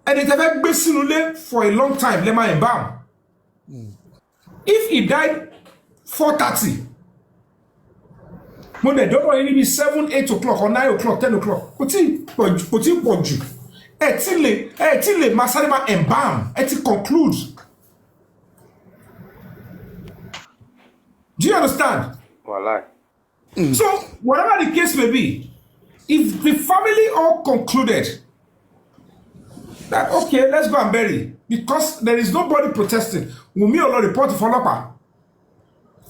and it have been for a long time, let my embalm. If he died 4:30, Monday, don't know any be 7, 8 o'clock or 9 o'clock, 10 o'clock. Poti poju. Etile Masalima embalm. Eti conclude. Do you understand? Walai. So, whatever the case may be, if the family all concluded that okay, let's go and bury, because there is nobody protesting. Wumi will not report to follow-up.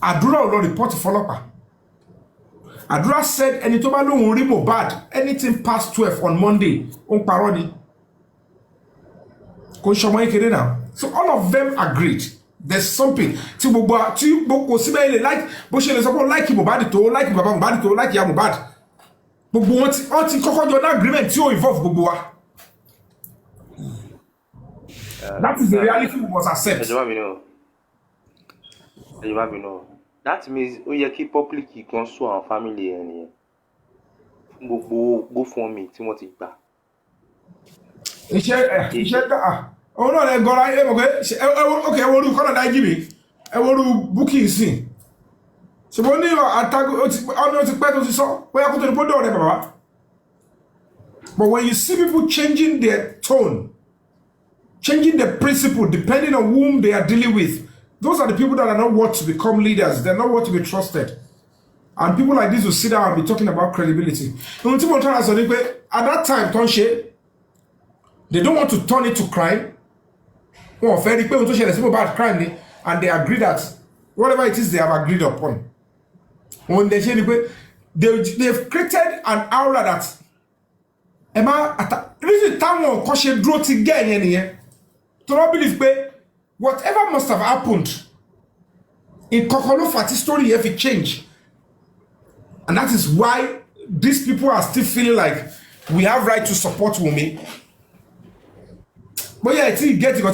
Adura will not report to follow-up. Àdúrà said ẹni tó bá lóhùn rí Mohbad anything past 12 on Monday ó ń parọ́ ni. Kò ṣọmọ ìkéde now. So all of them agreed. There's something tí gbogbo kò síbẹ̀ ilé like bó ṣe lè sọ pé like Mohbad tó like bàbá Mohbad tó like ìyá Mohbad. Gbogbo wọn ti kọ́kọ́ jọ ní agreement tí ó involve gbogbo wa. That is the reality we must accept. That means ó yẹ kí public kan sọ àwọn family ẹ̀ nìyẹn. Gbogbo GoFundMe tí wọ́n ti gbà. Iṣẹ́ òun náà lè gọ́ra ẹ mọ̀ pé okay ẹwọ́rú kọ́nà dájí mi ẹwọ́rú booking sí ṣùgbọ́n ní ọdún ti pẹ́ tó ti sọ bóyá kó tó ní pọ́dọ̀ rẹ̀ bàbá. But when you see people changing their tone, changing their principle depending on whom they are dealing with, those are the people that are not worth to become leaders. They're not worth to be trusted. And people like this will sit down and be talking about credibility. At that time, they don't want to turn it to crime. About crime, and they agree that whatever it is they have agreed upon. When they say they've created an aura that really to not believe whatever must have happened in Kokolo Fati story if it change. And that is why these people are still feeling like we have right to support Wunmi. But yeah, I think you get it.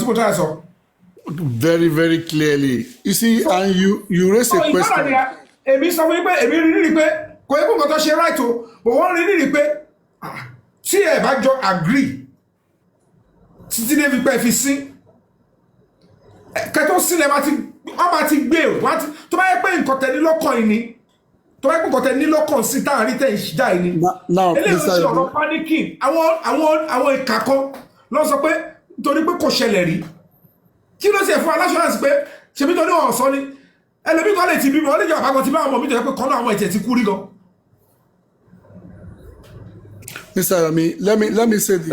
Very, very clearly. You see, and you raise a question. But one really see bá jọ agree. Títí dé fi pé fi sí. Kẹ́tọ́ sílẹ̀ bá ti gbé o. Tó bá yẹ pé nǹkan tẹ̀ ní lọ́kàn yìí ni. Tó bá yẹ pé nǹkan tẹ̀ ní lọ́kàn sí táwọn àrí tẹ̀ ìṣíjà yìí ni. Now, eléyìí ṣe ọ̀rọ̀ panicking. Àwọn ìkà kan lọ sọ pé nítorí pé kò ṣẹlẹ̀ rí. Kí ló ṣe fún aláṣọ́ránsì pé ṣebí tó ní ọ̀sán ni. Ẹlòmíì tó lè ti bímọ, ó lè jẹ́ àbákan ti bá àwọn ọmọ mi tó yẹ pé kan náà àwọn ẹ̀tẹ̀ ti kú rí gan. Mr. Yomi, let me say this.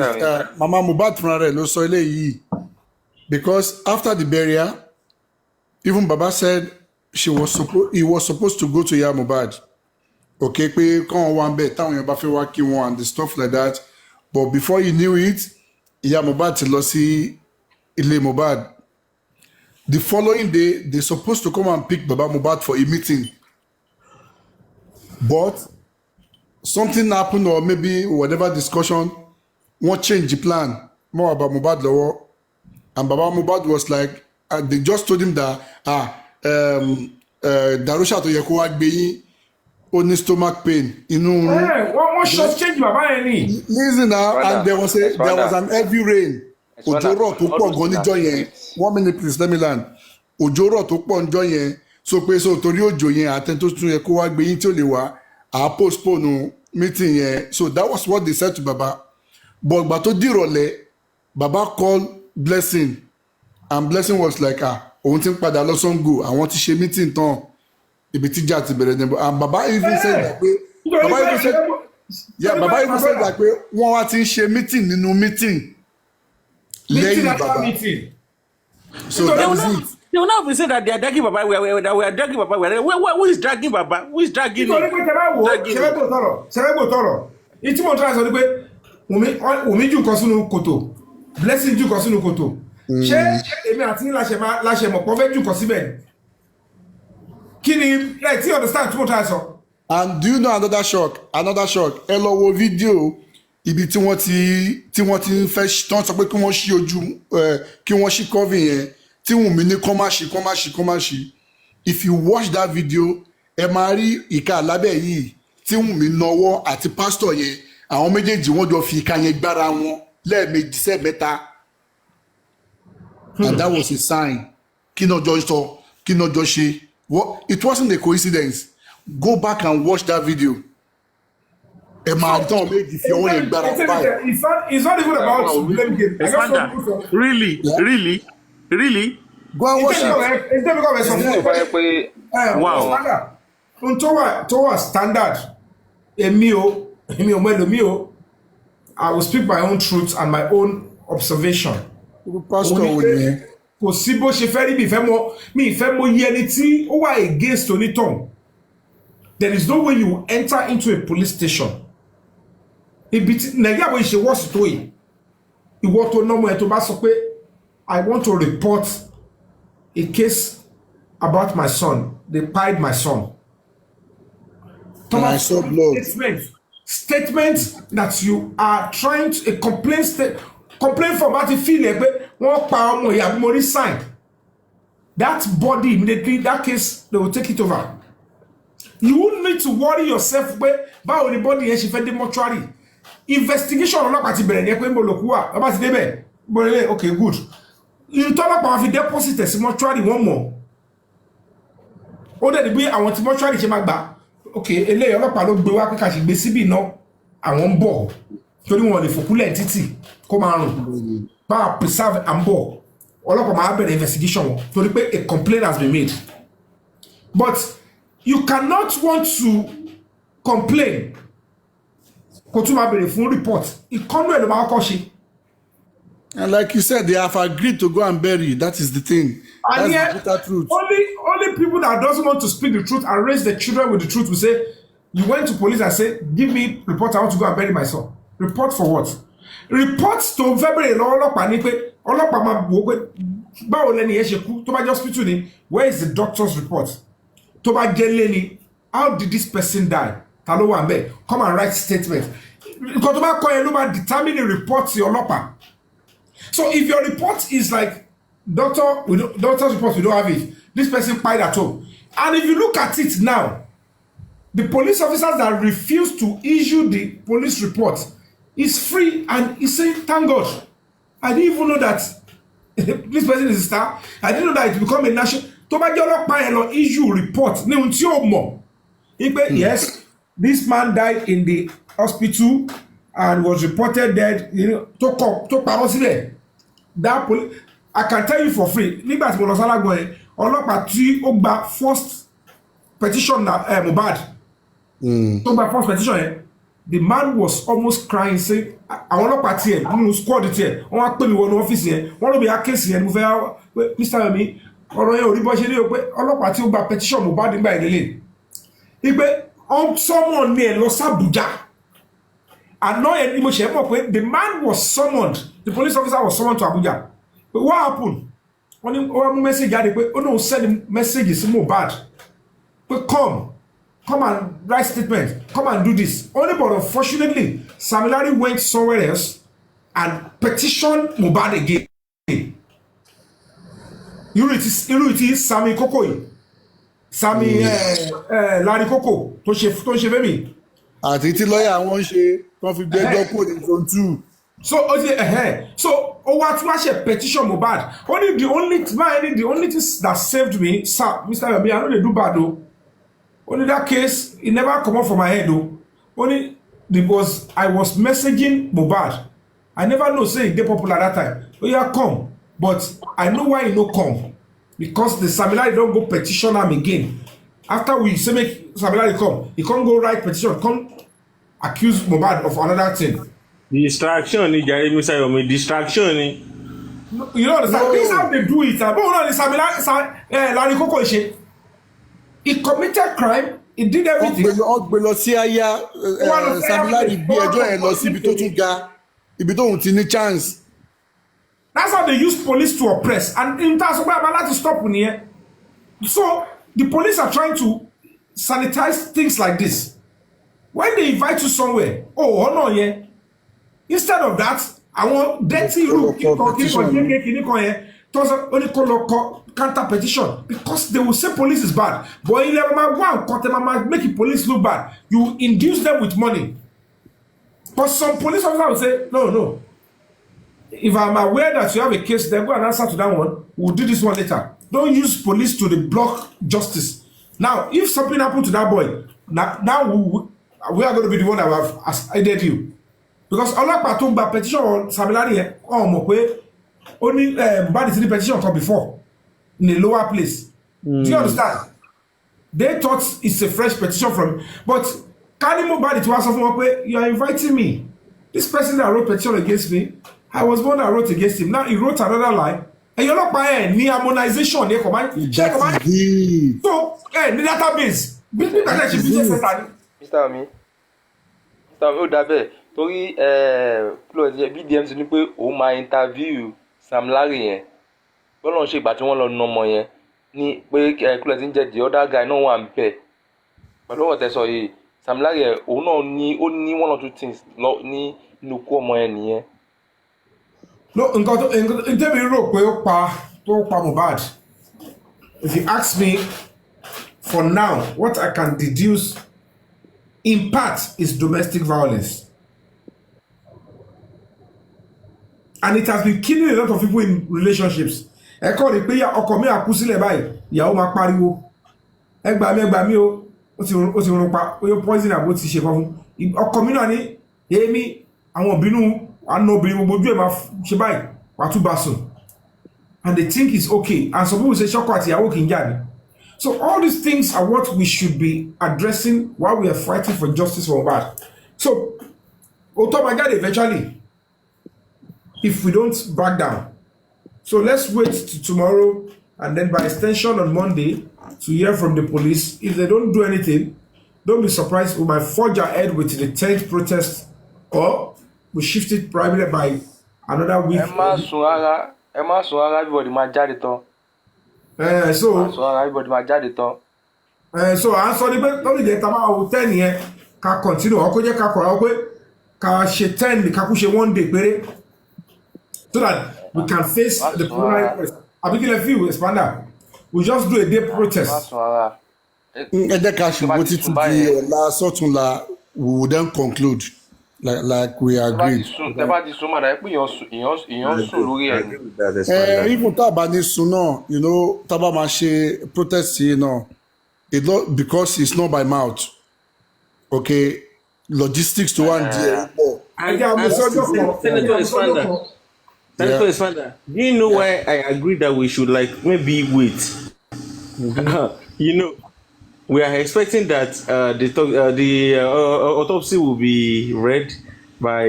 Mama Mohbad Funare ló sọ eléyìí because after the burial, even Baba said he was supposed to go to Iya Mohbad. Okay, pé kàn wá ńbẹ̀ táwọn èèyàn bá fẹ́ wá kí wọn and the stuff like that. But before he knew it, Iya Mohbad ti lọ sí ilé Mohbad. The following day, they supposed to come and pick Baba Mohbad for a meeting. But something happened or maybe whatever discussion, wọ́n change the plan more about Mohbad lọ́wọ́. And Baba Mohbad was like, they just told him that, Darusha tó yẹ kó wá gbé yín, ó ní stomach pain. Wọ́n short change bàbá yẹn ni. Listen now, and there was an heavy rain. Òjò rọ̀ tó pọ̀ gan níjọ́ yẹn. 1 minute please, let me land. Òjò rọ̀ tó pọ̀ níjọ́ yẹn. So pé so torí òjò yẹn àtẹn tó tún yẹ kó wá gbé yín tí ò lè wá. I postpone meeting here. So that was what they said to Baba. But Bato Dirole, Baba called Blessing. And Blessing was like, òun ti ń padà lọ Sango. I want to share meeting tán. Ibi tí jà ti bẹ̀rẹ̀ níbo. And Baba even said that pé Baba even said that pé wọ́n wá ti ń ṣe meeting nínú meeting. Lẹ́yìn Baba. So that was it. They will not be saying that they are dragging Baba. We are dragging Baba. Who is dragging Baba? Who is dragging him? Ìtí mo try sọ ni pé Wùmí jù kan sínú kòtò, Blessing jù kan sínú kòtò. Ṣé èmi àti láṣẹ mọ̀ pọ̀ fẹ́ jù kan síbẹ̀? Kí ni ẹ ti understand tí mo try sọ? And do you know another shock? Ẹ lọ wo fídíò ibi tí wọ́n ti ń fẹ́ tán sọ pé kí wọ́n ṣí ojú kí wọ́n ṣí cover yẹn. Tí Wùmí ní kọ́ má ṣí. If you watch that video, ẹ máa rí ìka lábẹ́ yìí tí Wùmí nawọ́ àti pásítọ̀ yẹn àwọn méjèèjì wọ́n jọ fi ìka yẹn gbára wọn lẹ́ẹ̀mejì sẹ́ẹ̀mẹ́ta. And that was a sign. Kí náà jọ sọ, kí náà jọ ṣe. It wasn't a coincidence. Go back and watch that video. Ẹ máa rí táwọn méjì fi ọwọ́ yẹn gbára wọn báyìí. It's not even about blame game. Really? Go and watch it. Wow. Tó wà standard. Èmi ò mẹ́lòmí o. I will speak my own truth and my own observation. Pastor Wùmí. Kò sí bó ṣe fẹ́ rí mi ìfẹ́ mọ yí ẹni tí ó wà against onítàn. there is no way you enter into a police station. Nàìjíríà bó ṣe wọ́ọ̀sì tó yìí, ìwọ tó nọ́mọ ẹ̀ tó bá sọ pé I want to report a case about my son. They pied my son. And I saw blood. Statement that you are trying to complain from that feeling one power money sign. That body immediately, that case, they will take it over. You wouldn't need to worry yourself about the body and she fed the mortuary. Investigation on not party bere pe mo lokuwa about debe bole okay good. You talk about fi deposit a mortuary one more. O de bi àwọn tí mortuary ṣe ma gba. Okay, ele ọlọ́pàá ló gbé wá pé ká ṣe gbé síbí náà àwọn nbo torí wọn lè fòkúlẹ̀ títì kó máa rùn. Ba preserve and bo. Ọlọ́pàá máa bẹ̀rẹ̀ investigation wọn torí pé a complaint has been made. But you cannot want to complain. Kó tún máa bẹ̀rẹ̀ fún report. Ìkọ́nú ẹ̀ ló máa kọ́ ṣe. And like you said, they have agreed to go and bury. That is the thing. That's the bitter truth. Only people that doesn't want to speak the truth and raise the children with the truth will say, you went to police and say, give me report, I want to go and bury my son. Report for what? Reports to February ọlọ́pàá ní pé ọlọ́pàá máa wò pé báwo lẹ́ni yẹn ṣe kú tó bá jẹ́ hospital ni, where is the doctor's report? Tó bá jẹ́ lé ni, how did this person die? Ta ló wà ńbẹ̀? Come and write statement. Nǹkan tó bá kọ yẹn ló máa determine the report ti ọlọ́pàá. So if your report is like, doctor's report, we don't have it. This person died at home. And if you look at it now, the police officers that refuse to issue the police report is free and is saying, thank God. I didn't even know that this person is a star. I didn't know that it become a national. Tó bá jẹ́ ọlọ́pàá yẹn lọ issue report ní ohun tí ó mọ̀. Yes, this man died in the hospital and was reported dead. You know, tó parọ́ sílẹ̀. That police, I can tell you for free. Nígbà tí mo lọ sálágbọ̀n yẹn, ọlọ́pàá tí ó gba first petition na mohbad. Tó gba first petition yẹn, the man was almost crying saying, àwọn ọlọ́pàá tiẹ̀ nínú squad tiẹ̀, wọ́n wá pè mí wọnú ọ́fíìsì yẹn, wọ́n ló bí a kéèsì yẹn, mo fẹ́ pé Mr. Yomi, ọ̀rọ̀ yẹn ò rí bọ́ ṣe ní o pé ọlọ́pàá tí ó gba petition mohbad nígbà ìdílé. Ìpè someone ní ẹ̀ lọ s'Abuja. Àná yẹn ni mo ṣe mọ̀ pé the man was summoned, the police officer was summoned to Abuja. But what happened? When he message jáde pé ó náà send message sí Mohbad pé come and write statement, come and do this. Only but unfortunately, Sam Larry went somewhere else and petitioned Mohbad again. Irú ìtí Sami Koko yìí. Sami Larry Koko tó ṣe fẹ́mi. Àti tí lọ́yà wọn ṣe wọ́n fi gbẹ́jọ́ kúrò ní zone 2. So what was a petition Mohbad? The only thing that saved me, sir, Mr. Yomi, I know they do bad though. Only that case, it never come up from my head though. Only because I was messaging Mohbad. I never know say they popular that time. Oh yeah, come. But I know why he no come. Because the Samilari don't go petition him again. After we say make Samilari come, he can't go write petition, come accuse Mohbad of another thing. Distraction ni jare Mr. Yomi, distraction ni. You know understand? This is how they do it. But no, Larry Koko ṣe. He committed crime. He did everything. Ọgbẹ́ lọ sí aya Samilari gbé ẹjọ́ yẹn lọ sí ibi tó tún ga, ibi tó ń ti ní chance. That's how they use police to oppress. And in terms of where to stop here. So the police are trying to sanitize things like this. When they invite you somewhere, no, yeah. Instead of that, I want dirty room counter petition because they will say police is bad. But in one make the police look bad. You induce them with money. But some police officers will say, no. If I'm aware that you have a case, then go and answer to that one. We'll do this one later. Don't use police to block justice. Now, if something happened to that boy, now we are going to be the one that have aided you. Because ọlọ́pàá tó gba petition Samilari yẹn mọ̀ pé ó ní Mohbad ti ní petition kan before in a lower place. Do you understand? They thought it's a fresh petition from, but Kani Mohbad ti wá sọ fún wọn pé you are inviting me. This person that wrote petition against me, I was the one that wrote against him. Now he wrote another lie. And ọlọ́pàá ẹ̀ ní harmonization ní ẹ̀kọ́ máa ń. So ní database bí kàtà ṣe business center ni. Mr. Omi ó dà bẹ́ẹ̀ torí BDM ti ní pé òun máa interview Sam Larry yẹn bọ́lá ń ṣe ìgbà tí wọ́n lọ nà ọmọ yẹn ní pé kílọ̀ tí ń jẹ́ the other guy náà wà ń bẹ̀ pẹ̀lú ọ̀tẹ̀ sọ yìí Sam Larry yẹn òun náà ní ó ní one or two things ní inú kú ọmọ yẹn nìyẹn. nǹkan tẹ́mi rò pé ó pa Mohbad, if you ask me for now what I can deduce in part is domestic violence, and it has been killing a lot of people in relationships. ẹ kọ́ ni pé ọkọ mi àkú sílẹ̀ báyìí ìyàwó máa pariwo ẹ gbà mí o ó ti rún pa ó yọ poison àbó ti ṣe kan fún ọkọ mi náà ní èémí àwọn òbínú àna obìnrin gbogbo ojú ẹ̀ máa ṣe báyìí wàá tún bá sùn, and they think it's okay, and some people say ṣọ́kọ àti ìyàwó kì í jà ní. So all these things are what we should be addressing while we are fighting for justice for Mohbad. So òótọ́ máa jáde eventually if we don't back down. So let's wait till tomorrow and then by extension on Monday to hear from the police. If they don't do anything, don't be surprised. We might forge ahead with the 10th protest, or we shift it probably by another week. ẹ má sùn ara everybody máa jáde tán. Everybody máa jáde tán. So à ń sọ ní pé lórí ìjẹta máa wo 10 yẹn ká continue ọkọ jẹ́ ká kọ̀ra pé ká ṣe 10 ká kú ṣe 1 day péré so that we can face the primary protest. Abikile feel expander. We just do a day protest. ẹ jẹ́ ká ṣùgbọ́n títí di ọ̀la sọ́túnla we will then conclude like we agreed. tẹ bá ti sún mọ́ àdáyé pé èèyàn sùn lórí ẹ̀. Even tá a bá ní sùn náà tá a bá máa ṣe protest yìí náà because it's not by mouth, okay, logistics to one day. Senator Expander, do you know why I agree that we should maybe wait? We are expecting that the autopsy will be read by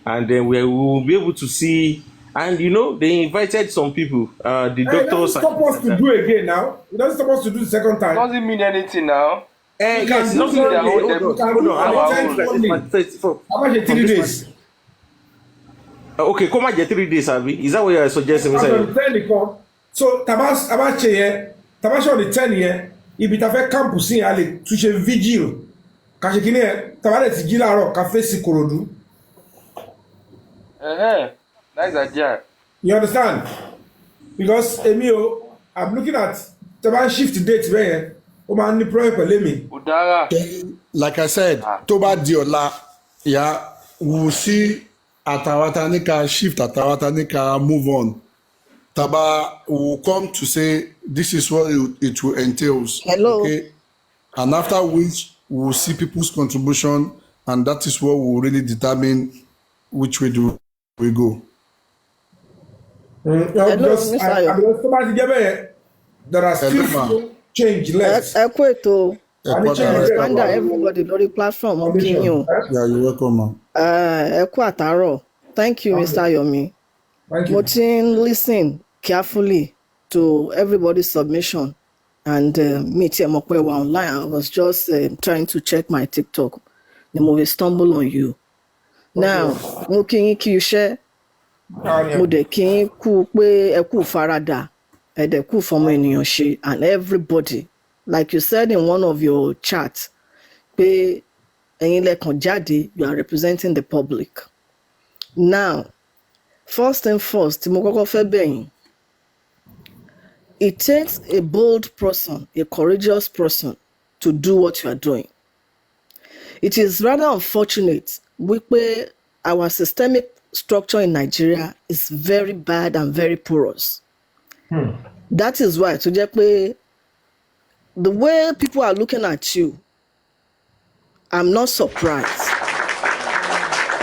and then we will be able to see. And they invited some people, the doctors. It doesn't stop us to do again now. It doesn't stop us to do the second time. Doesn't mean anything now. Yes, nothing. Hold on. How much 3 days? Okay, come on, 3 days, Abi. Is that what you are suggesting? So tabasha on the 10 here, if it affect campus in Ale, to a vigil. Kashikine, tabale ti gila ro cafe si Korodu. Nice idea. You understand? Because Emio, I'm looking at taban shift date where o ma ni problem pẹ̀lú mi. Udara. Like I said, tó bá di ọ̀la, we will see Atawata nika shift, Atawata nika move on. Taba will come to say this is what it will entails. Hello. Okay, and after which we will see people's contribution, and that is what will really determine which way do we go. Hello, Mr. Ayo. There are still change left. Expander everybody lórí platform opinion. Yeah, you're welcome, man. Àtàárọ̀. Thank you, Mr. Yomi. Thank you. Mo ti ń listen carefully to everybody's submission, and me tí ẹ mọ̀ pé wà online. I was just trying to check my TikTok. The movie stumble on you. Now, mo kí yín kí iṣẹ́. Mo dẹ̀ kí yín kú pé ẹ kú faradà. Ẹ dẹ̀ kú fọmọ ènìyàn ṣe, and everybody, like you said in one of your chats, pé ẹ̀yin lẹ́kàn jáde, you are representing the public. Now, first and first, tí mo kọ́kọ́ fẹ́ bẹ̀ yín, it takes a bold person, a courageous person, to do what you are doing. It is rather unfortunate wípé our systemic structure in Nigeria is very bad and very porous. That is why tó jẹ́ pé the way people are looking at you, I'm not surprised.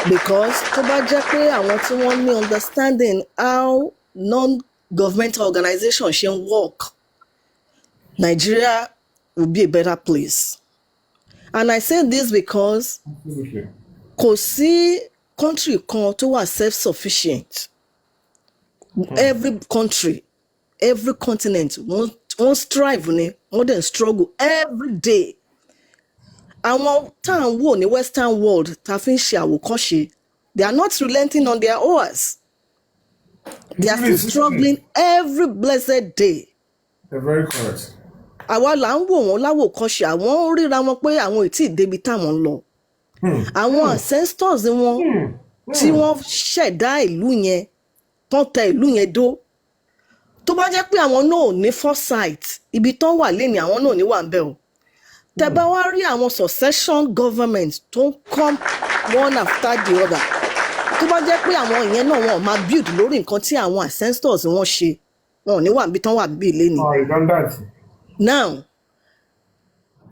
Because tó bá jẹ́ pé àwọn tí wọ́n ní understanding how non-governmental organizations ṣe ń work, Nigeria will be a better place. And I say this because kò sí country kan tó wà self-sufficient. Every country, every continent wọ́n strive ni wọ́n dẹ̀ struggle every day. Àwọn tá à ń wò ní western world tá a fi ń ṣe àwòkọ́ṣe, they are not relenting on their oars. They are still struggling every blessed day. They're very correct. Àwa là ń wò wọ́n láwòkọ́ṣe, àwọn ń ríra wọn pé àwọn ò tí ì débi táwọn ń lọ. Àwọn ancestors wọn tí wọ́n ṣẹ̀dá ìlú yẹn, tán tẹ ìlú yẹn dó. Tó bá jẹ́ pé àwọn náà ò ní foresight, ibi tán wà lénìí àwọn náà ò ní wà ń bẹ̀ o. Tẹ́ bá wá rí àwọn succession government tó ń come one after the other. Tó bá jẹ́ pé àwọn ìyẹn náà wọn ò máa build lórí nǹkan tí àwọn ancestors wọn ṣe, wọn ò ní wà níbi tán wà bí lénìí. Now,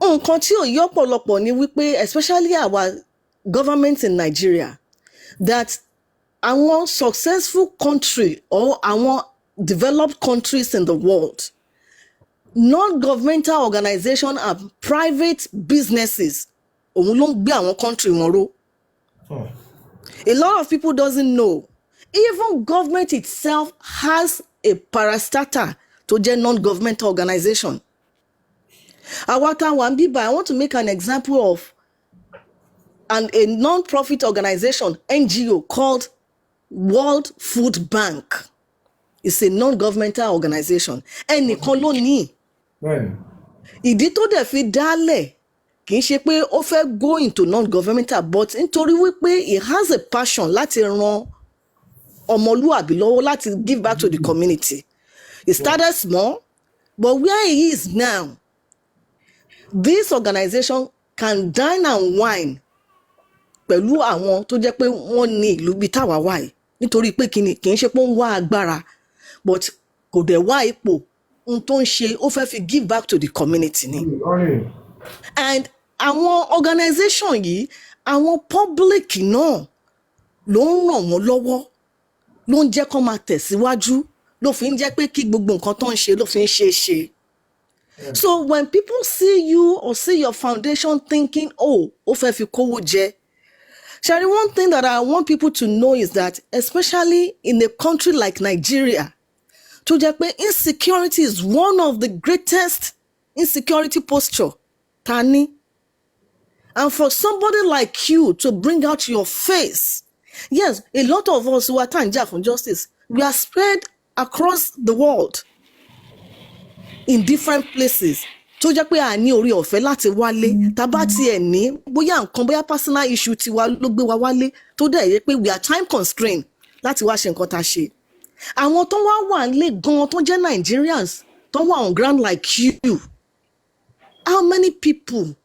nǹkan tí ò yí ọ̀pọ̀lọpọ̀ ni wípé especially our government in Nigeria, that àwọn successful country or àwọn developed countries in the world, non-governmental organization and private businesses, òun ló ń gbé àwọn country wọn ró. A lot of people doesn't know. Even government itself has a parastatal to jẹ́ non-governmental organization. Awata Wambiba, I want to make an example of a non-profit organization, NGO, called World Food Bank. It's a non-governmental organization. Ẹnìkan ló ní. Ìdí tó dẹ̀ fi dálẹ̀ kì í ṣe pé ó fẹ́ go into non-governmental, but nítorí wípé he has a passion láti ran ọmọlúwàbí lọ́wọ́, láti give back to the community. He started small, but where he is now, this organization can dine and wine pẹ̀lú àwọn tó jẹ́ pé wọ́n ní ìlú bíi táwa wà yìí, nítorí pé kì í ṣe pé ó ń wá agbára, but kò dẹ̀ wá ipò, ohun tó ń ṣe ó fẹ́ fi give back to the community ni. And àwọn organization yìí, àwọn public náà ló ń ràn wọ́n lọ́wọ́, ló ń jẹ́ kó máa tẹ̀síwájú, ló fi ń jẹ́ pé kí gbogbo nǹkan tó ń ṣe ló fi ń ṣe é ṣe. So when people see you or see your foundation thinking, oh, ó fẹ́ fi kówó jẹ. Shari, one thing that I want people to know is that, especially in a country like Nigeria, tó jẹ́ pé insecurity is one of the greatest insecurity posture ta ní. And for somebody like you to bring out your face, yes, a lot of us who are tanja for justice, we are spread across the world in different places. Tó jẹ́ pé a ní orí ọ̀fẹ́ láti wálé, tá bá tiẹ̀ ní bóyá nǹkan, bóyá personal issue tiwa ló gbé wa wálé, tó dẹ̀ yẹ pé we are time constrained láti wá ṣe nǹkan tá ṣe. Àwọn tó wà nílé gan tó jẹ́ Nigerians tó wà on ground like you, how many people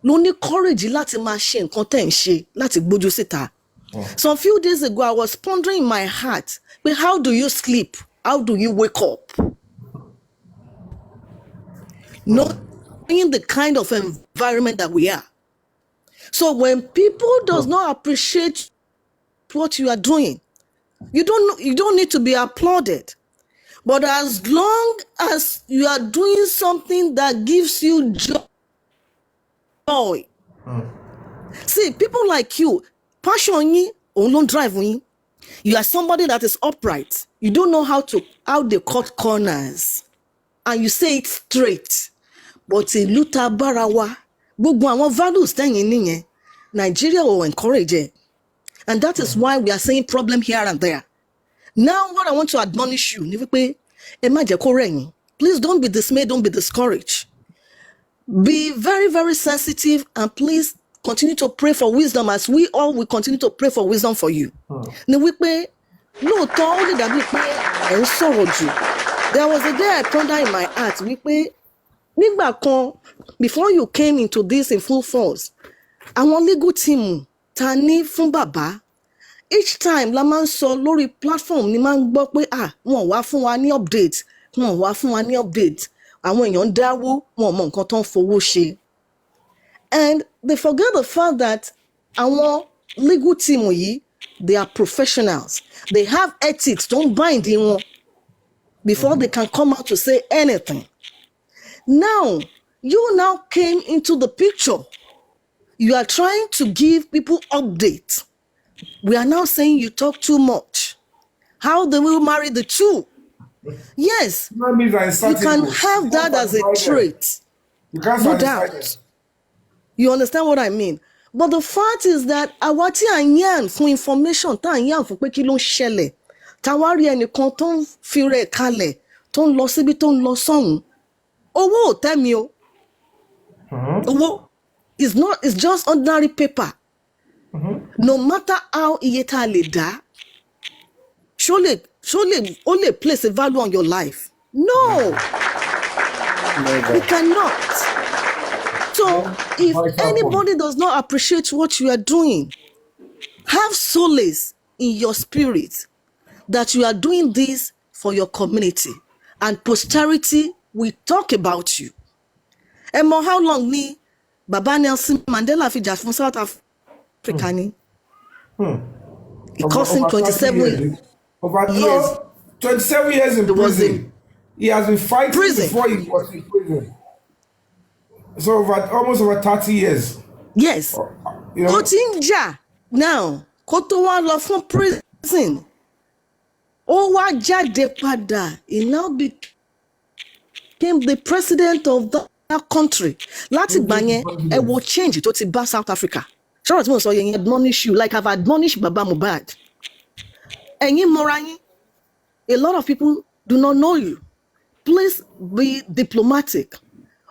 ló ní courage láti máa ṣe nǹkan tẹ́ ń ṣe, láti gbójú síta? Some few days ago I was pondering in my heart, but how do you sleep? How do you wake up? Not in the kind of environment that we are. So when people does not appreciate what you are doing, you don't need to be applauded. But as long as you are doing something that gives you joy. See, people like you, passion yin, òun ló ń drive yin. You are somebody that is upright. You don't know how they cut corners. And you say it straight. But ìlú tá bára wa, gbogbo àwọn values tẹ́yìn nìyẹn, Nigeria will encourage it. And that is why we are saying problem here and there. Now what I want to admonish you, ni wípé ẹ má jẹ́ kó rẹ̀ yín. Please don't be dismayed, don't be discouraged. Be very, very sensitive, and please continue to pray for wisdom, as we all will continue to pray for wisdom for you. Ni wípé lóòótọ́ ó lè dàbí pé ẹ̀ ń sọ̀rọ̀ jù. There was a day I pondered in my heart wípé nígbà kan, before you came into this in full force, àwọn legal team ta ní fún bàbá, each time la máa ń sọ lórí platform ni máa ń gbọ́ pé wọn wá fún wa ní update, wọn wá fún wa ní update, àwọn èèyàn ń dáwó, wọn mọ nǹkan tó ń fowó ṣe. And they forget the fact that àwọn legal team yìí, they are professionals. They have ethics, don't bind in wọn before they can come out to say anything. Now, you now came into the picture. You are trying to give people updates. We are now saying you talk too much. How do we marry the two? Yes, That means that you can have that as a trait. No doubt. You understand what I mean? But the fact is that àwa tí à ń yàn fún information tá à ń yàn fún pé kí ló ń ṣẹlẹ̀ táwa rí ẹnìkan tó ń fi rẹ̀ kalẹ̀ tó ń lọ síbi tó ń lọ sọ́hùn owó ò tẹ́ mi o. Owó is just ordinary paper. No matter how iye tá a lè dá ó lè place a value on your life. No. We cannot. So if anybody does not appreciate what you are doing, have solace in your spirit that you are doing this for your community and posterity will talk about you. And more how long ni Baba Nelson Mandela fi jà fún South Africa ni? It cost him 27 years. Over 27 years in prison. He has been fighting before he was in prison. So almost over 30 years. Yes. You know? Otinja now kó tó wá lọ fún prison. Ó wá jáde padà. He now became the president of that country. Láti gbà yẹn ẹ wo change tó ti bá South Africa. Ṣọ́rọ̀ tí mo sọ yẹn admonish you like I've admonished Baba Mohbad. Ẹ̀yin mọ́ra yín. A lot of people do not know you. Please be diplomatic.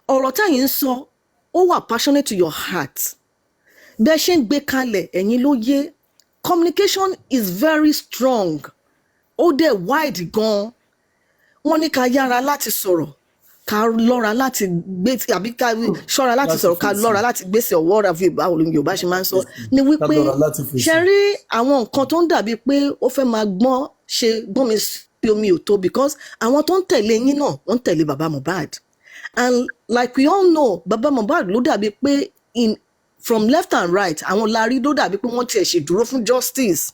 Ọ̀rọ̀ táyìn ń sọ ó wà passionate to your heart. Bẹ́ẹ̀ ṣe ń gbé kalẹ̀ ẹ̀yin ló yé. Communication is very strong. Ó dẹ̀ wide gan. Wọ́n ní ká yára láti sọ̀rọ̀. Ká lọ́ra láti gbé àbí ká ṣọ́ra láti sọ̀rọ̀ ká lọ́ra láti gbèsè ọ̀wọ́ ọ̀rọ̀ báwo ló ń Yorùbá ṣe máa ń sọ. Ní wípé ṣe rí àwọn nǹkan tó ń dàbí pé ó fẹ́ máa gbọ́n mi sí omi ò tó because àwọn tó ń tẹ̀lé yín náà wọ́n ń tẹ̀lé Baba Mohbad. And like we all know, Baba Mohbad ló dàbí pé from left and right, àwọn larí ló dàbí pé wọ́n tiẹ̀ ṣe dúró fún justice.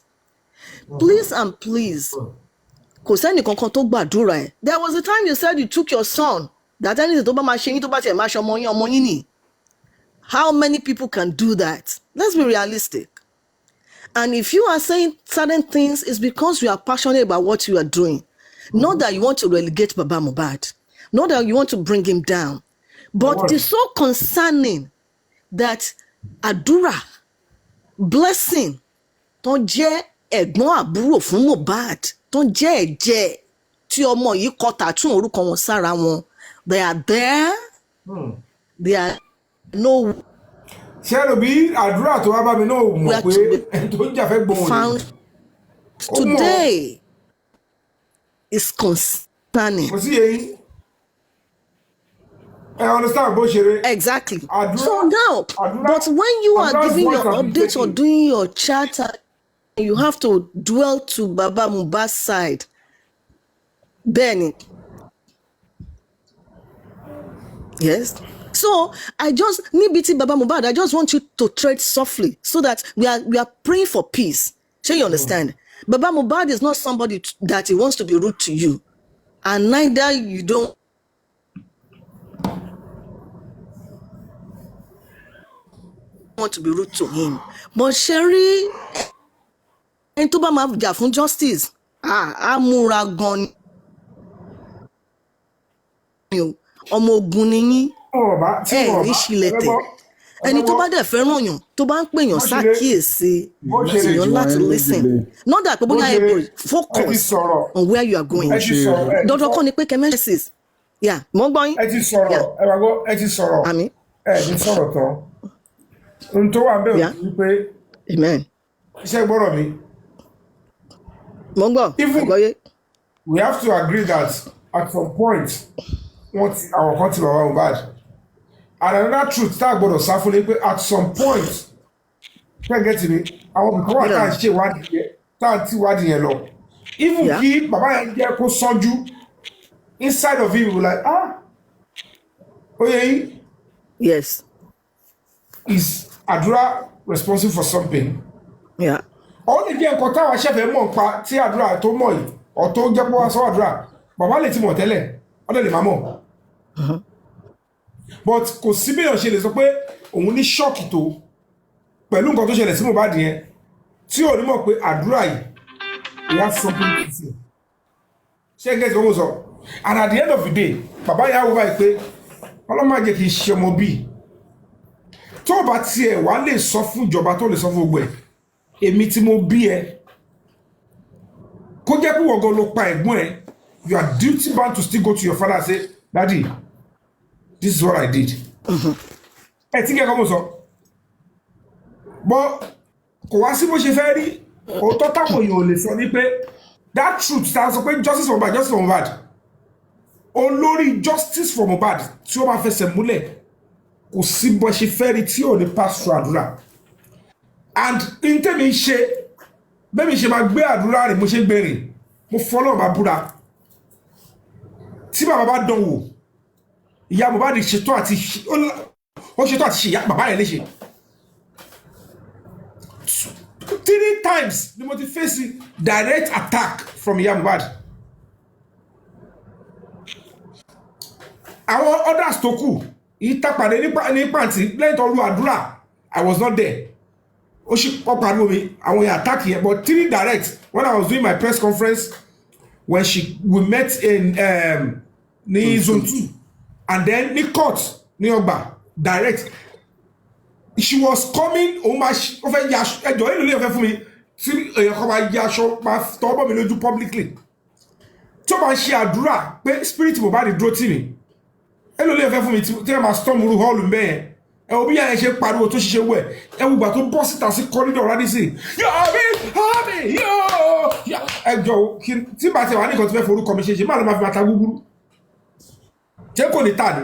Please and please, kò sẹ́ni kankan tó gbàdúrà ẹ̀. There was a time you said you took your son, that anything tó bá máa ṣe yín tó bá tiẹ̀ máa ṣe ọmọ yín ni. How many people can do that? Let's be realistic. And if you are saying certain things, it's because you are passionate about what you are doing. Not that you want to relegate Baba Mohbad. Not that you want to bring him down. But it's so concerning that àdúrà, blessing, tó jẹ́ ẹ̀gbọ́n àbúrò fún Mohbad, tó jẹ́ ẹ̀jẹ̀ tí ọmọ yìí kọ tattoo orúkọ wọn sára wọn. They are there. They are no. Ṣé bí àdúrà tó wá bá mi náà mọ̀ pé tó ń jà fẹ́ gbóhùn found today is concerning. Kò sí yẹn. I understand bó exactly. So now, but when you are giving your updates or doing your chat, you have to dwell to Baba Mohbad's side. Benny. Yes. So I just níbi Baba Mohbad, I just want you to tread softly so that we are praying for peace. So you understand? Baba Mohbad is not somebody that he wants to be rude to you, and neither you don't want to be rude to him. But Sherry, ẹni tó bá máa jà fún justice, á múra gan ni o. Ọmọ ogun ni yín. Ní ṣílẹ̀tẹ̀. Ẹni tó bá dẹ̀ fẹ́ràn yàn, tó bá ń pèèyàn ṣàkíyèsí, èèyàn láti listen. Not that people are able to focus on where you are going. Dandan kọ́ ni pé kẹ́mẹ́sìs. Yeah, mo gbọ́ yín. Ẹ ti sọ̀rọ̀, ẹ ti sọ̀rọ̀. Àmín. Ẹ ti sọ̀rọ̀ tán. Ohun tó wà bẹ́ẹ̀ ni pé. Amen. Iṣẹ́ gbọ́dọ̀ mi. Mo gbọ́. We have to agree that at some point, our country Baba Mohbad. And another truth tá a gbọ́dọ̀ sá fún ni pé at some point, fẹ́ gẹ́tì mi, àwọn nǹkan wà tá à ń ṣe ìwádìí yẹn, tá à ń tí ìwádìí yẹn lọ. Even kí bàbá yẹn jẹ́ kó sọ́jú, inside of him, like, oye, yes. Is àdúrà responsible for something? Yeah. Ó lè jẹ́ nǹkan táwọn aṣẹ́fẹ́ mọ̀ nípa tí àdúrà tó mọ̀ yìí, ọ̀ tó jẹ́ pé wọ́n sọ àdúrà, bàbá lè ti mọ̀ tẹ́lẹ̀, ọ̀dẹ̀ lè má mọ̀. But kò sí bí èèyàn ṣe lè sọ pé òun ní ṣọ́ọ̀kì tó pẹ̀lú nǹkan tó ṣẹlẹ̀ sí Mohbad yẹn tí ò ní mọ̀ pé àdúrà yìí he has something to say. ṣé gẹ́gẹ́ tí wọ́n sọ and at the end of the day bàbá yà wọ́n báyìí pé ọlọ́mọ àjẹ́ kì í ṣe ọmọ bíi tó o bá tiẹ̀ wá lè sọ fún ìjọba tó lè sọ fún gbogbo ẹ̀ èmi tí mo bí ẹ kó jẹ́ pé wọ́n gan ló pa ẹ̀gbọ́n ẹ you are duty bound to still go to your father and say daddy this is what I did ẹ tí kẹ́kọ̀ọ́ mo sọ bọ́ kò wá sí bó ṣe fẹ́ rí òótọ́ táwọn èèyàn ò lè sọ ní pé that truth ta sọ pé justice for Mohbad olórí justice for Mohbad tí ó máa fẹsẹ̀ múlẹ̀ kò sí bó ṣe fẹ́ rí tí ò ní pass through àdúrà and n tẹ́mi ṣe bẹ́ẹ̀ mi ṣe máa gbé àdúrà rẹ̀ mo ṣe gbé rìn mo fọlọ́ máa búra tí bàbá bá dán wò ìyá Mohbad ṣetán àti ṣe ìyá bàbá rẹ̀ léṣe 3 times ni mo ti face direct attack from ìyá Mohbad àwọn others tó kù ìtàpàdé ní pàǹtí lẹ́yìn tó lu àdúrà I was not there ó ṣe pariwo mi àwọn èèyàn attack yẹn but 3 direct when I was doing my press conference when we met in ní zone 2 and then ní court ní ọgbà direct she was coming ó fẹ́ ya ẹjọ́ ìlú ilé ọ̀fẹ́ fún mi tí èèyàn kan máa ya aṣọ máa tọ́ bọ́ mi lójú publicly tí ó máa ṣe àdúrà pé spirit Mohbad dúró tì mí ìlú ilé ọ̀fẹ́ fún mi tí wọ́n máa storm ru hall mbẹ́yẹn ẹ wo bí yàrá ṣe pariwo tó ṣiṣẹ́ wẹ̀ ẹ wo ìgbà tó bọ́ síta sí corridor radisi ẹjọ́ tí bàtẹ̀ wà ní nǹkan tó fẹ́ forúkọ mi ṣe má ló máa fi bàtà gúgúrú ṣé kò ní tà ní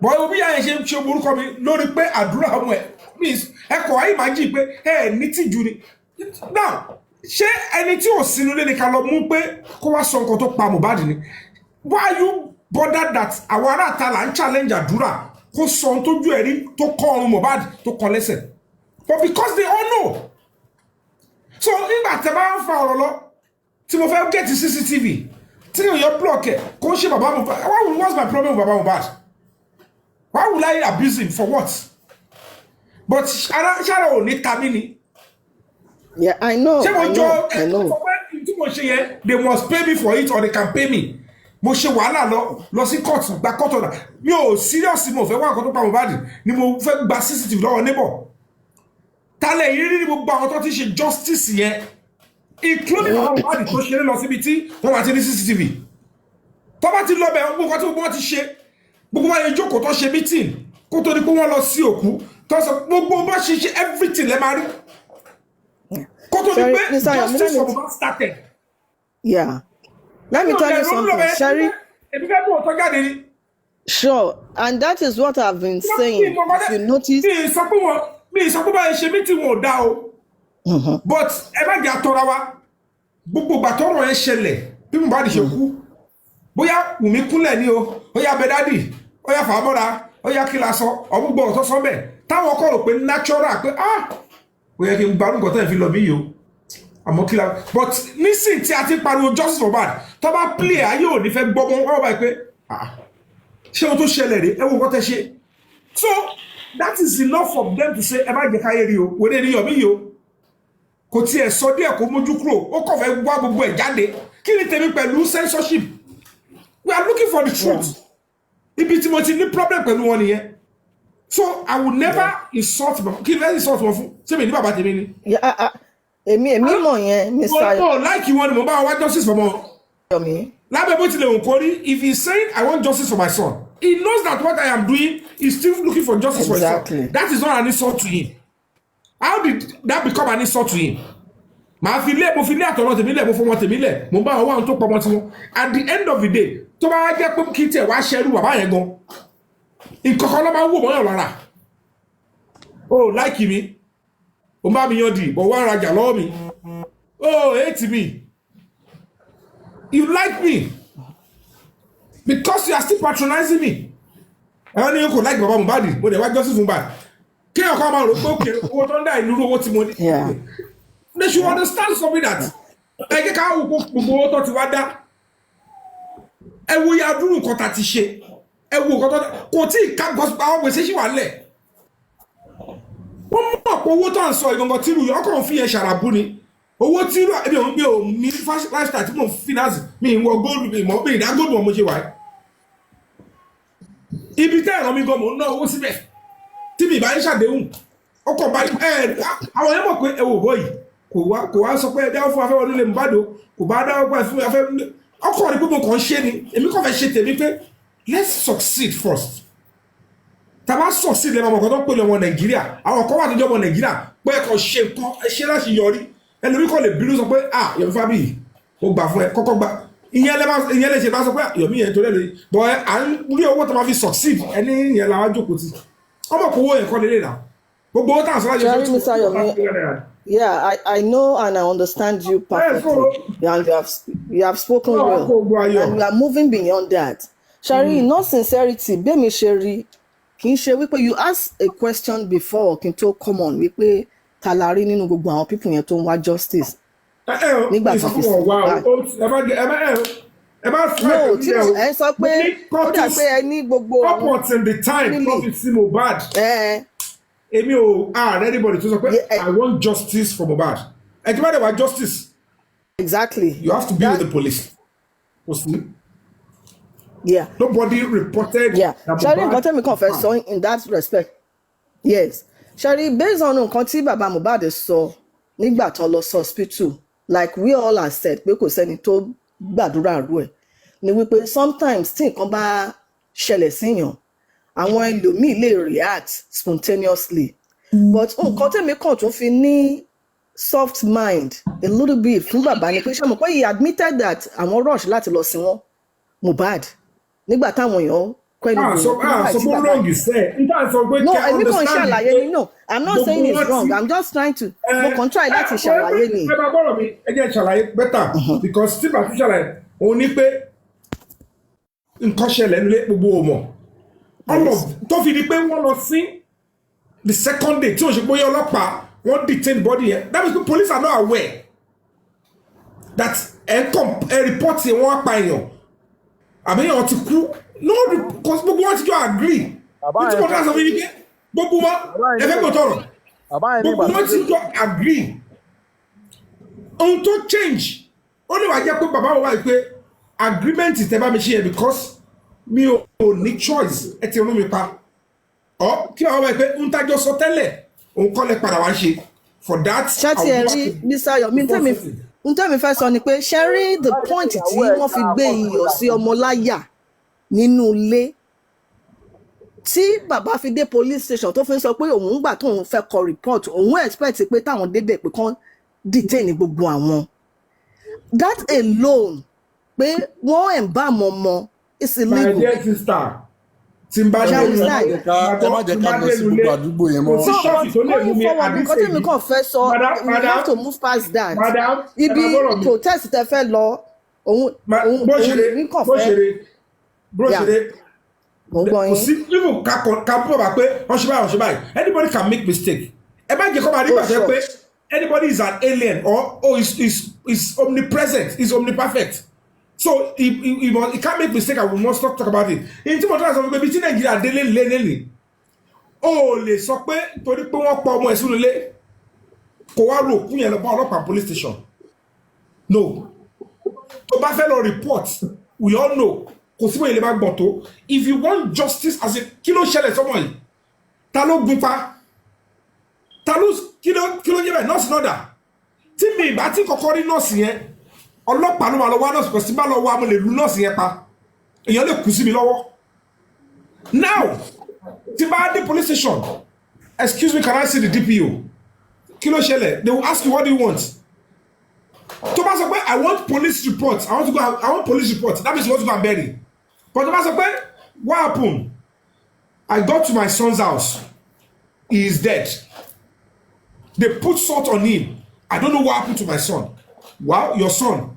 bọ́ ẹ wo bí yàrá ṣe ṣe orúkọ mi lórí pé àdúrà ọmọ ẹ ẹkọ̀ ayé máa jí pé ẹ ní tìjú ni now ṣé ẹni tí ò sínú lé ní ká lọ mú pé kó wá sọ nǹkan tó pa Mohbad ni why you bother that àwọn ará ta là ń challenge àdúrà kó sọ ohun tójú ẹ̀rí tó kọ́ ọrùn Mohbad tó kọ lẹ́sẹ̀ but because they all know so nígbà tẹ bá ń fa ọ̀rọ̀ lọ tí mo fẹ́ get CCTV tí èèyàn block ẹ̀ kó ń ṣe bàbá Mohbad what's my problem with bàbá Mohbad why would I abuse him for what but ṣára ò ní ta mí ni. Yeah, I know. ṣé mo jọ ẹ sọ pé tí mo ṣe yẹn they must pay me for it or they can pay me mo ṣe wàhálà lọ sí court gba court order mi ò serious mo fẹ́ wá nǹkan tó pa Mohbad ni mo fẹ́ gba CCTV lọ́wọ́ neighbor tálẹ̀ ìrírí ni mo gba àwọn tó ti ṣe justice yẹn including àwọn Mohbad tó ṣeré lọ síbi tí wọ́n máa ti ní CCTV tó bá ti lọ bẹ̀ gbogbo nǹkan tí gbogbo wọn ti ṣe gbogbo wọn yẹn jókòó tó ṣe meeting kó tó di pé wọ́n lọ sí òkú tó sọ gbogbo bá ṣe everything lẹ́ máa rí kó tó di pé justice for Mohbad started. Yeah. Let me tell you something, Sherry. Sure, and that is what I've been saying. If you notice. But ẹ má jẹ́ àtọ́ra wa gbogbo gbàtọ́rọ̀ ẹ ṣẹlẹ̀ bí mo bá di ṣe kú bóyá Wùmí kúnlẹ̀ ní o bóyá bẹ́dádì bóyá fàámọ́ra bóyá kí la sọ ọ̀gbùgbọ̀ ọ̀tọ́ sọ bẹ́ẹ̀ táwọn kọ̀ rò pé natural pé bóyá kí n gbárùn nǹkan tẹ́ fi lọ bí yìí o àmọ́ kí la but nísìn tí a ti pariwo justice for Mohbad tó bá play ayé ò ní fẹ́ gbọ́ mọ́ wọ́n báyìí pé ṣé ohun tó ṣẹlẹ̀ rè ẹ wo nǹkan tẹ́ ṣe so that is enough for them to say ẹ má jẹ́ káyé rí o wòlé ní yọ̀mí yìí o kò tiẹ̀ sọ díẹ̀ kó mójú kúrò ó kàn fẹ́ gbọ́ gbogbo ẹ̀ jáde kí ni tèmi pẹ̀lú censorship we are looking for the truth ibi tí mo ti ní problem pẹ̀lú wọn nìyẹn so I will never insult wọn kí ni ẹ insult wọn fún ṣé mi ní bàbá tèmi ni. èmi mọ̀ yẹn Mr. mo like wọn ni mo bá wá justice for mọ lábẹ́ bó tilẹ̀ òun kórí if he is saying I want justice for my son he knows that what I am doing is still looking for justice for his son that is not an insult to him. How did that become an insult to him? Mo fi lé àtọ̀rọ̀ tèmi lẹ̀ mo fọmọ tèmi lẹ̀ mo bá àwọn tó pọmọ tí wọn at the end of the day tó bá jẹ́ pé kí tiẹ̀ wá ṣẹ́rú bàbá yẹn gan ìkọ̀kọ̀ ló máa ń wò mọ́yàn lára o like mi o bá mi yan di bọ̀ wá rajà lọ́wọ́ mi o hate me you like me because you are still patronizing me ẹ̀rọ ni kò like bàbá Mohbad mo dẹ̀ wá justice fún Mohbad kí ọkọ máa rò pé òkè owó tó ń dá ìlú owó tí mo ní. They should understand something that ẹ jẹ́ ká wò gbogbo owó tó ti wá dá ẹ wo ya dúró nǹkan tá ti ṣe ẹ wo nǹkan tó kò tí ì ká àwọn gbèsè ṣì wà lẹ̀ wọ́n mọ̀ pé owó tó ń sọ ìgbọ̀ngàn tìlú yìí ọkọ̀ fi yẹn ṣàràbù ni owó tí ebi òun gbé òun ní lifestyle tí mo finance mi ìwọ góòlù mi mọ̀ mi ìdá góòlù mo ṣe wáyé ibi tẹ́ ẹ̀rọ mi gan mo ń ná owó síbẹ̀ tí mi ìbá ń ṣàdéhùn ọkọ̀ bá àwọn yẹn mọ̀ pé ẹ wò bọ́ yìí kò wá sọ pé ẹ dáwọ́ fún afẹ́ ọdún lè mú bá do kò bá dáwọ́ pé fún afẹ́ ọkọ̀ rí pé mo kàn ń ṣe ni èmi kàn fẹ́ ṣe tèmi pé let's succeed first tàbá succeed lẹ́mọ̀ ọmọkàn tó ń pè lọ́mọ nàìjíríà àwọn kan wà tó jẹ́ ọmọ nàìjíríà pé ẹ kàn ṣe nǹkan ẹ ṣe láti yọrí ẹlòmí kàn lè bínú sọ pé Yomi Fabiyi mo gbà fún ẹ kọ́kọ́ gbà ìyẹn lè ṣe bá sọ pé Yomi yẹn tó lẹ́nu bọ̀ à ń rí owó tó máa fi succeed ẹni yẹn làwọn jókòó ti ọmọ kò wó yẹn kọ́ lélẹ̀ náà gbogbo owó táwọn sọ́lá yẹn tó tó Yeah, I know and I understand you perfectly. And you have spoken well. And you are moving beyond that. Shari, not sincerity, Bemi Sherry, kì í ṣe wípé you asked a question before kí n tó come on wípé talari nínú gbogbo àwọn people yẹn tó ń wá justice. Nígbà tó fi sí no, tí ẹ sọ pé ó dà pé ẹ ní gbogbo upwards in the time profit sí Mohbad. Èmi ò anybody to say I want justice for Mohbad. And you matter about justice. Exactly. You have to be with the police. Yeah. Nobody reported. Yeah. Shari, nǹkan tẹ́mi kàn fẹ́ sọ in that respect. Yes. Shari, based on nǹkan tí bàbá Mohbad sọ nígbà tó lọ sí hospital, like we all have said, pé kò sẹ́ni tó gbàdúrà rú ẹ̀, ni wípé sometimes tí nǹkan bá ṣẹlẹ̀ síyàn, àwọn ẹlòmíì lè react spontaneously but nǹkan tẹ̀mí kan tó fi ní soft mind a little bit fún bàbá ni pé ṣé mo pé he admitted that àwọn rush láti lọ sí wọn Mohbad nígbà táwọn èèyàn kọ́ ẹni no èmi kàn ṣàlàyé ni no I'm not saying it's wrong I'm just trying to mo kàn try láti ṣàlàyé ni. ẹ bá gbọ́dọ̀ mi ẹ jẹ́ ṣàlàyé better because tí bàtú ṣàlàyé òun ní pé nǹkan ṣẹlẹ̀ nílé gbogbo ọmọ tó fi di pé wọ́n lọ sí the second day tí o ṣe pé ọlọ́pàá wọ́n detain body yẹn that means the police are not aware that ẹ report yẹn wọ́n á pa èèyàn àbí èèyàn ti kú no because gbogbo wọn ti jọ agree nítorí wọn dáhùn sọ fún yín pé gbogbo wọn ẹ fẹ́ gbọ́ tọrọ gbogbo wọn ti jọ agree ohun tó change ó lè wá jẹ́ pé bàbá wọn wáyé pé agreement tẹ́ bá mi ṣe yẹn because mi ò ní choice ẹ ti rún mi pa ọ kí àwọn ọmọ ẹ pé ń tájọ sọ tẹ́lẹ̀ òun kọ́ lẹ padà wá ṣe for that. ṣáàtì ẹ rí Mr. Yomi ntẹ́mi fẹ́ sọ ni pé ṣe rí the point tí wọ́n fi gbé iyọ̀ sí ọmọláyà nínú ilé tí bàbá fi dé police station tó fi sọ pé òun gbà tóun fẹ́ kọ report òun expect pé táwọn débẹ̀ pé kán detain gbogbo àwọn that alone pé wọ́n ẹ̀ ń bá ọmọ ọmọ it's illegal. My dear sister, Timba ẹ má jẹ́ ká lọ sí gbogbo àdúgbò yẹn mọ́. We have to move past that. Ibi protest tẹ fẹ́ lọ òun ní kàn fẹ́. Bro ṣeré kò sí even ká bọ̀ bá pé ọ̀ṣẹ̀ báyìí anybody can make mistake. Ẹ má jẹ́ kó máa rí pàṣẹ pé anybody is an alien or is omnipresent is omniperfect. So he can't make mistake and we must not talk about it. In tí mo tọ́ àṣọ pé bí tí Nàìjíríà délé lé ó lè sọ pé torí pé wọ́n pa ọmọ ẹ̀ sínú ilé kò wá rò kún yẹn lọ bá ọlọ́pàá police station. No. Tó bá fẹ́ lọ report we all know kò sí bóyá ilé bá gbọ̀n tó if you want justice as a kí ló ṣẹlẹ̀ sọ́mọ yìí ta ló gun pa ta ló kí ló yẹ bẹ́ẹ̀ nọ́ọ̀sì náà dà tí mi ìbá tí kọ́kọ́ rí nọ́ọ̀sì yẹn ọlọ́pàá ló máa lọ wá nọ́ọ̀sì kò sí bá lọ wá mo lè lu nọ́ọ̀sì yẹn pa èèyàn lè kú sí mi lọ́wọ́ now tí bá dé police station excuse me can I see the DPO kí ló ṣẹlẹ̀ they will ask you what do you want tó bá sọ pé I want police report I want police report that means you want to go and bury but tó bá sọ pé what happen I got to my son's house he is dead they put salt on him I don't know what happened to my son wow your son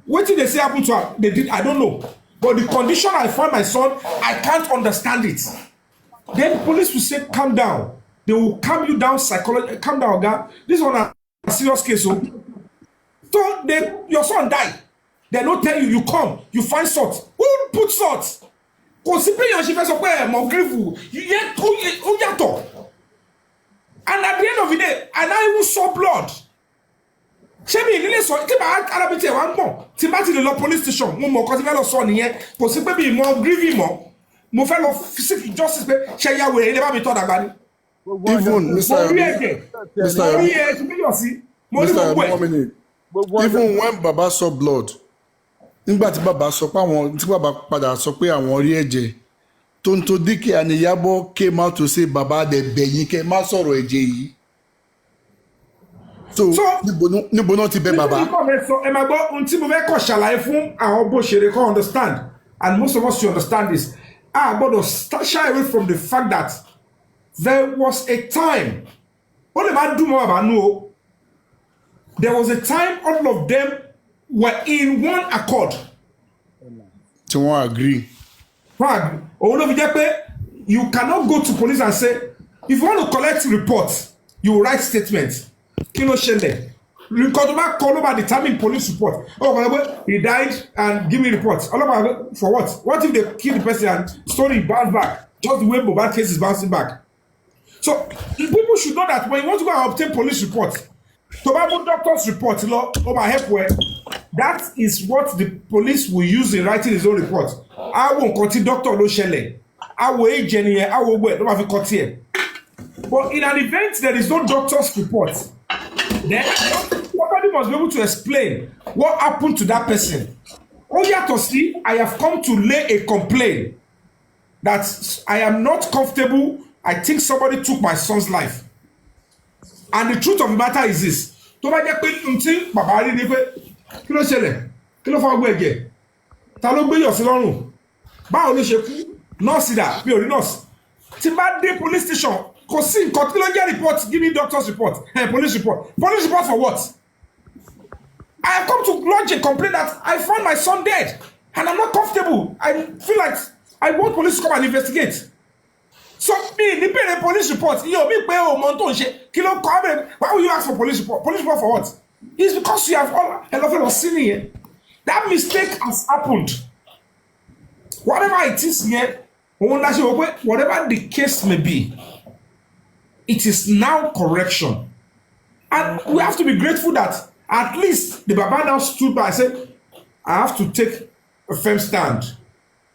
wetin they say happen to am they did I don't know but the condition I found my son I can't understand it then the police will say calm down they will calm you down psychologically calm down oga this one na serious case o so your son die they no tell you you come you find salt who put salt kò sí pé yan ṣe fẹ́ sọ pé ẹ̀ mọ̀ gírífù yẹ ó yàtọ̀ and at the end of the day I now even saw blood ṣé mi ìdílé sọ tí màá arábìtì ẹ̀ wá ń pọ̀ tí bá ti lè lọ police station mo mọ̀ ọkọ tí fẹ́ lọ sọ nìyẹn kò sí pé mi ìmọ̀ grieving mọ́ mo fẹ́ lọ seek justice pé ṣe ya wèrè ilé bá mi tọ́ dàgbà ni. Even Mr. mo rí ẹ̀jẹ̀ mo rí ẹ̀ tí mílíọ̀n sí mo ní gbogbo ẹ̀. Even when baba saw blood nígbà tí baba sọ pé àwọn tí baba padà sọ pé àwọn rí ẹ̀jẹ̀ Tonto Dike and Iyabo came out to say baba de bẹ̀yìn kẹ́ má sọ̀rọ̀ ẹ̀jẹ̀ yìí. So níbo náà ti bẹ baba. ẹ máa gbọ́ ohun tí mo fẹ́ kọ́ ṣàlàyé fún àwọn bó ṣe lè kọ́ understand and most of us should understand this. I gbọ́dọ̀ shy away from the fact that there was a time ó lè má dùn mọ́ bàbá nù o. There was a time all of them were in one accord. Tí wọ́n agree. Òun ló fi jẹ́ pé you cannot go to police and say if you want to collect report you will write statement. Kí ló ṣẹlẹ̀? Nǹkan tó bá kọ ló bá determine police report. Oh, by the way, he died and give me report. Ọlọ́pàá for what? What if they kill the person and story bounce back? Just the way Mohbad case is bouncing back. So people should know that when you want to go and obtain police report, tó bá mú doctor's report lọ, ó máa help well. That is what the police will use in writing his own report. Àwọn nǹkan tí doctor ló ṣẹlẹ̀, àwọn agent yẹn, àwọn owó ẹ̀ ló máa fi kọ tiẹ̀. But in an event there is no doctor's report, then somebody must be able to explain what happened to that person. Ó yàtọ̀ sí, I have come to lay a complaint that I am not comfortable. I think somebody took my son's life. And the truth of the matter is this. Tó bá jẹ́ pé ntí bàbá rí ni pé kí ló ṣẹlẹ̀? Kí ló fọwọ́ gbé ẹ̀jẹ̀? Ta ló gbé yọ̀ sí lọ́rùn? Báwo ló ṣe kú? Nọ́ọ̀sì dà bí orí nọ́ọ̀sì. Tí bá dé police station, kò sí nǹkan kí ló jẹ́ report, give me doctor's report, police report. Police report for what? I have come to lodge a complaint that I found my son dead and I'm not comfortable. I feel like I want police to come and investigate. So me ní bẹ̀rẹ̀ police report yóò mi pé o mọ tó ń ṣe kí ló kọ́ abẹ́rẹ́ why will you ask for police report? Police report for what? It's because you have all of seen here. That mistake has happened. Whatever it is here, whatever the case may be, it is now correction. And we have to be grateful that at least the Baba now stood by and said, I have to take a firm stand.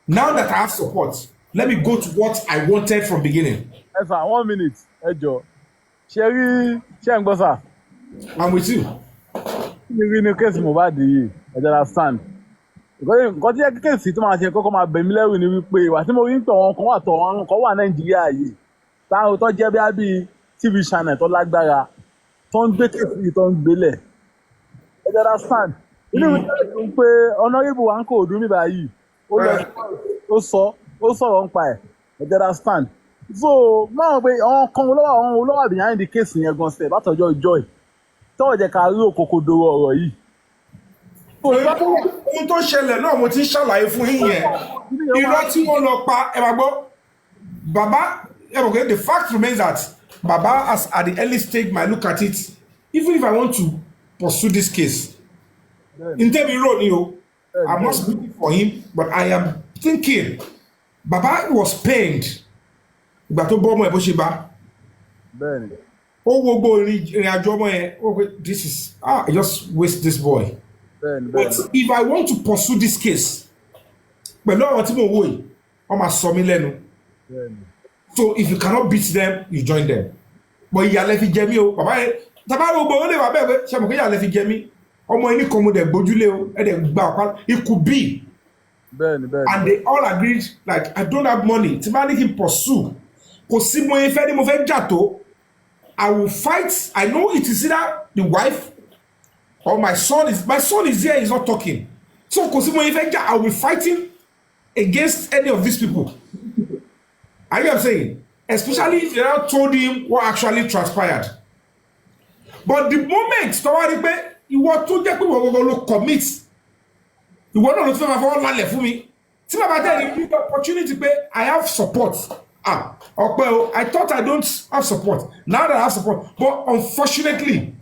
Now that I have support, let me go to what I wanted from beginning. Yes, sir. 1 minute. Ejo. Sherry, sir. I'm with you. You know, case Mohbad yìí. I understand. Because tí ẹ kéèsì tó máa ṣe kọ́kọ́ máa bẹ̀mí lẹ́rù ni wípé ìwà tí mo rí ń tọ̀ wọn kan wà Nàìjíríà yìí. Táwọn tó jẹ́ bí TV channel tó lágbára tó ń gbé kéèsì yìí tó ń gbélẹ̀. I understand. Inú mi jẹ́ pé Honourable wa ń kó òdú mi báyìí. Ó sọ̀rọ̀ ń pa ẹ̀. I understand. So máa ń pe àwọn kan olówó behind the case yẹn gan sẹ̀ látọjọ́ ìjọ yìí. Tọ́wọ́ jẹ́ ká rí òkòkòdò ọ̀rọ̀ yìí. Ohun tó ṣẹlẹ̀ náà mo ti ń ṣàlàyé fún yín yẹn. Irọ́ tí wọ́n lọ pa ẹ máa gbọ́. Baba, the fact remains that Baba has at the early stage might look at it. Even if I want to pursue this case, in Temi Road, I'm not speaking for him, but I am thinking Baba was pained. Ìgbà tó bọ́ ọmọ ẹ̀ bó ṣe bá. Ó wo gbogbo ìrìn àjò ọmọ yẹn. This is I just waste this boy. But if I want to pursue this case, pẹ̀lú àwọn tí mo wò yìí, wọ́n máa sọ mí lẹ́nu. So if you cannot beat them, you join them. But ìyàlẹ́ fi jẹ mí o, bàbá yẹn, tàbá gbogbo ó lè wà bẹ́ẹ̀ pé ṣe mọ̀ pé ìyàlẹ́ fi jẹ mí. Ọmọ ẹni kan mo dẹ̀ gbójúlé o, ẹ dẹ̀ gba ọ̀pá. It could be. And they all agreed like I don't have money. Tí bá ní kí n pursue, kò sí mo yẹn fẹ́ ni mo fẹ́ jà tó. I will fight. I know it is either the wife or my son is here, he's not talking. So I will be fighting against any of these people. Are you know what I'm saying? Especially if you now told him what actually transpired. But the moment you want to get people commit, you want to feel my for me. See my the opportunity I have support. I thought I don't have support. Now that I have support, but unfortunately,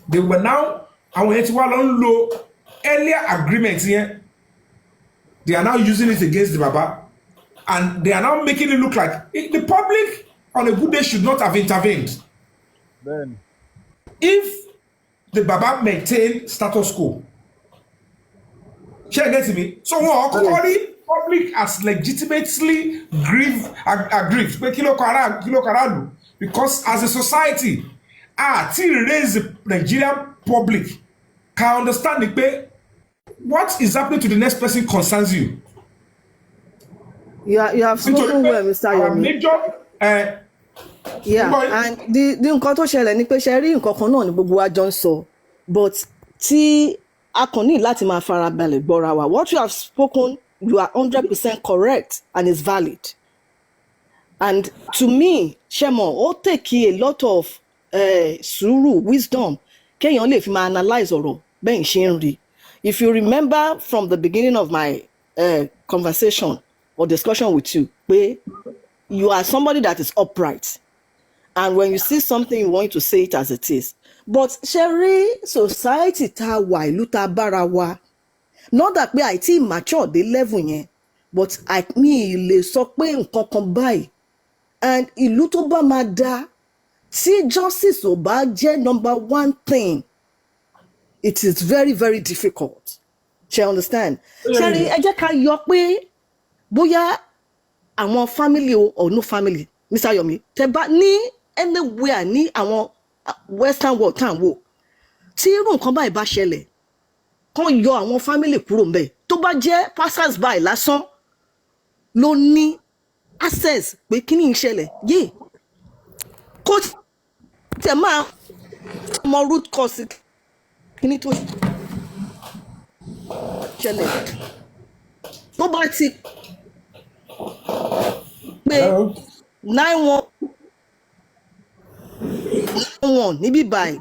they were now low earlier agreements here. They are now using it against the Baba, and they are now making it look like the public on a good day should not have intervened. If the Baba maintain status quo. Share get me. So what public has legitimately aggrieved because as a society, till raise the Nigerian public can understand the pay. What is happening to the next person concerns you. You have spoken well, Mr. Yomi. Major. And the nǹkan tó ṣẹlẹ̀ ni pé ṣe rí nǹkan kan náà ni gbogbo wa jọ ń sọ, but tí a kàn ní láti máa farabalẹ̀ gbọ́ra wa. What you have spoken, you are 100% correct and is valid. And to me, Shemo, ó take a lot of sùúrù, wisdom, kéèyàn lè fi máa analyze ọ̀rọ̀ bẹ́ẹ̀ ṣe ń rí. If you remember from the beginning of my conversation or discussion with you, pé you are somebody that is upright. And when you see something, you want to say it as it is. But Sherry, society ta wà ìlú ta bára wa. Not that pé àìtí mature dé level yẹn, but mi lè sọ pé nǹkan kan báyìí. And ìlú tó bá máa dá, tí justice ò bá jẹ́ number one thing, it is very, very difficult. She understand? Sherry, ẹ jẹ́ ká yọ pé bóyá àwọn family or no family, Mr. Yomi, tẹ́ bá ní anywhere ní àwọn western world tán wò tí irú nǹkan báyìí bá ṣẹlẹ̀ kàn yọ àwọn family kúrò ńbẹ̀ tó bá jẹ́ passers by lásán ló ní access pé kíní ń ṣẹlẹ̀ yé kó tẹ̀ máa mọ root cause kíní tó ṣẹlẹ̀ tó bá ti pé 911 níbí báyìí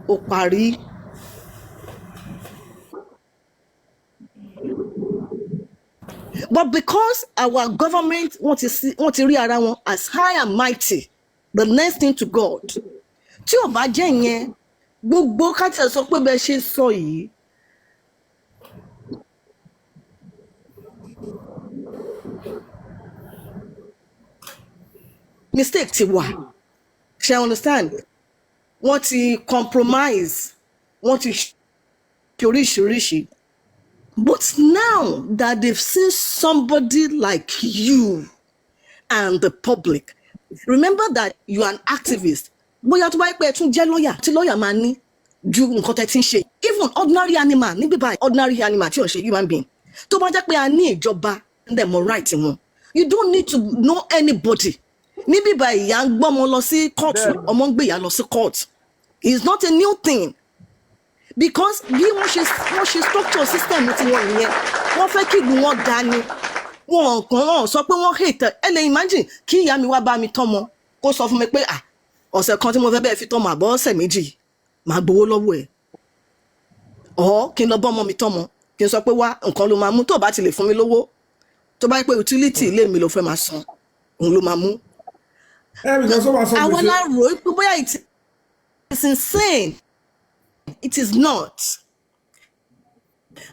ó parí. But because our government want to rí ara wọn as high and mighty, the next thing to God, tí ò bá jẹ́ yẹn gbogbo káàtì sọ pé bẹ́ẹ̀ ṣe sọ yìí mistake ti wà. She understand? Wọ́n ti compromise, wọ́n ti ṣe oríṣiríṣi. But now that they've seen somebody like you and the public, remember that you are an activist. Bóyá tó bá yẹ pé ẹ tún jẹ́ lawyer, tí lawyer máa ní ju nǹkan tẹ́ ti ń ṣe. Even ordinary animal níbí báyìí, ordinary animal tí ò ń ṣe human being. Tó bá jẹ́ pé a ní ìjọba dem right wọn. You don't need to know anybody. Níbí báyìí ìyá ń gbọ́mọ lọ sí court, ọmọ ń gbé ìyá lọ sí court. It's not a new thing. Because bí wọ́n ṣe structure system ti wọ́n nìyẹn, wọ́n fẹ́ kí ìlú wọn dání. Wọ́n kàn sọ pé wọ́n hate ẹ lè imagine kí ìyá mi wá bá mi tọ́mọ kó sọ fún mi pé ọ̀sẹ̀ kan tí mo fẹ́ bẹ́ẹ̀ fi tọ́mọ àbọ̀ ọ̀sẹ̀ méjì máa gbowó lọ́wọ́ ẹ̀. Kí n lọ bọ́ ọmọ mi tọ́mọ kí n sọ pé wá nǹkan ló máa mú tó bá ti lè fún mi lówó tó bá yẹ pé utility ilé mi ló fẹ́ máa san òun ló máa mú. Àwọn arò pé bóyá it is insane. It is not.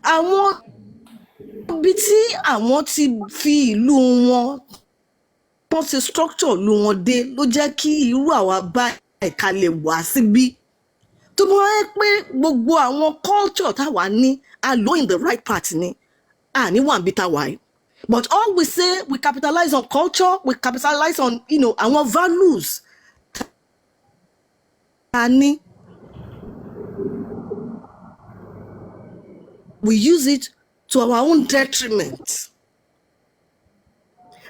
Àwọn ibi tí àwọn ti fi ìlú wọn wọ́n ti structure ìlú wọn dé ló jẹ́ kí irú àwa bá ẹ̀ka lè wá síbí. Tó bá yẹ pé gbogbo àwọn culture táwa ní a lò in the right part ni ní wà níbi táwa yìí. But all we say, we capitalize on culture, we capitalize on, our values. And we use it to our own detriment.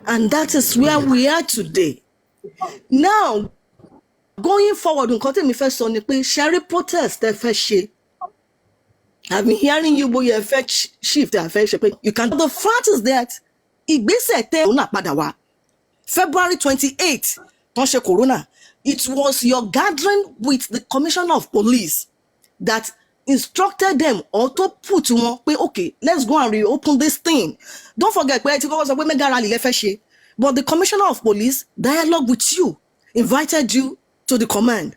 And that is where we are today. Now, going forward, Sherry protest, I've been hearing you, but you affect shift, you can. The fact is that February 28th, Corona, it was your gathering with the commissioner of police that instructed them or to put on, okay, let's go and reopen this thing. Don't forget, but the commissioner of police dialogue with you, invited you to the command,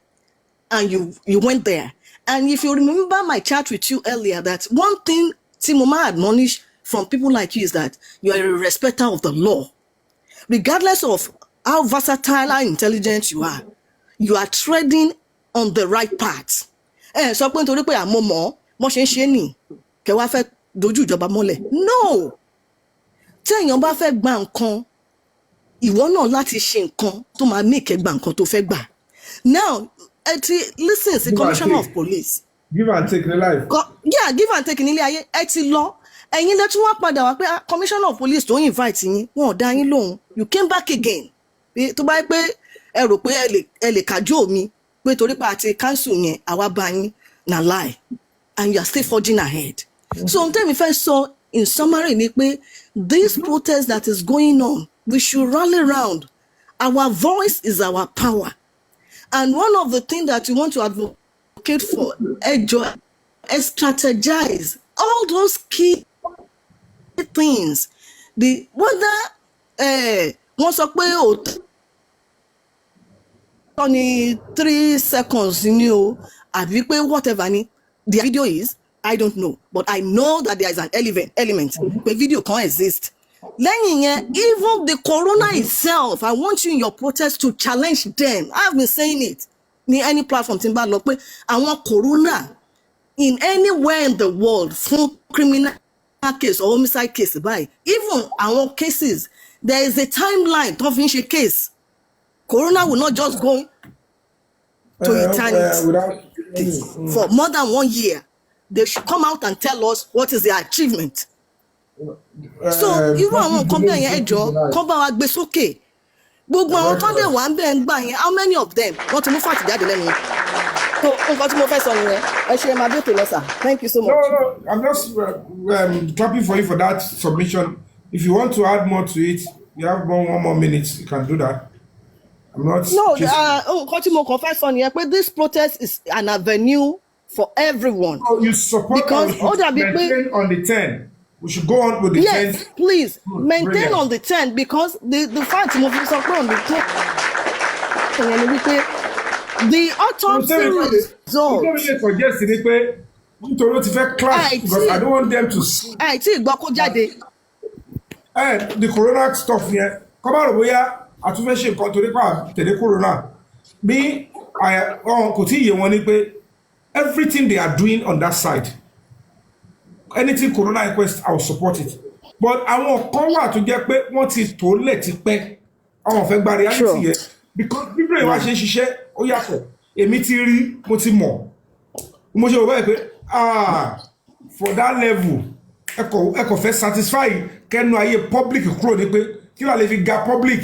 and you went there. And if you remember my chat with you earlier, that one thing Timoma admonished from people like you is that you are a respecter of the law. Regardless of how versatile and intelligent you are treading on the right path. Sọ pé nítorí pé àmọ́ mọ́ wọ́n ṣe ń ṣe nì kẹ́ wá fẹ́ dojú ìjọba mọ́lẹ̀. No, tí èèyàn bá fẹ́ gba nǹkan ìwọ náà láti ṣe nǹkan tó máa make ẹ gba nǹkan tó fẹ́ gbà. Now listen sí commissioner of police. Give and take in life. Yeah, give and take nílé ayé ẹ ti lọ ẹ̀yin lẹ tún wá padà wá pé commissioner of police tó invite yín wọn ò dá yín lóhùn you came back again. Tó bá yẹ pé ẹ rò pé ẹ lè kájú mi pé torí pé àti council yẹn àwa bá yín na lie and you are still forging ahead. So n tẹ́mi fẹ́ sọ in summary ni pé this protest that is going on we should rally round. Our voice is our power. And one of the things that we want to advocate for, strategize all those key things. Whether wọ́n sọ pé only 3 seconds ni o, àbí pé whatever ni the video is, I don't know, but I know that there is an element pé video can exist. Lẹ́yìn yẹn, even the corona itself, I want you in your protest to challenge them. I've been saying it ní any platform tí n bá lọ pé àwọn corona in anywhere in the world fún criminal case or homicide case báyìí, even àwọn cases, there is a timeline tó fi ń ṣe case. Corona will not just go to eternity for more than 1 year. They should come out and tell us what is their achievement. So irú àwọn nǹkan bẹ́ẹ̀ yẹn ẹjọ́ kọ́ bá wa gbé sókè. Gbogbo àwọn tó dé wà ń bẹ́ẹ̀ ń gbà yẹn, how many of them wọ́n ti mú fàtí jáde lẹ́nu yẹn? So nǹkan tí mo fẹ́ sọ nìyẹn, ẹ ṣe máa dé tó lọ sà. Thank you so much. No, I'm just clapping for you for that submission. If you want to add more to it, you have one more minute, you can do that. I'm not. No, nǹkan tí mo kàn fẹ́ sọ nìyẹn pé this protest is an avenue for everyone. So you support because ó dàbí pé on the 10. We should go on with the 10. Yes, please maintain on the 10 because the fact mo fi sọ pé on the 10 the autopsy result. Suggest ni pé nítorí ó ti fẹ́ clash because I don't want them to see. Tí ìgbọ́ kó jáde. The corona stuff yẹn kọ́ bá rò bóyá àtúnfẹ́ ṣe nǹkan torí pa tẹ̀lé corona bí kò tí ì yé wọn ni pé everything they are doing on that side. Anything corona request, I will support it. But àwọn kan wà tó jẹ́ pé wọ́n ti tó lẹ̀ ti pẹ́ àwọn fẹ́ gba reality yẹn because people ìwà ṣe ń ṣiṣẹ́ ó yàtọ̀ èmi ti rí mo ti mọ̀ mo ṣe wò báyìí pé for that level ẹkọ̀ fẹ́ satisfy kẹ́nu ayé public kúrò ní pé kí wàá lè fi ga public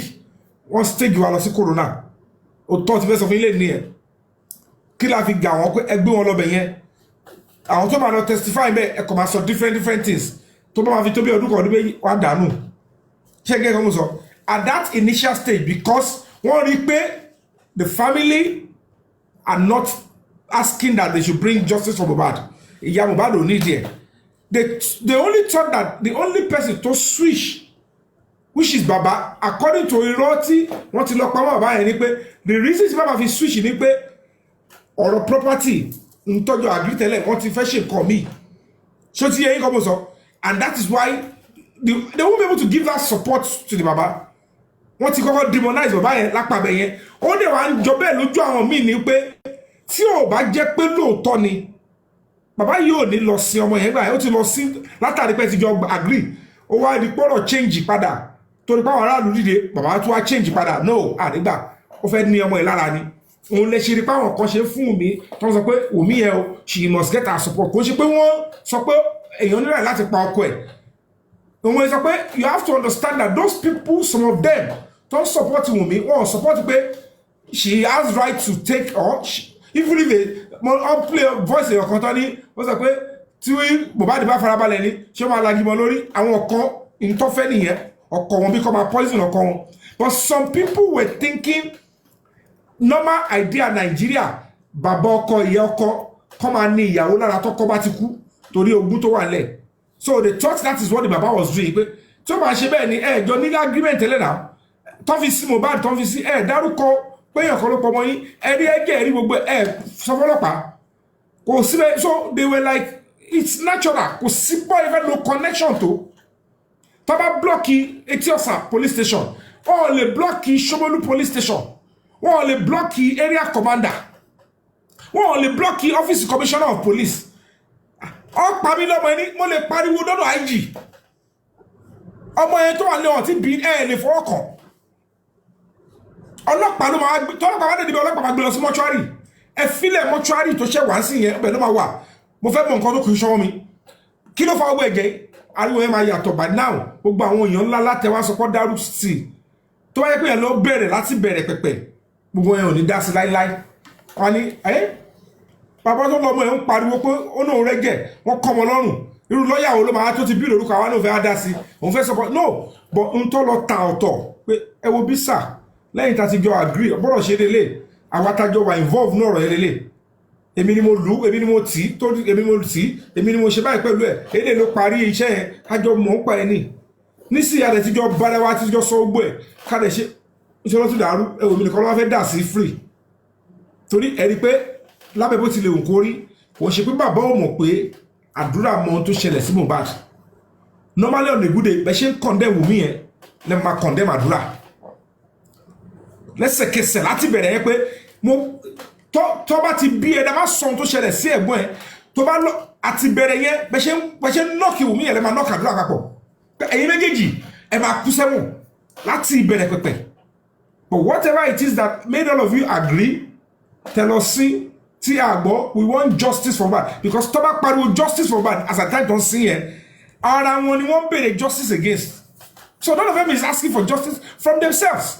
wọ́n stage wa lọ sí corona òótọ́ ti fẹ́ sọ fún ilé nìyẹn kí la fi ga wọn pé ẹgbẹ́ wọn lọ́bẹ̀ yẹn àwọn tó máa lọ testify bẹ́ẹ̀ ẹ̀kọ́ máa sọ different things tó bá máa fi tó bí ọdún kan ọdún méjì wá dànù ṣé kẹ́kẹ́ mo sọ at that initial stage because wọ́n rí pé the family are not asking that they should bring justice for Mohbad ìyá Mohbad ò ní díẹ̀ they only thought that the only person to switch which is Baba according to irọ́ tí wọ́n ti lọ pamọ́ bàbá yẹn ni pé the reason tí bàbá fi switch ni pé ọ̀rọ̀ property ntọ́jú agree tẹ́lẹ̀ wọ́n ti fẹ́ ṣe nǹkan míì ṣó ti yẹ yín kọ́ mo sọ and that is why they won't be able to give that support to the baba wọ́n ti kọ́kọ́ demonize bàbá yẹn lápàbẹ̀ yẹn ó dẹ̀ wá ń jọ bẹ́ẹ̀ lójú àwọn míì ni pé tí ò bá jẹ́ pé lóòótọ́ ni bàbá yìí ò ní lọ sin ọmọ yẹn gbà yẹn ó ti lọ sin látàrí pé ti jọ agree ó wá di pọ́rọ̀ change padà torí pé àwọn aráàlú dìde bàbá tó wá change padà no àdìgbà ó fẹ́ ní ọmọ yẹn lára ni òun lè ṣe rí páwọn kan ṣe fún mi tó ń sọ pé òmí yẹn o she must get her support kò ṣe pé wọ́n sọ pé èèyàn nílẹ̀ láti pa ọkọ ẹ̀ òun sọ pé you have to understand that those people some of them don't support Wunmi wọ́n support pé she has right to take or even if a play voice èèyàn kan tán ní wọ́n sọ pé tí Mohbad bá farabalẹ̀ ni ṣé wọ́n máa lagimọ̀ lórí àwọn ọkọ ìtọ́fẹ́ nìyẹn ọkọ wọn bí kò máa poison ọkọ wọn but some people were thinking normal idea Nigeria bàbá ọkọ ìyá ọkọ kọ́ máa ní ìyàwó lára tọ́kọ bá ti kú torí ogún tó wà lẹ̀ so they thought that is what the baba was doing pé tí ó bá ṣe bẹ́ẹ̀ ni ẹ̀jọ ní agreement tẹ́lẹ̀ náà tó fi sí Mohbad tó fi sí dárúkọ péyàn kan ló pọ̀ mọ́ yín ẹ̀rí ẹ̀jẹ̀ ẹ̀rí gbogbo sọ fọlọ́pàá kò síbẹ̀ so they were like it's natural kò sí bọ́ even no connection tó tó bá blọ́ọ̀kì Etí-Ọ̀sà police station wọ́n lè blọ́ọ̀kì Ṣómólú police station wọ́n lè blọ́ọ̀kì area commander wọ́n ò lè blọ́ọ̀kì ọ́fíìsì commissioner of police ọ̀pá mi lọ́mọ ẹni mo lè pariwo lọ́dọ̀ IG ọmọ yẹn tó wà ní ọ̀tí bí lè fọwọ́ kàn ọlọ́pàá ló máa gbé tọ́lọ́pàá wá dé níbi ọlọ́pàá máa gbé lọ sí mọ́ṣúárì ẹ fílẹ̀ mọ́ṣúárì tó ṣẹ̀ wá sí yẹn bẹ́ẹ̀ ló máa wà mo fẹ́ mọ nǹkan tó kù sọ́wọ́ mi kí ló fa owó ẹ̀jẹ̀ ariwo yẹn máa yàtọ̀ by now gbogbo àwọn èèyàn ńlá látẹwà sọpọ́ dárú sí tó wáyé pé yẹn ló bẹ̀rẹ̀ láti bẹ̀rẹ̀ pẹ̀pẹ̀ gbogbo yẹn ò ní dá sí láíláí wọn ni bàbá tó lọ́mọ ẹ̀ ń pariwo pé ó náà rẹ́gẹ̀ wọ́n kọ́ ọmọ lọ́rùn irú lọ́ọ̀yà wo ló máa tó ti bí lórúkọ àwọn náà fẹ́ dá sí òun fẹ́ sọpọ́ no but n tó lọ ta ọ̀tọ̀ pé ẹ wo bí sà lẹ́yìn tá ti jọ agree bọ́rọ̀ ṣe lélẹ̀ àwọn atajọ wà involve náà ọ̀rọ̀ yẹn lélẹ̀ èmi ni mo lù èmi ni mo tì í tó èmi mo tì í èmi ni mo ṣe báyìí pẹ̀lú ẹ̀ èdè ló parí iṣẹ́ yẹn kájọ mọ̀ ń pa ẹ̀ ní nísìnyí adẹ̀ tíjọ bára wa tíjọ sọ gbọ́ ẹ̀ kádẹ̀ ṣe iṣẹ́ lọ́tún dàrú ẹ̀wò mi nìkan ló wá fẹ́ dà sí free torí ẹ̀rí pé lábẹ́ bó ti lè wù kó rí wọ́n ṣe pé bàbá ò mọ̀ pé àdúrà mọ ohun tó ṣẹlẹ̀ sí Mohbad normally on a good day bẹ́ẹ̀ ṣe ń condemn Wùmí yẹn lẹ́ máa condemn àdúrà lẹ́sẹ̀kẹsẹ̀ láti bẹ̀rẹ̀ yẹn pé mo tó bá ti bí ẹ̀dá má sọ ohun tó ṣẹlẹ̀ sí ẹ̀gbọ́n ẹ̀ tó bá lọ àti bẹ̀rẹ̀ yẹn bẹ́ẹ̀ ṣe ń nọ́ọ̀kì Wùmí yẹn lẹ́ máa nọ́ọ̀kì àdúrà papọ̀ ẹ̀yin méjèèjì ẹ̀ máa kú sẹ́wọ̀n láti ìbẹ̀rẹ̀ pẹ̀pẹ̀ but whatever it is that made all of you agree tell us see tí a gbọ́ we want justice for Mohbad because tó bá pariwo justice for Mohbad as I time don see yẹn ara wọn ni wọ́n béèrè justice against so none of them is asking for justice from themselves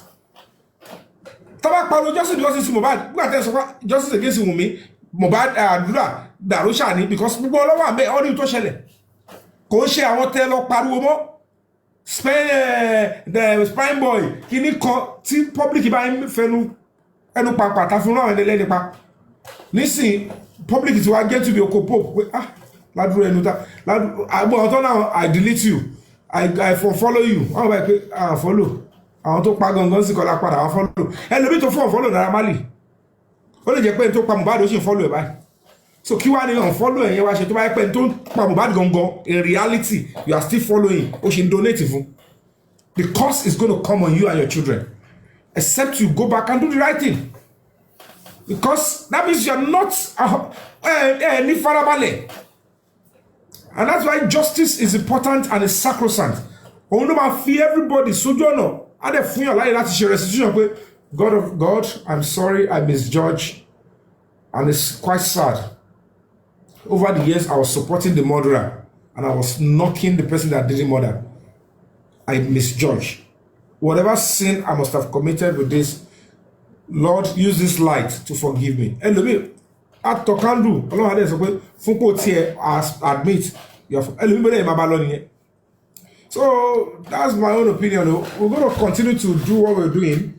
tó bá pariwo justice for Mohbad nígbà tẹ́ sọ fún justice against Wunmi Mohbad àdúrà dàrú ṣáà ni because gbogbo ọlọ́wọ́ àbẹ́ ọdún tó ṣẹlẹ̀ kò ń ṣe àwọn tẹ́ lọ pariwo mọ́ spine boy kìíní kan tí public bá ń fẹnu ẹnu pàpà tá fún náà ẹlẹ́ni pa nísìn public ti wá get to be oko pope pé ládùúrò ẹnu ta àgbọn ọ̀tọ̀ náà I delete you I follow you wọ́n bá pé follow àwọn tó pa gangan sí kọlá padà wọ́n follow ẹlòmí tó fún follow Naira Marley ó lè jẹ́ pé tó pa Mohbad ó sì follow ẹ̀ báyìí so kí wá ní unfollow ẹ̀yẹ wá ṣe tó bá yẹ pé tó pa Mohbad gangan in reality you are still following ó ṣe ń donate fún the cost is going to come on you and your children except you go back and do the right thing because that means you are not ní farabalẹ̀ and that's why justice is important and is sacrosanct òun ló máa fi everybody sójú ọ̀nà á dẹ̀ fún yàn láyè láti ṣe restitution pé God I'm sorry I misjudged and it's quite sad over the years I was supporting the murderer and I was knocking the person that didn't murder I misjudged whatever sin I must have committed with this Lord use this light to forgive me ẹlòmíì àtọ̀kándù ọlọ́run adé sọ pé fún kò tiẹ̀ admit ẹlòmíì bẹ́ẹ̀ máa bá lọ nìyẹn so that's my own opinion we're going to continue to do what we're doing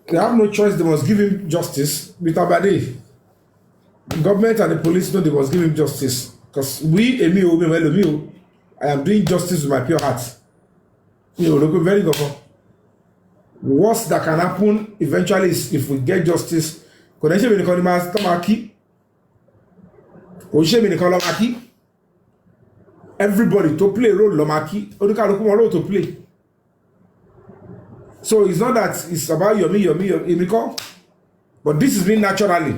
they have no choice they must give him justice with Abade the government and the police know they must give him justice because I am doing justice with my pure heart very good. Worst that can happen eventually is if we get justice kò dẹ́ ṣe mi nìkan ni máa tọ́ máa kí kò ṣe mi nìkan lọ́ máa kí everybody to play role lọ́ máa kí oníkàlùkù wọn role to play so it's not that it's about yomi èmi kọ́ but this is me naturally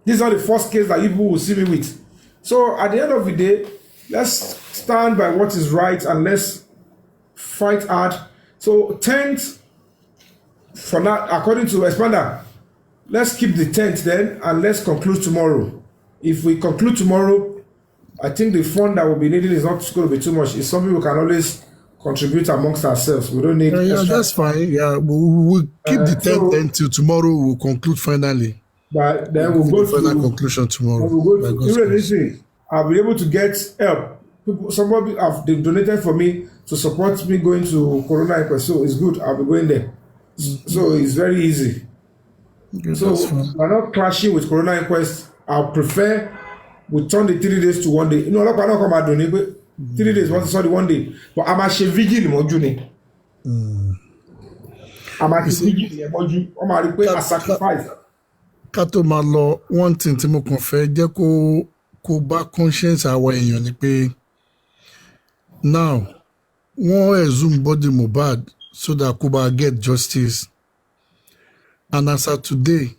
this is not the first case that people will see me with so at the end of the day let's stand by what is right and let's fight hard. So 10th, for now, according to Expander, let's keep the 10th then and let's conclude tomorrow. If we conclude tomorrow, I think the fund that we'll be needing is not going to be too much. It's something we can always contribute amongst ourselves. We don't need extra. That's fine. Yeah, we'll keep the 10th until tomorrow. We'll conclude finally. But then we'll go to final conclusion tomorrow. We'll go to, I'll be able to get help. Somebody have donated for me to support me going to Corona Inquest, so it's good. I'll be going there. So it's very easy. Okay, so we're not clashing with Corona Inquest. I prefer we turn the 3 days to 1 day. You know, I'm not come out doing it. 3 days, sorry, 1 day. But I'm actually vigil more journey. I'm actually vigil more journey. I'm actually a sacrifice. Kato malo, one thing tí mo kàn fẹ́ jẹ́ kó bá conscience àwọn èèyàn ni pé now wọ́n exhume body Mohbad so that Kuba get justice and as of today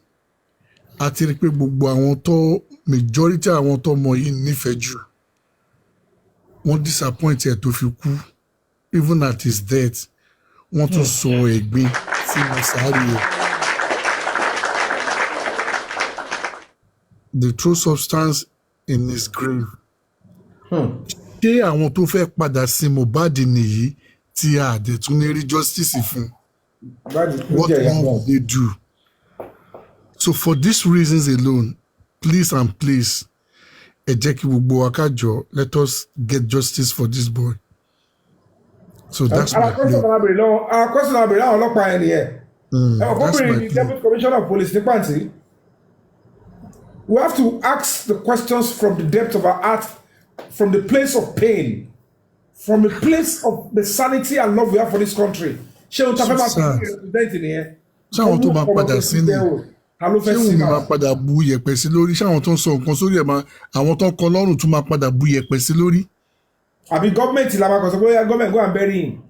a ti rí pé gbogbo àwọn tó majority àwọn tó mọ yìí nífẹ̀ẹ́ jù wọ́n disappoint ẹ̀ tó fi kú even at his death wọ́n tún sọ ẹ̀gbin sí masari ẹ̀. The true substance in his grave. Ṣé àwọn tó fẹ́ padà sí Mohbad nìyí tí a dẹ̀ tún ní rí justice fún? What more will they do? So for these reasons alone, please and please, ẹ jẹ́ kí gbogbo wa ká jọ, let us get justice for this boy. So that's my plea. Our question I'll be now ọlọ́pàá ẹni ẹ̀. That's my The Deputy Commissioner of Police ní pàǹtí. We have to ask the questions from the depth of our heart, from the place of pain, from the place of the sanity and love we have for this country. Ṣé o ta fẹ́ máa fi represent ni ẹ? Ṣé àwọn tó máa padà sí ni? Ṣé òun máa padà bu yẹ̀pẹ̀ sí lórí? Ṣé àwọn tó ń sọ nǹkan sórí ẹ̀ máa àwọn tó ń kọ lọ́rùn tún máa padà bu yẹ̀pẹ̀ sí lórí? Àbí gọ́ọ̀mẹ̀ntì la máa kọ̀ sọ pé gọ́ọ̀mẹ̀ntì go and bury him.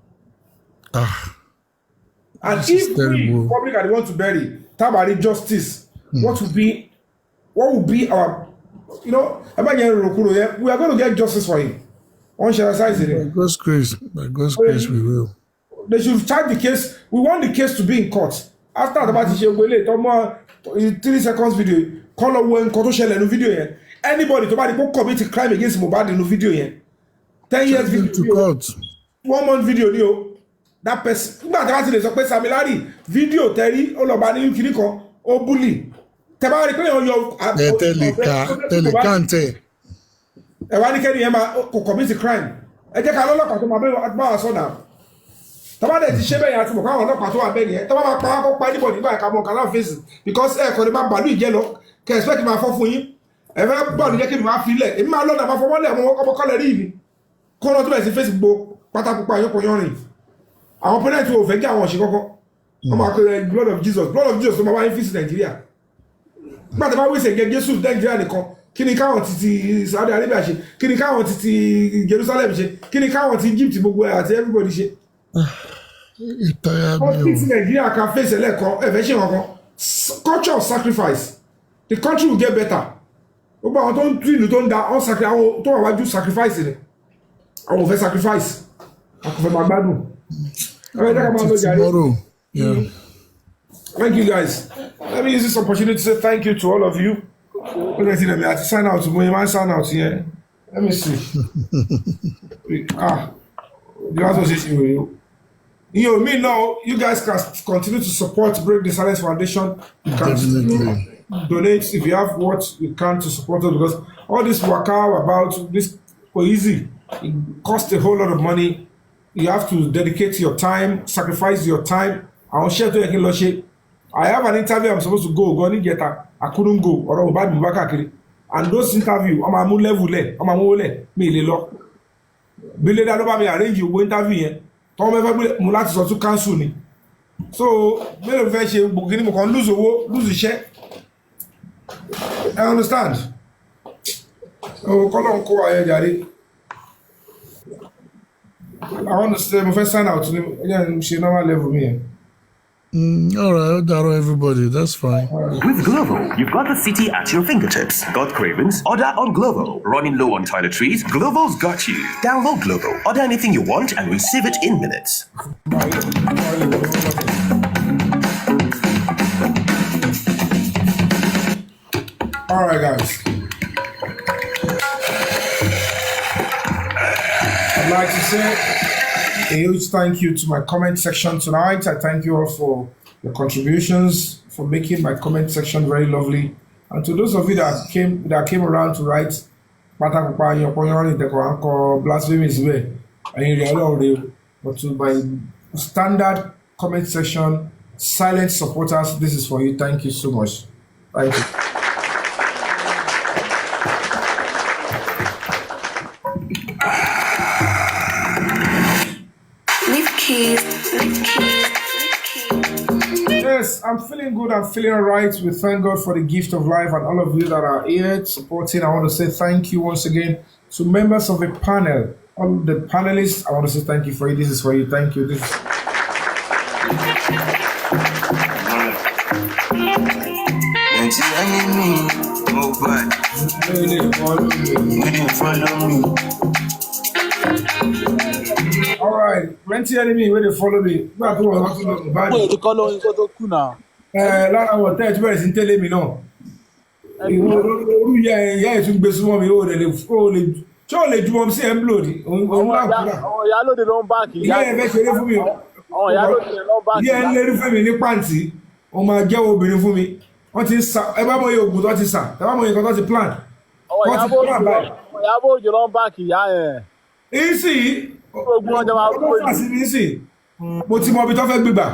And if we public are the one to bury, tabari justice, what will be our, we are going to get justice for him. On size it. By God's grace, we will. They should charge the case. We want the case to be in court. After about the 3 seconds video, call up when Koto no video here. Anybody to commit a crime against Mohbad in the video here. 10 years video. To court. 1 month video, that person. Samilari video Terry Olobani Kiriko Obuli. Tabari Telecante. Ẹ̀wá ní kẹ́ni ẹ̀ máa commit a crime. Ẹ jẹ́ ká lọ́lọ́pàá tó máa bẹ́ẹ̀ bá wa sọ̀nà. Tọ́ba dẹ̀ ti ṣe bẹ́ẹ̀ yẹn àti mọ̀ káwọn ọlọ́pàá tó wà bẹ́ẹ̀ nìyẹn. Tọ́ba máa pa akọ́ pa níbọ̀ nígbà ẹ̀ka mọ̀ kálá fèsì because ẹ̀ kọ́ ni máa bàálù ìjẹ́ lọ kẹ́ expect máa fọ́ fún yín. Ẹ fẹ́ bọ́ọ̀lù jẹ́ kí ni máa fi lẹ̀. Èmi máa lọ́nà máa fọwọ́ lẹ̀ ọmọ kọ́lẹ̀ rí mi. Kó lọ tó bẹ̀ sí fèsì gbogbo pátákó ayọ́pọ̀ yọrin. Àwọn pẹ́lẹ́ntì ò fẹ́ kí àwọn ṣe kọ́kọ́. Wọ́n máa kọ́ blood of Jesus tó máa wáyé fíìsì Nàìjíríà. Gbàtẹ́ bá wíṣẹ̀ gẹ́ Jésù Nàìjíríà nìkan. Kí ni káwọn ti Saudi Arabia ṣe? Kí ni káwọn ti Jerusalem ṣe? Kí ni káwọn ti Egypt gbogbo àti everybody ṣe? Wọ́n ti ti Nàìjíríà kan fèsì ẹlẹ́ẹ̀kan ẹ̀fẹ́ ṣe wọn kan. Culture of sacrifice. The country will get better. Gbogbo àwọn tó ń tú ìlú tó ń da àwọn tó wà wájú sacrifice ni. Àwọn ò fẹ́ sacrifice. Àkọfẹ́ máa gbádùn. Tomorrow. Yeah. Thank you guys. Let me use this opportunity to say thank you to all of you. Let me see. Let me have to sign out. Sign out here. Let me see. The association with you. Me now. You guys can continue to support Break the Silence Foundation. You can donate if you have what you can to support us because all this waka about this easy. It costs a whole lot of money. You have to dedicate your time, sacrifice your time. I will share to you. I have an interview I'm supposed to go get I couldn't go or bad me back and those interview I'm a level I'm a mole me le lo bile da lo ba me arrange wo interview yẹn to me fe mo láti sọ to cancel ni so me lo fe ṣe gbogbo ni mo kan lose iṣẹ́ I understand kolon ko aye jare I want to say mo fe sign out again she normal level me. All right, everybody, that's fine. With Glovo, you've got the city at your fingertips. Got cravings? Order on Glovo. Running low on toiletries? Glovo's got you. Download Glovo. Order anything you want and receive it in minutes. All right, guys. I'd like to say a huge thank you to my comment section tonight. I thank you all for your contributions, for making my comment section very lovely. And to those of you that came around to write blasphemies way, but to my standard comment section, silent supporters, this is for you. Thank you so much. Thank you. Yes, I'm feeling good. I'm feeling all right. We thank God for the gift of life and all of you that are here supporting. I want to say thank you once again to members of the panel, all the panelists. I want to say thank you for you. This is for you. Thank you. This is me, mohbad. When you follow me. All right, plenty enemy when they follow me. Back to what to look bad. Wait, call on nǹkan tó kù náà. Lára wọn tẹ́ ẹ tí bẹ̀rẹ̀ sí ń tẹ́lẹ̀ mi náà. Ìwọ orú ìyá ẹ̀ tún gbé súnmọ́ mi, ó lè tí ó lè ju ọmọ sí ẹ̀ ń blò ní. Òun náà kúrà. Àwọn ìyálóde ló ń báàkì. Ìyá ẹ̀ fẹ́ ṣeré fún mi o. Àwọn ìyálóde ló ń báàkì. Ìyá ẹ̀ ń lérí fún mi ní pàǹtí. Ó máa jẹ́wọ́ obìnrin fún mi. Wọ́n ti ń sa ẹ bá mọ iye oògùn tó ti sà. Ẹ bá mọ iye kan tó ti plan. Àwọn Ìyábọ̀ Òjó ló ń báàkì ìyá ẹ̀. Ìsì Ogun ọjà máa kú ìsì. Mo ti mọ ibi tó fẹ́ gbégbà.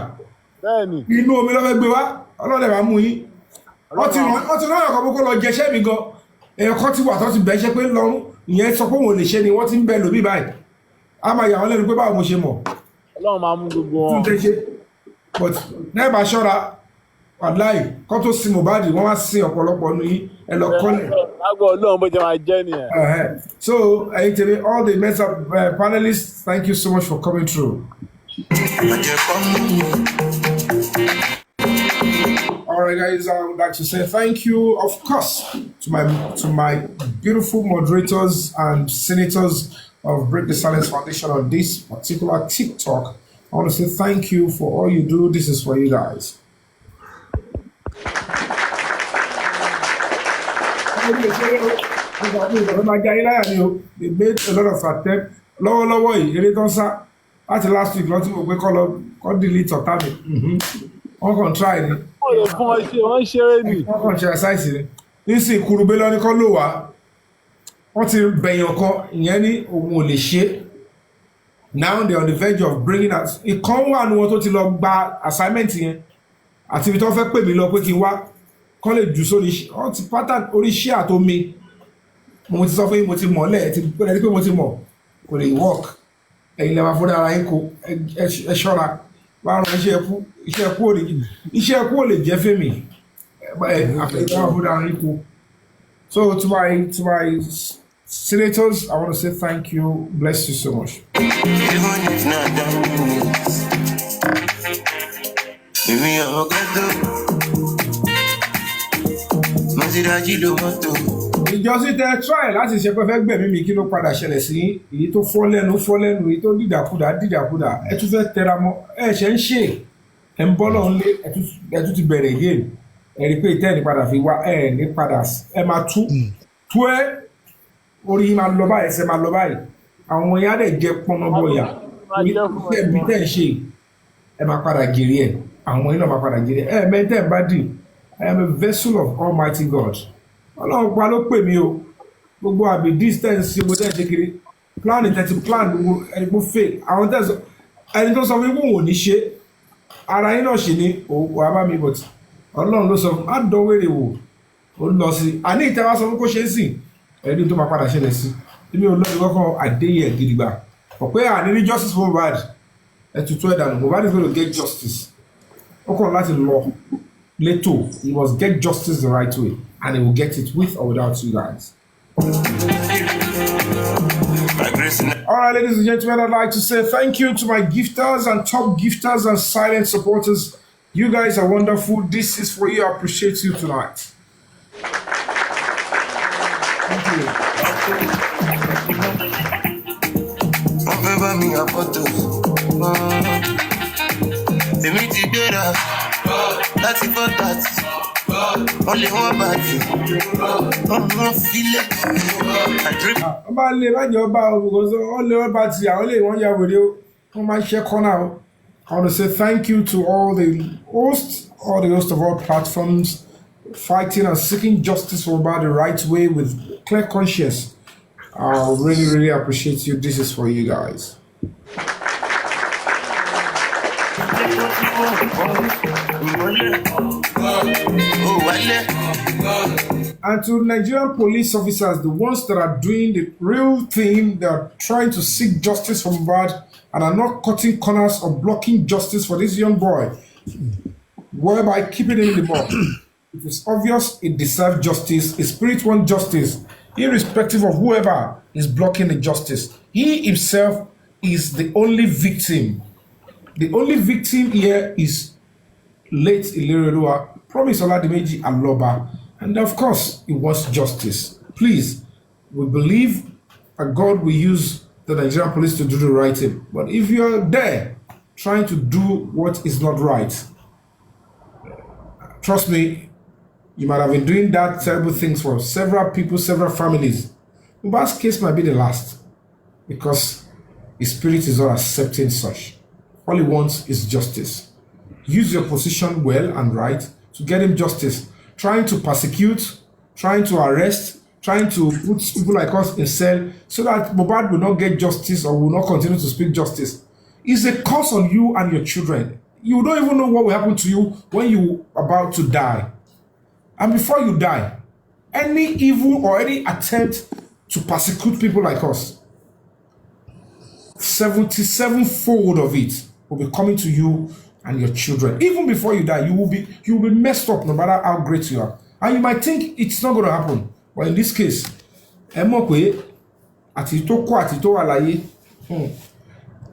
Bẹ́ẹ̀ni. Inú omi ló fẹ́ gbé wá. Ọlọ́dẹ̀ máa mú yín. Wọ́n ti rán ọ̀kan kó lọ jẹṣẹ́ mi gan. Èèyàn kan ti wà tó ti bẹ̀ṣẹ́ pé lọ́rùn. Ìyẹn sọ pé òun ò lè ṣe ni wọ́n ti ń bẹ lòmí báyìí. A máa yà wọ́n lẹ́nu pé báwo mo ṣe mọ̀. Ọlọ́run máa mú gbogbo wọn. Tún tẹ́ ṣe. But náà bá ṣọ́ra wàláì kọ́ tó sin mohbad wọ́n wá sin ọ̀pọ̀lọpọ̀ ní ẹ lọ kọ́lẹ̀. Lágbo Ọlọ́run bó jẹ́ máa jẹ́ nìyẹn. So ẹ̀yin tèmi all the mensa panelists thank you so much for coming through. All right, guys, I would like to say thank you, of course, to my beautiful moderators and senators of Break the Silence Foundation on this particular TikTok. I want to say thank you for all you do. This is for you guys. They made a lot of attempts. Lọ́wọ́lọ́wọ́ yìí, eré tó ń sá láti last week lọ́tí mo pé kọ́ delete ọ̀tá mi. Wọ́n kàn try ni. Wọ́n ṣeré ni. Wọ́n kàn ṣe ẹ̀sáìsì ni. Nísìnyí Kurube lọ́ní kọ́ ló wá. Wọ́n ti bẹ̀yàn kan ìyẹn ní òun ò lè ṣe. Now they are on the verge of bringing out. Ìkan wà ní wọn tó ti lọ gba assignment yẹn. Àti ibi tó fẹ́ pè mí lọ pé kí n wá. Kọ́ lè jù sórí wọ́n ti pattern orí iṣẹ́ àtomi. Mo ti sọ fún yín mo ti mọ̀ lẹ̀ ti pé mo ti mọ̀ kò lè work. Ẹ̀yin lè máa fún ara yín kó ẹ ṣọ́ra. Báwo iṣẹ́ ẹ̀kú ò lè jẹ́ fèmí. Àfẹ́fẹ́ fún ara yín kó. So to my senators, I want to say thank you. Bless you so much. Ìjọsìn tẹ try láti ṣe pé fẹ́ gbẹ̀mí mi kí ló padà ṣẹlẹ̀ sí èyí tó fọ́ lẹ́nu èyí tó dìdàkudà ẹ tún fẹ́ tẹra mọ́ ẹ ṣe ń ṣe ẹ ń bọ́ lọ́hún lé ẹ tún ti bẹ̀rẹ̀ again ẹ rí i pé ìtẹ́ẹ̀ni padà fi wá ẹ ní padà ẹ máa tú ẹ orí yìí máa lọ báyìí ẹsẹ̀ máa lọ báyìí àwọn ìyá dẹ̀ jẹ́ pọ́nmọ́bọ̀yà iṣẹ́ mi tẹ̀ ń ṣe ẹ máa padà jèrè ẹ àwọn iná máa padà jèrè ẹ mẹ́tẹ̀ bá dì I am a vessel of Almighty God. Ọlọ́run pa ló pè mí o. Gbogbo àbí distance ṣe mo tẹ́ ṣe kiri. Plan ìtẹ̀tì plan gbogbo ẹni gbó fail. Àwọn tẹ̀sán ẹni tó sọ fún mi kò wò ní ṣe. Ara yín náà ṣì ní òwò àbá mi but Ọlọ́run ló sọ fún mi. Á dán wèrè wò. Ó lọ sí. Àní ìtẹ́wá sọ fún kó ṣe é sìn. Ẹni tó máa padà ṣẹlẹ̀ sí. Èmi ò lọ́ọ́ ìwọ́kọ̀ àdéyẹ gidigba. Ọ̀pẹ́ àní ní justice for Mohbad. Ẹ tutù ẹ̀ dànù. Mohbad is going to get justice. Ó kàn láti lọ. Leto, he must get justice the right way, and he will get it with or without you guys. All right, ladies and gentlemen, I'd like to say thank you to my gifters and top gifters and silent supporters. You guys are wonderful. This is for you. I appreciate you tonight. Thank you. Láti fọ́ tàtì, wọ́n lè wọ́n bá ti, wọ́n filẹ̀. Wọ́n bá lè má jẹ́ ọba ògùnkàn wọ́n lè wọ́n bá ti àwọn lè wọ́n ya wèrè ó, wọ́n máa ṣe kọ́nà ó. I want to say thank you to all the hosts of all platforms fighting and seeking justice for about the right way with clear conscience. I really, really appreciate you. This is for you guys. And to Nigerian police officers, the ones that are doing the real thing, they are trying to seek justice from Mohbad and are not cutting corners or blocking justice for this young boy, whereby keeping him in the box. It is obvious it deserves justice. His spirit wants justice, irrespective of whoever is blocking the justice. He himself is the only victim. The only victim here is late Ilerelua, Promise Oladimeji Aloba, And of course, he wants justice. Please, we believe that God will use the Nigerian police to do the right thing. But if you're there trying to do what is not right, trust me, you might have been doing that terrible things for several people, several families. Mohbad's case might be the last because his spirit is not accepting such. All he wants is justice. Use your position well and right to get him justice. Trying to persecute, trying to arrest, trying to put people like us in cell so that Mohbad will not get justice or will not continue to speak justice is a curse on you and your children. You don't even know what will happen to you when you are about to die. And before you die, any evil or any attempt to persecute people like us, 77-fold of it will be coming to you and your children. Even before you die, you will be messed up no matter how great you are. And you might think it's not going to happen. But in this case, ẹ mọ̀ pé àti tó kọ́ àti tó wà láyé,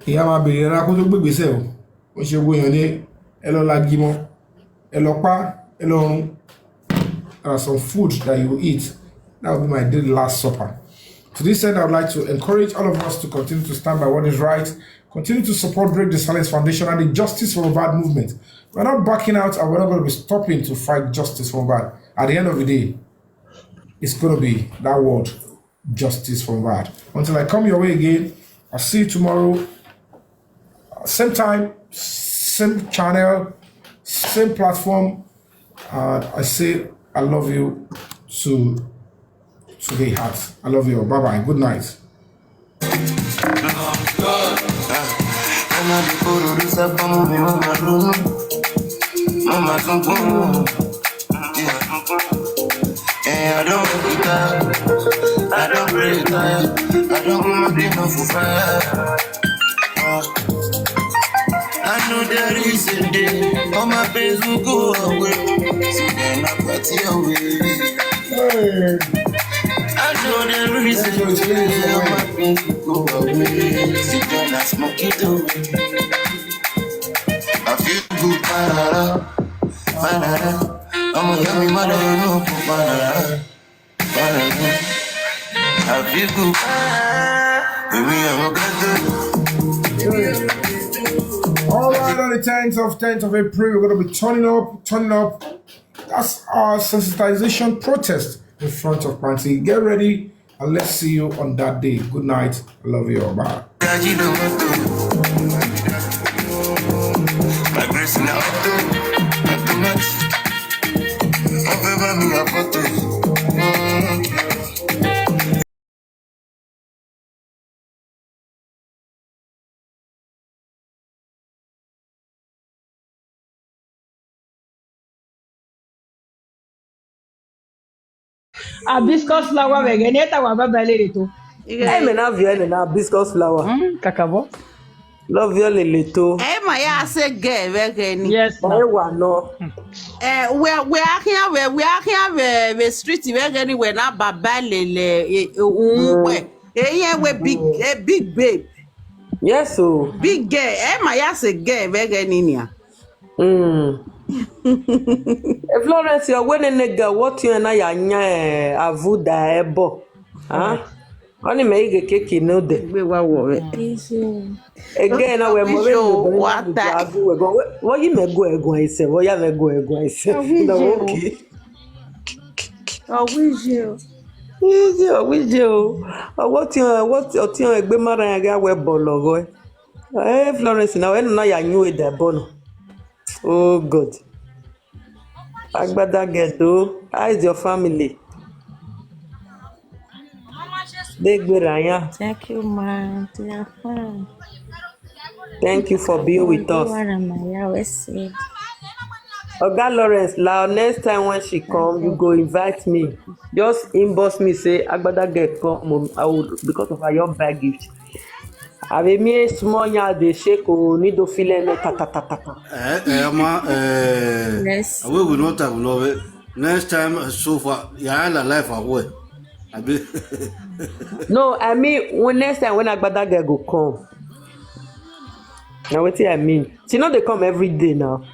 ìyá máa bèrè ẹ̀rá kó tó gbégbèsè o. Ó ṣe gbóyàn ní ẹ lọ lagi mọ́, ẹ lọ pa, ẹ lọ run. There are some food that you eat. That will be my daily last supper. To this end, I would like to encourage all of us to continue to stand by what is right, continue to support Break the Silence Foundation and the Justice for Mohbad movement. We're not backing out and we're not going to be stopping to fight justice for Mohbad. At the end of the day, it's going to be that word, justice for Mohbad. Until I come your way again, I'll see you tomorrow. Same time, same channel, same platform. And I say I love you to the heart. I love you. Bye-bye. Good night. I don't break tired. I don't want to be no for fire. I know there is a day all my pains will go away. So then I party away. I know there is a day all my pains will go away. So then I smoke it away. I feel good, banana. I'm a young mother, no, banana. I feel good. Baby, I'm a good. All right, on the 10th of April, we're going to be turning up. That's our sensitization protest in front of Panty. Get ready and let's see you on that day. Good night. I love you all. Bye. Hibiscus flower wege neta wa baba lere to. Hey, me na viole na hibiscus flower. Kakabo. Love viole leto. Eh, my ass again, wege ni. Yes. Why no? We are here we street wege ni we na baba lele unwe. We big babe. Yes, so. Big girl. Eh, my ass again, wege ni niya. Florence, you're winning nigga. What you and I are avuda ebo. Huh? Only make a cake no day. We were worried. Again, I will what you may go and say, what you may go and say. Okay. I wish you. I wish you. What you a good man and a web ball. Eh, Florence, now I know you knew it that bono. Oh, good. Agbada Ghetto, how is your family? Thank you, ma. They are fine. Thank you for being with us. Oga Lawrence, next time when she come, you go invite me. Just inbox me, say Agbada Ghetto come. I will, because of your bag gift. Avec me small yard de shake o ni do file me ta. We will not have love. Next time so far ya la life away. No, I mean when next time when Agbada girl go come. Now what I mean? She know they come every day now.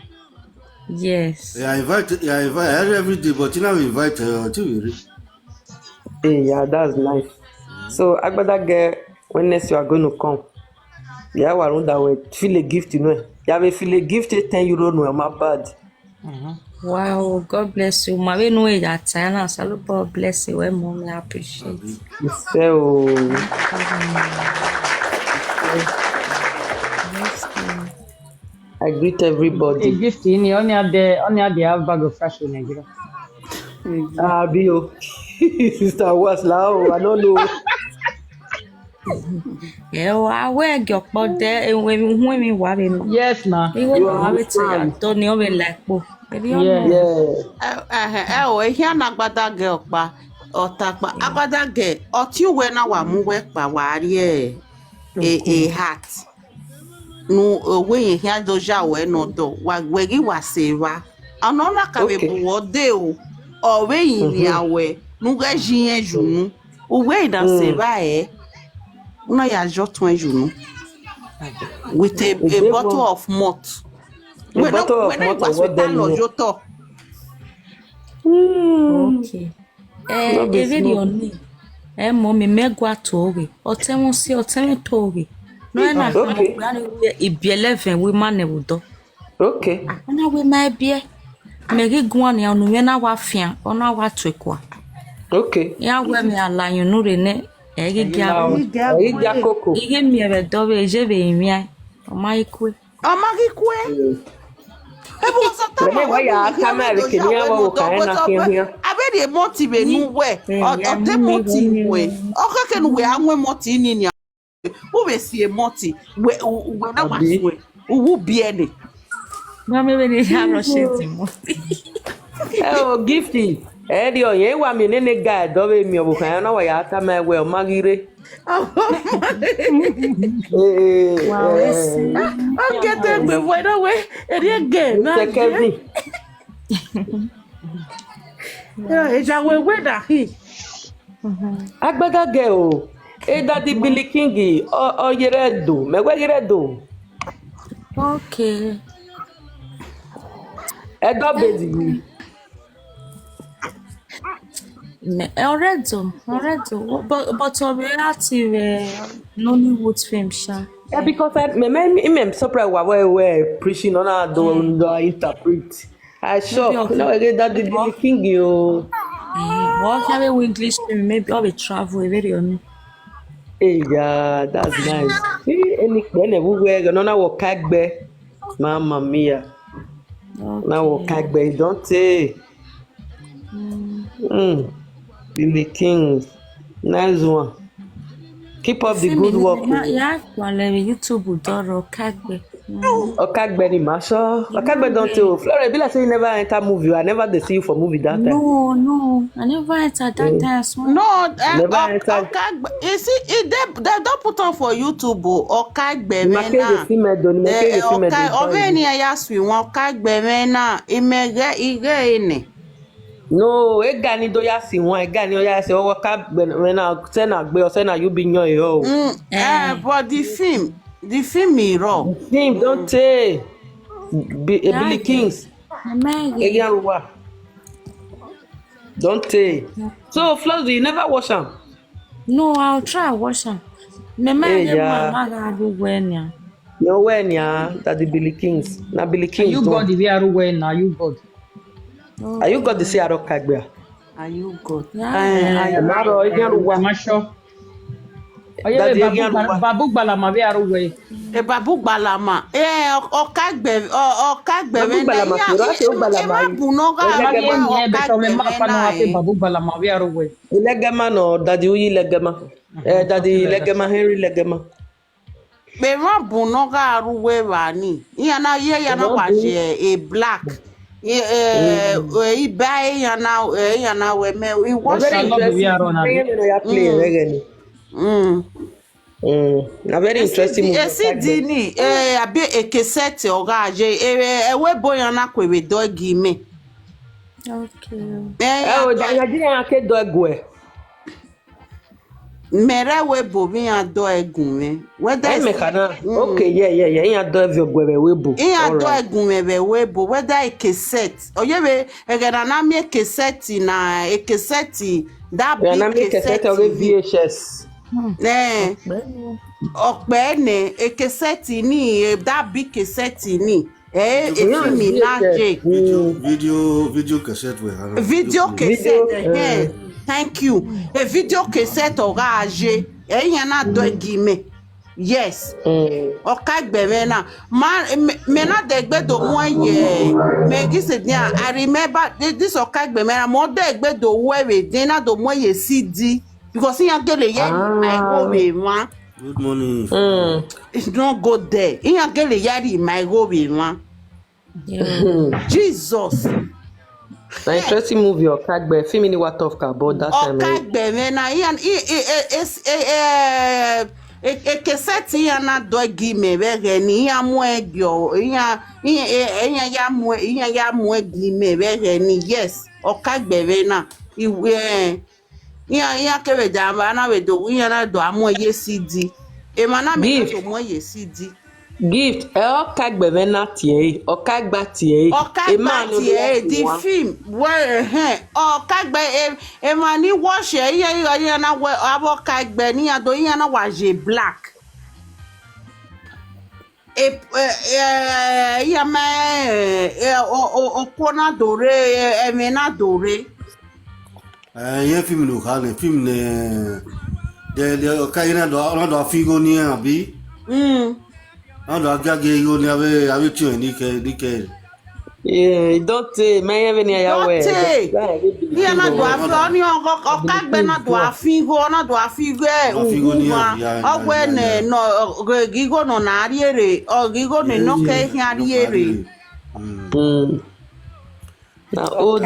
Yes. I invite every day, but you never invite Tiwiri. Yeah, that's nice. So Agbada girl, when next you are going to come? Yeah, I want that way. Feel a gift, you know. You have a feel a gift, €10 no, my bad. Wow, God bless you. My no way that time. So God bless you. Mommy, I appreciate. So I greet everybody. A gift in only had the half bag of fresh in Nigeria. Bio. Sister was loud. I don't know. Yeah, I wear your pot there and when we were in. Yes, ma. You understand? Don't know like both. Yeah. Ehia na agbada girl pa otakpa agbada girl oti we na wa mu we pa wa ri a hat no we ehia doja we no do wa gwegi wa sewa ana na ka be bu ode o we yin awe nu ga jin ejunu o we da sewa una ya jo tun ejunu with a bottle of malt. A bottle of malt or what then? Okay. Video ni. Mommy megwa toge. Otemo si otemo toge. No na mo gani we ibieleven we mane wudo. Okay. Ona we ma bie. Megi guan ya nu na wa fian, ona wa twekwa. Okay. Ya we me ala yun nu re ne. Egi gya koko. Igi mi ebe dobe je be imia. Oma ikwe. Abede motive nu we ote motive okake nu we anwe moti ni ni o be sie moti we na waswe uwu biene mama be dey have shit moti gifty edi oye wa mi nene guy do be mi obukan na wa ya ata ma we o magire okay take me when we eri again na eja we da hi Agbada girl daddy Billy King o yere do me we yere do. Okay. Edo baby. Already, but relative Nollywood film, sha. Yeah, because I'm surprised why we preaching on our don't interpret. I shock. No, I get that the King you. What have we English film? Maybe I'll be travel very on. Hey, yeah, that's nice. Any everywhere, no, now what kagbe, Mamma mia. Now what kagbe, don't say. Billy King, nice one. Keep up the good work. Yeah, YouTube Doro Kagbe. Okagbe ni Masha. Okagbe don't tell. Flora, be like say you never enter movie. I never see you for movie that time. No, I never entered that time. No, never entered. Okagbe. You see, they don't put on for YouTube. Okagbe mena. Okay, oveni ayaswi. Okagbe mena. Ige ine. No, egani do ya si won egani oya se owo ka na sena gbe o sena you be yan e o. But the film is raw. The film don't say Billy Kings. Egiaruwa. Don't say. So Flowers, you never wash them? No, I'll try wash them. No when that the Billy Kings. Na Billy Kings. You got the VR when now you got. Are you got the Seattle Kagbe? Are you good? Maro Egiaruwa. Masho. Oye babu gbalama bi aruwe. Babu gbalama. Okagbe babu gbalama kiro se o gbalama yi. Babu gbalama bi aruwe. Legema no daddy uyi legema. Daddy legema Henry legema. Be ma bu no ga aruwe wa ni. Yana wa je a black. Yana we me we watch na very interesting movie. Dini abi ekesete ogaje ewe boyan na kwewe dogi me. Okay. O Nigeria ke dogu e. mere webo mi ado egunme whether I make ana. Okay, yeah. Iyan do evio gwere webo. ado egunme be webo whether a cassette oyebe egana na mi cassette na a cassette that Yeah, na big me cassette cassette or VHS. ọpẹ ne a cassette ni that big cassette ni efimi na je Video cassette we have. video cassette thank you a video cassette ọ̀gá ajé ẹ̀yìn náà dọ̀ ẹ̀gìmẹ̀ yes ọ̀ka gbẹ̀mẹ̀ náà mẹ́nà dẹ̀gbẹ́dọ̀ mú ẹ̀yẹ mẹ́gísẹ̀ ní I remember this ọ̀ka gbẹ̀mẹ̀ náà mọ́ dẹ̀gbẹ́dọ̀ wọ́ ẹ̀rẹ̀ dín náà dọ̀ mú ẹ̀yẹ CD because ìyẹn gẹ̀lẹ̀ yẹ ìmọ̀ wọn. Good morning. It's not go there ìyẹn gẹ̀lẹ̀ yẹ ìmọ̀ wọn. Jesus. Na interesting movie Okagbe. Film ni what of about that time. Okagbe me na yan cassette yan na do gi me be ni yan mu egyo yan ya mu gi me be ni yes Okagbe me na iwe yan kebe jamba na we do yan na do amu ye CD e ma na me to mo ye CD gift Okagbe me na tie Okagba tie the film where Okagbe e ma ni wash yan na we Okagbe ni ado yan na waje black ya ma o kona dore me na dore Ye film no kan film ne de kaina do figo ni abi Ando agage yo ni ave tu ni ke. Yeah, don't me even ya we. Yeah, na do afi oni Okagbe na do afigo ogwe ne no gigo no na ariere o gigo ne no ke hi ariere. Na old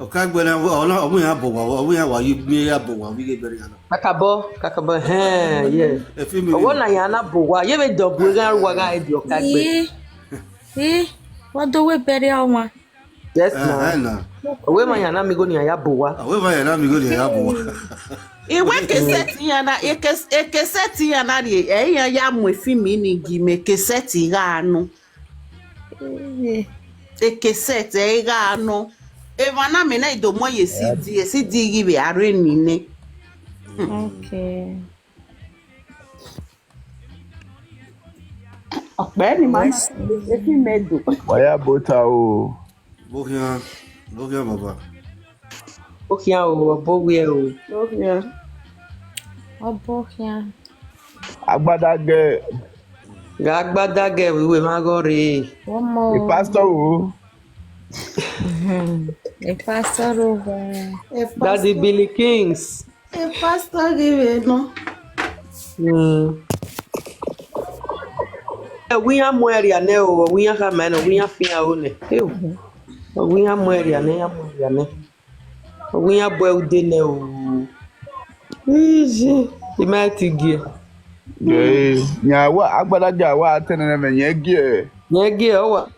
Okagbe na omu ya bo omu ya wa mi ya bo wa mi ge bere yana. Kakabo yeah. Owo na ya na bo wa ye be double gan wa ga e di Okagbe. What do we bury on? Yes na. Owe ma ya na mi go ni ya bo wa. Owe ma ya na mi go ni ya bo wa. Iwe cassette yana cassette yana ri eyan ya mu efimi ni gi me cassette ga anu. Cassette ga anu. Evana me na ido mo ye CD gi be are ni ne. Okay. Ọ̀pẹ́ ni máa fi medo. Waya bota o. Bokia baba. Bokia o, bowie o. Bokia. Obokia. Agbadage. Agbadage we ma go re. One more. The pastor o. A pastor over. Daddy Billy Kings. A pastor give no. We are Moria now, we are man, we are fear only. We are Moria, we are well dinner. Easy, the mighty gear. Yeah, what Agbadage, what attending them, yeah, gear. Yeah, gear, what?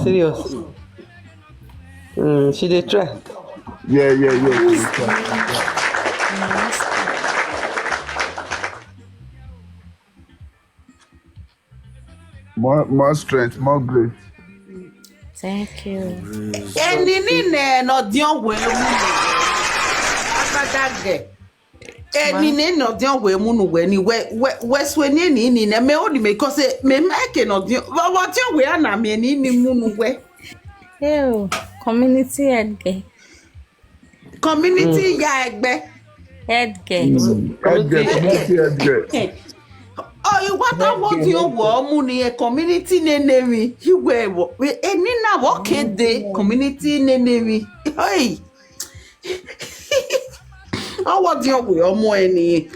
Serious. She did try. Yeah. More strength, more grace. Thank you. Eni ni ne no dion we mu. Agbadage. Eni ne no dion we mu nu we ni we so ni na me oni me because me make no dion. What dion we na me ni mu nu we. Ew, community headgear. Community ya egbe. Headgear. Headgear. Oh, you what you wo ni community nenemi. Iwe wo. Eni na wo kede community nenemi. Hey. Oh, what you wo omu eni.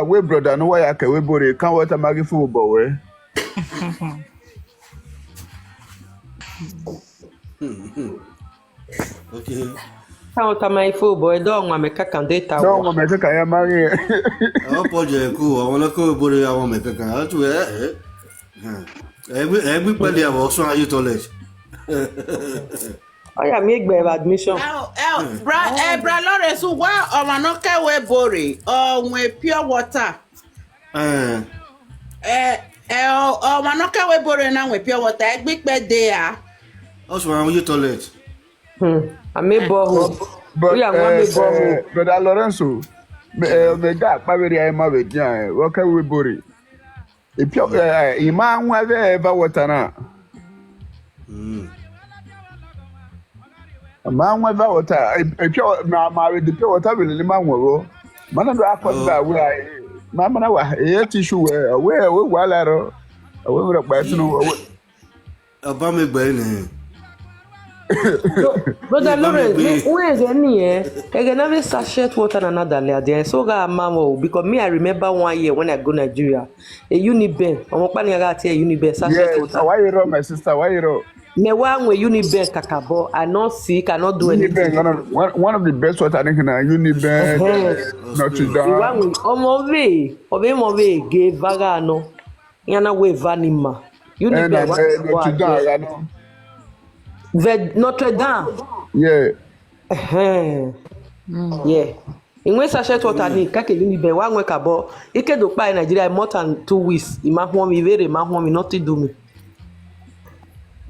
Away brother, no why I can we body can't what a magi football we. Okay. Count my football, don't want me candidate. Don't want me to can marry. Our project cool. I want to go body. I want to make a to everybody have also are you toilet. Oh yeah, make by admission. Bra Lawrence, why Omanoke we bore or we pure water? Omanoke we bore now we pure water. Big bed there. Also, I'm you toilet. I may borrow. But We are one may borrow. Brother Lorenzo, me ga kpabiri ayi ma be jan waka we bori. Ipio ima nwa be eva water na. Ma nwa eva water ipio ma we the pure water will ni ma nwo. Mana do akọ da we ayi. Ma mana wa e tissue we wala ro. We we pa tinu we. Aba me gbe ni. Brother Lawrence, where is any again every sachet water and another there. So got mama because me I remember 1 year when I go Nigeria. A Uniben. I'm planning to get a Uniben sachet water. Why you my sister? Why you me one way Uniben kakabo. I not sick, I not do anything. One of the best water I think na Uniben. Notre Dame. Omove gave vagano. Yana we vanima. Uniben Notre Dame. Notre Dame. Yeah. Yeah. In when sachet water ni kake Uniben one week abo. Ike do pa in Nigeria more than 2 weeks. Ima home mi very ma home mi nothing do me.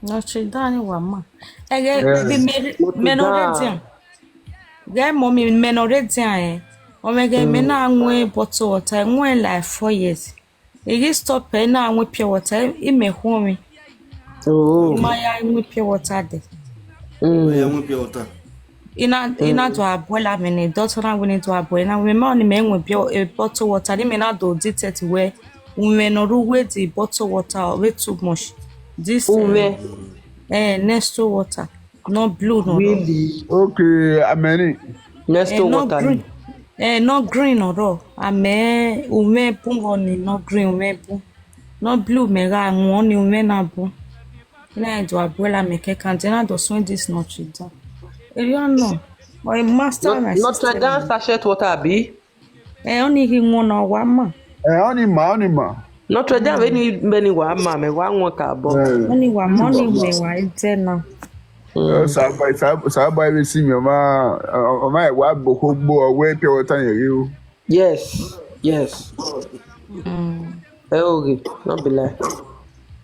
Notre Dame wa ma. Ege menoredian. Ge mommy menoredian omega me na anwe bottle water nwe like 4 years. Ege stop na anwe pure water ime home. Oh. My anwe pure water de. Anwe pure water. Ina do abola me ne doctor na we ne do abola na we ma oni me enwe pure bottle water ni me na do dictate where we no ru we the bottle water way too much. This next to water, no blue, no. Really? Okay, ameni. Next to water. Green. No green or raw. Ame ume pungoni no green ume pu. No blue mega ngoni ume na bu. Ina do abuela meke kantena do swing this Notre Dame. You know, my master my Notre Dame sachet water abi. Only he ngona wa ma. Only ma. Notre Dame any wa ma me wa nwa ka bo. Only wa money me wa ite na. Sabai we see me ma wa boko gbo we pure water you. Yes. Okay, not be like.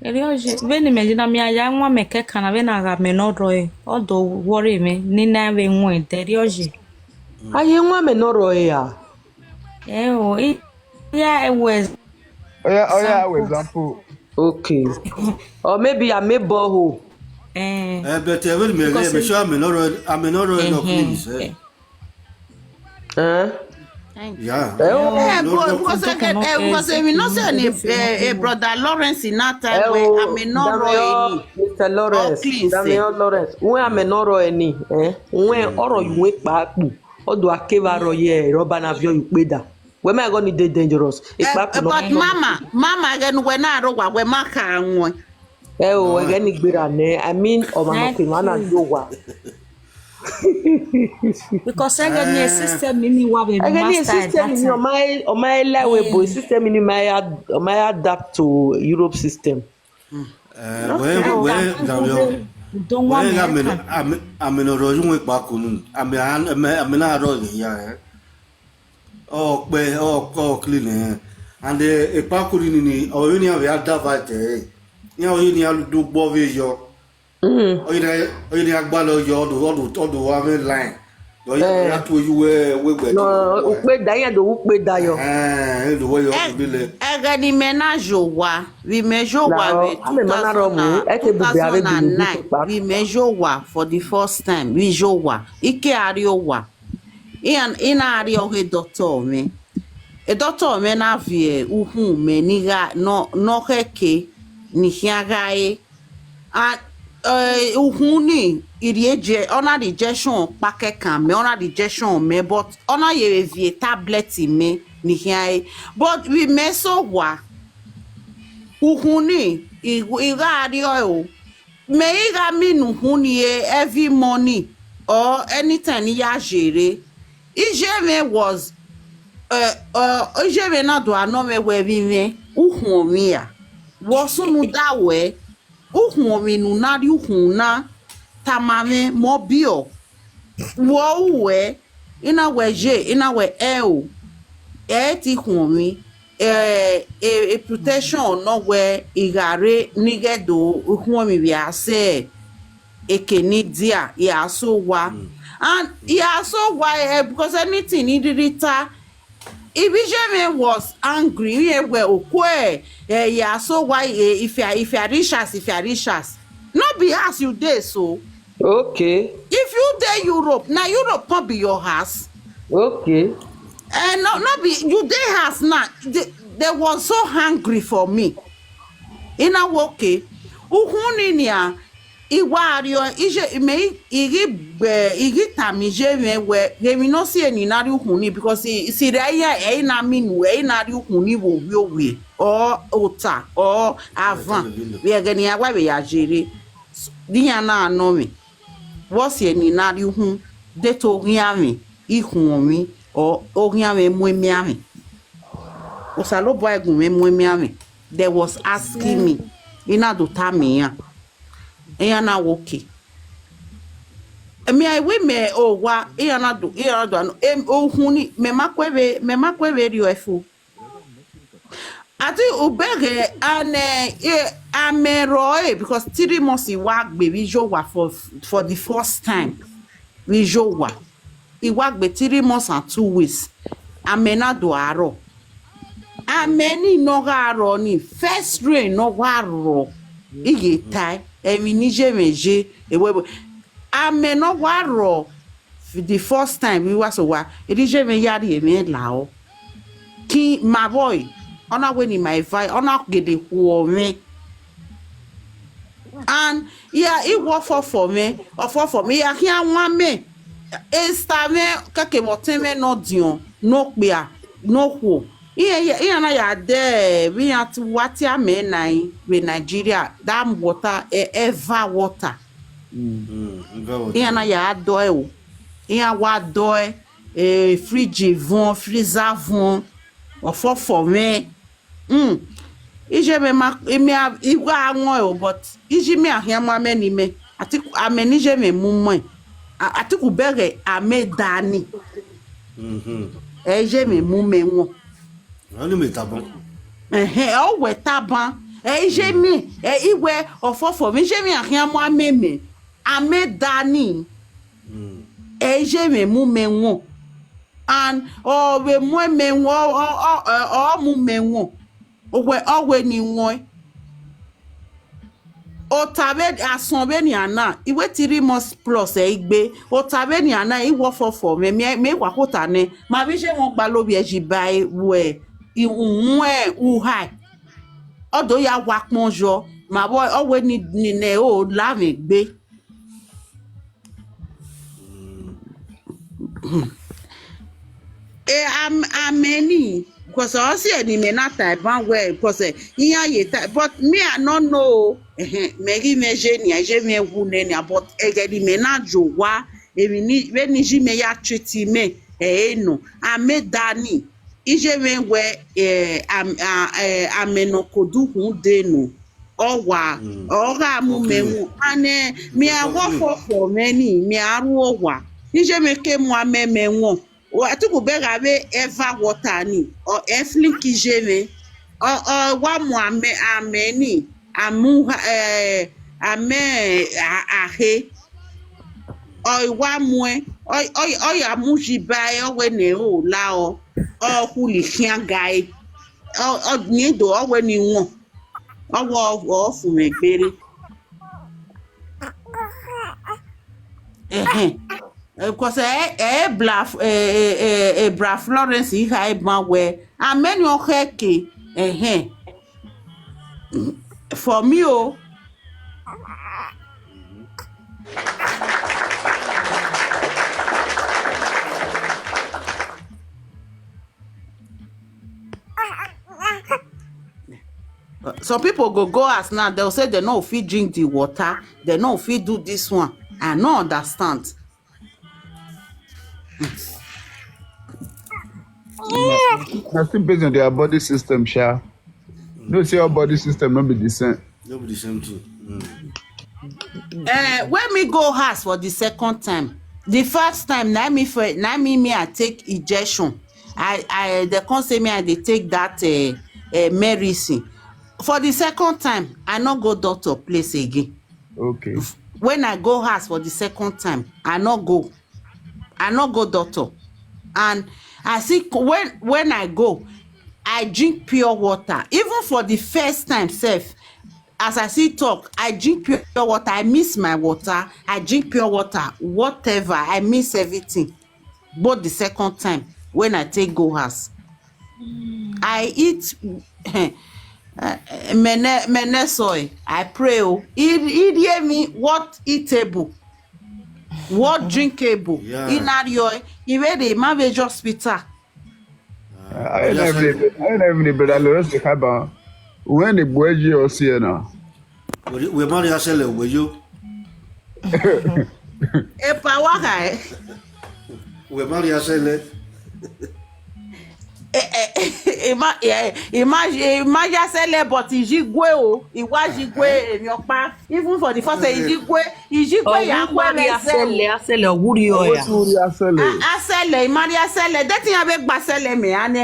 Elioje, veni imagine mi aya nwa meke kana we na ga me no roe. Odo worry me ni na we nwa Elioje. Aye nwa me no roe ya. O yeah, it was. Oh yeah, example. Okay. Or maybe I may borrow. But I will me sure I'm not no please. Yeah. Because we not say brother Lawrence in that time where I'm not royal. Mr. Lawrence. Daniel Lawrence. When I'm not royal when oro you wake back. Odo akeva roye roba na vio you peda. When I going to dangerous. But mama again when I rowa we maka anwo. Again igbira ne. I mean omanoke mana do wa. Because again your system mini wa be master. System in my level boy system in my adapt to Europe system. Don't want me. I'm in a room with Bakun. I'm not rolling here. Oh, clean. And a Pakulini or any of the other vite. You know, you need to do Bovio. Oh, you have Ballo, you do one line. You have to you were no, Diana, the Wookbe Dio. The way you believe. Agadi menajo wa. We measure wa. We measure wa for the first time. We measure wa. Ike ario wa. Ina ario he doctor me. E doctor me na vie uhu me niga no heke ni hiagae. Uhuni irieje ona digestion packet kan me ona digestion me but ona ye vie tablet me ni hiae but we me so wa uhuni iga ario me iga minu huni every morning or anytime ya jere ijeme was ijeme na do anome we vive uhumi ya wo sunu dawe uhumi nu na ri uhuna tamame mobile wo we ina we je ina we o ti humi protection no we igare nigedo humi bi ase ekeni dia ya so wa and ya so why because anything idita Ibijeme was angry. We were okay. Yeah, so why if you rich as not be as you there so. Okay. If you there Europe, now Europe can't be your house. Okay. And not be you there house now. They was so hungry for me. In a okay. Uhuninia. Iwario ije me igi tamije me we no see any na uhuni because see there na minu na uhuni wo we or ota or avant we agani agwa we ya jere diya na no me what's any na uhun de to riami ihun mi or oriami muemiami osalo boy gun me muemiami they was asking me ina do tamia na woke I we me o wa na do no ohuni me makwe rio efu ati ubege amero because 3 months wa gbe we jo wa for the first time we jo wa iwa gbe 3 months and 2 weeks amena do aro ameni no aro ni first rain no waro iye tai emi nije meje ewe ameno waro the first time we was wa nije me yari emi lao ki my boy ona when in my vai ona gede wo me and yeah it work for me ya ki anwa me esta me kake moteme no dion no pia no ho iya na ya de we at what ya me nai we Nigeria dam water ever water iya na ya do o iya wa do fridge von freezer von ofo for me ije me ma emi igwa anwo o but ije me ahia ma me ni me atiku ameni je me mumo atiku bere ame dani je me mume won Ani me taban. O we taban. Je mi iwe ofofo mi je mi ahia mo ameme. Ame dani. Je me mu menwo. And we mu menwo o mu menwo. O we ni won. O tabe asonbe ni ana iwe 3 months plus igbe o tabe ni ana iwo fofo me wa kota ne ma bi se won gba lobi eji bai we ihun uhai odo ya wa ponjo ma boy owe ni ne o la me gbe ameni because I see any me not type one way because iya ye but me I don't know me je me wu ne but egedi me na jo wa emi ni we ni ji me ya treat me no ame dani ije me we ameno kodu hun de no owa oga mu me wu ane me awo for many me aru owa ije me ke mu ameme won atiku bega be ever water ni or eflin kijeme or wa mu ameni amu ame ahe o wa mu o ya mu jibai o we ne o la o huli kian guy o ni do o we ni won o fun me gbere because bra Florence high man where many okay for me some people go as now they'll say they no fit drink the water they no fit do this one I no understand. I still based on their body system, Sha. No, say your body system not be the same. No be the same thing. When me go house for the second time, the first time na me I take injection. They come say me I dey take that medicine. For the second time, I no go doctor place again. Okay. When I go house for the second time, I no go doctor. And I see when I go, I drink pure water. Even for the first time sef, as I see talk, I drink pure water. I miss my water. I drink pure water. Whatever, I miss everything. Both the second time when I take go house, I eat mene soy. I pray. Oh, it hear me. What eatable? What drinkable? In your the marriage hospital. I never even brother Lawrence the Kaba. When the boy you see now. We marry ourselves with you. Epa waka We marry ourselves. Imagine sele but ijigwe o iwajigwe emi opa even for the first time ijigwe ya kwa asele owuri oya asele imari asele that thing abe gba sele me and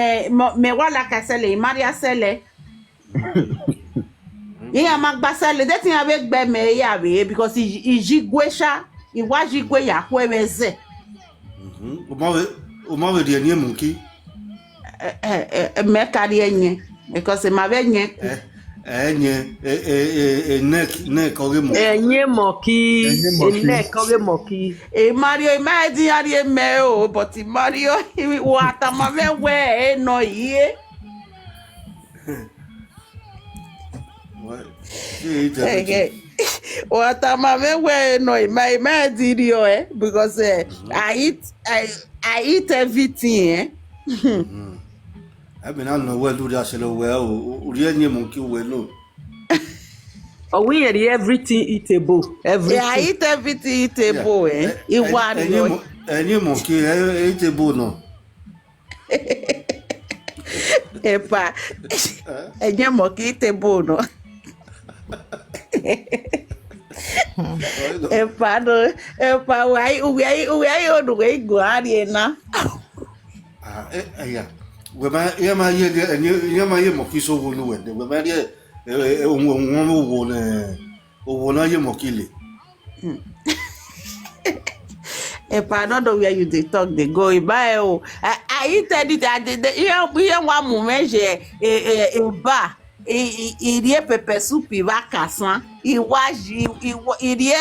me wala ka sele imari asele yeah ma gba sele that thing abe gbe me ya be because ijigwe sha iwajigwe ya kwa eze O ma we de ni monkey me carry enye because ma be nye neck oge mo enye moki neck oge moki Mario imagine ari me o but Mario what am I we no ye what am I we no my imagine because I eat everything I mean, I don't know where do that sell well. Uriye monkey well no. Oh, we eat everything eatable. Everything. Yeah, I eat everything eatable. Any monkey eatable no. Epa, any monkey eatable no. Epa no, epa why you do we go na? Yeah. We ma ye monkey so wo no we. We ma ye wo na ye monkey le. Epa no know where you dey talk dey go. Buy o. I eat it here one moment eba irie pepper soup iwa kasan iwaji irie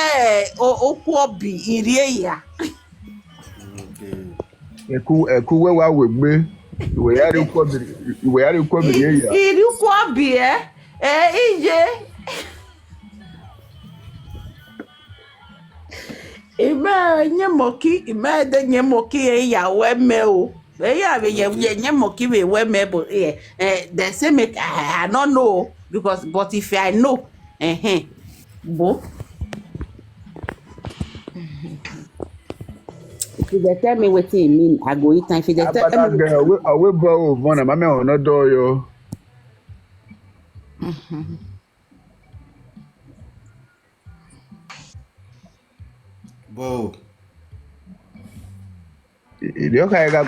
okwobi irie ya. Eku we wa we gbe. We yari kwobiri ya. Iri kwobi ije nye moki ya we me o. Yeah, nye moki we me but they say make I don't know because but if I know bo if they tell me what it mean I go eat time if they tell me we bro one mama on no do yo. Bo. Idio ka ga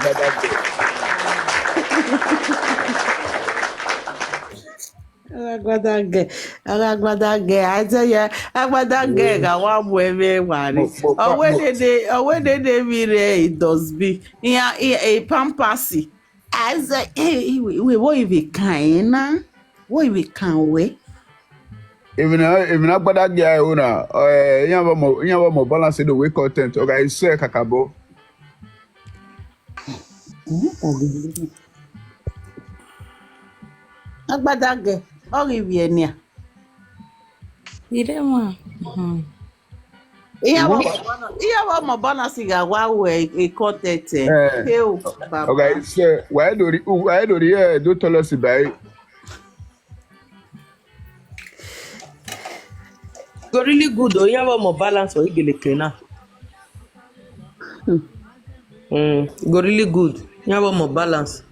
Agbadange, I tell you, Agbadange ga wa mu eme wari. Owe dede mi re it does be. Yeah, a pampasi. As we what if we can na? What if we can we? Even agbada guy una yan mo balance the way content okay say kakabo. Agbadange, ori wi eni a. Ire mo. Iya wa mo balance ga wa we content o baba. Okay, so why do do tell us about go really good o yan more balance o igeleke na go really good yan more balance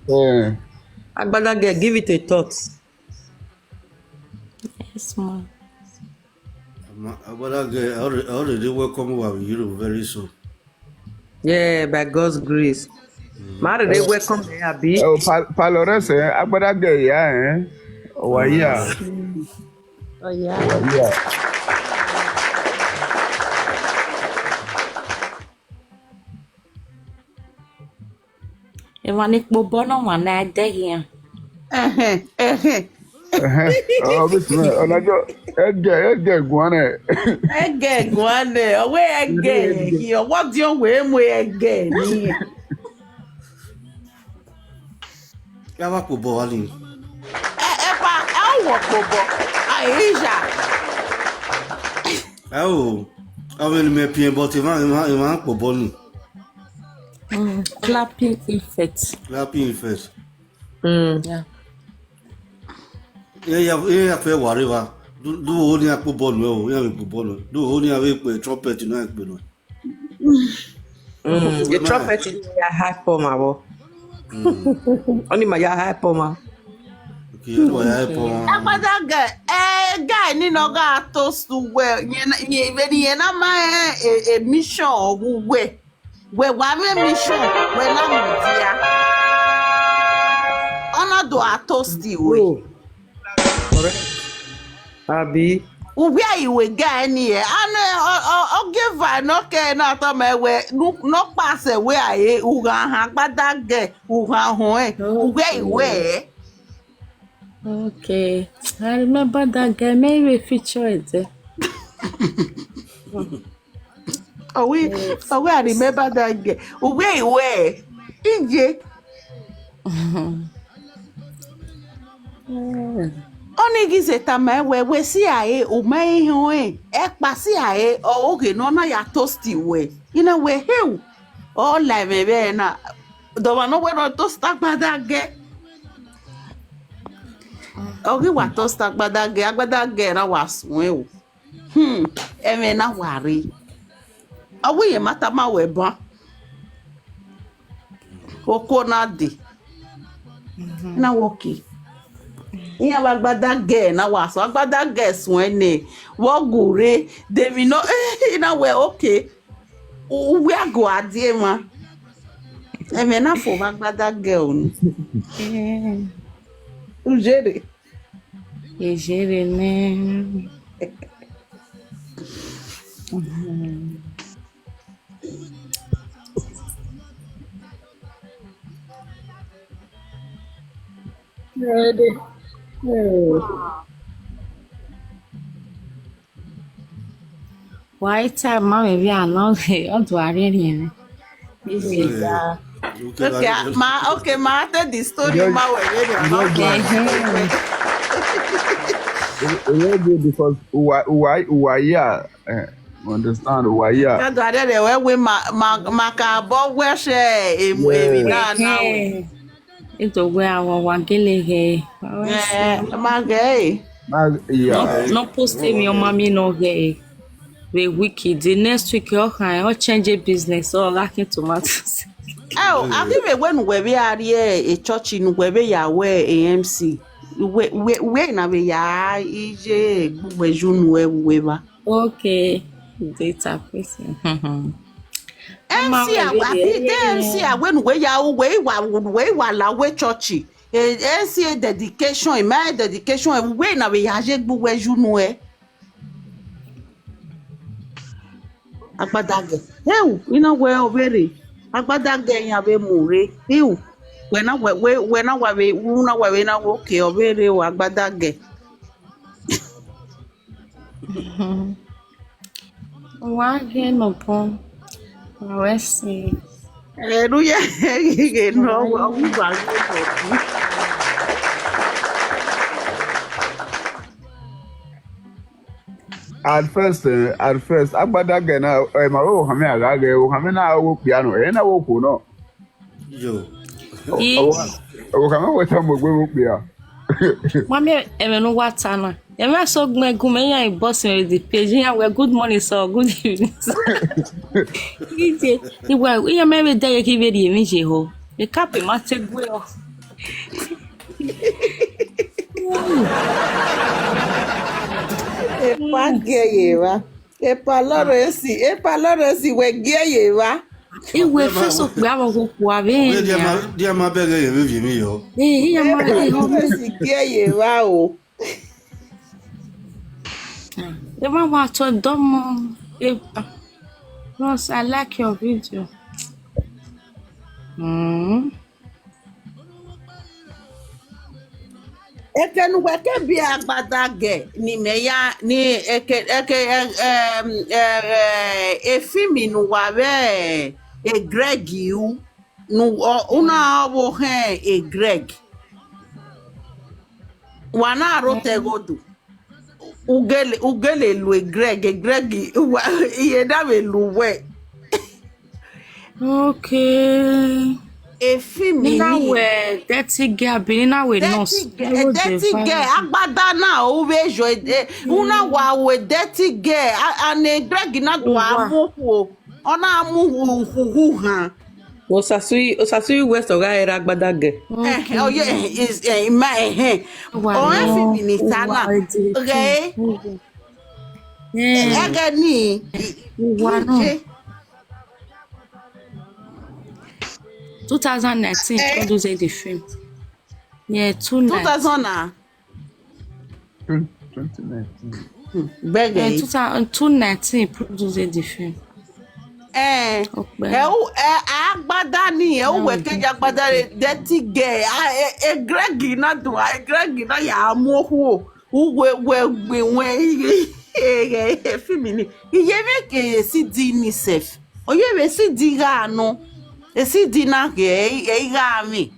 Agbadage give it a thought. Yes ma. But I already welcome our Europe very soon. Yeah, by God's grace. Mother, they welcome me, Abi. Palores agbadage ya Waya. Oh yeah. Waya. Ivani Bobono one I dey here. Oh, bisme onajo ege guane. Ege guane, owe ege. Here, what do you way ege? Ni. Yaba ko bo wali. Epa, ewo bobo. Aisha. Oh, awen me pien but e ma ko bo ni. Clapping effect. Clapping first. Yeah. Yeah, fe wari wa. Do o ni apo ball o, ya me po ball. Do o ni ave pe trumpet no pe no. The trumpet is your high form, abo. Only my high form. Okay, do ya po. Agbada guy ni no ga toast well. Ye very na my a mission we wa me mission we na media. Ona do a toast we. Abi. Ubi iwe guy ni e ane o give no ke na to me we no pass we aye u ga han agbada guy u ga ho e ubi iwe. Okay. I remember that guy. Maybe feature it. I remember that guy. Where? Ije. Oni gize tama we si aye o mai ho e pa si aye o oge no na ya toasty we. Ina we heu. O la bebe na. Do wa no we no toast agbada guy. Ogi wa toast agbada guy na wa sun e o. Eme na wari. Awo ye mata ma we ba. Oko na de. Na woki. Iya agbada guy na wa so agbada guy sun ene. Wo gure de mi no na we okay. We go adie ma. Eme na fo agbada guy onu. Ujere. Ejere ne. Ready. Why time mommy we are not on to our area. Okay, ma tell the story ma we It's good because Waya. Understand Waya. That are we maka bo we share e na na. Into where our wangele he. Ma gay. No post him your mommy no gay. We wicked. The next week you can change a business or lacking tomatoes. Oh, I think when we are here a church in where ya we AMC. We na we ya ije we junu we ba. Okay. Data person. MC when we ya we wa la we church. MC dedication, my dedication we na we ya je gbu we junu e. Agbadage. Heu, ina we obere. Agbadage yan be mure. Heu. We na we na okay obere o agbadage. Why no pon? Let's see. Hallelujah. No, we ba At first, agbadage na ma wo hame agage wo hame na wo piano na wo ko no. Yo. Wo hame wo ta mo gbe wo pia. Mami, no wata na. Eme so gun me yan boss me the page yan we good morning sir, good evening. Ije, iwa iya me dey ki be di mi je ho. E cap ma te gbe o. Epa geyeva. Epa loresi we geyeva. Iwe feso pe abo ko kwa be nya. Dia ma bege ye vi mi yo. Iya ma Epa homi. loresi geyeva o. The man was to dumb. Ross, I like your video. Eken weke bi agbada ge ni meya ni efimi nu wabe e Greg you nu una wo he e Greg wana rote godu ugele lu e Greg iye da we lu we Okay. efimi Nina ni we dirty girl, be nina we nurse. dirty girl agbada na o we jo una wa we dirty girl and Greg na do amuhu ona amuhu ha Osasui West Oga era agbada ge. oh yeah is my o efimi ni sana okay ege ni Wano. 2019 produced the film. Yeah, 2000 Beg 2019 produced the film. agbada ni o we keje agbada dirty girl Greg na do Greg na ya amuhu we efimi ni iye make si di ni sef oye we si di ga no esi di na ge ga mi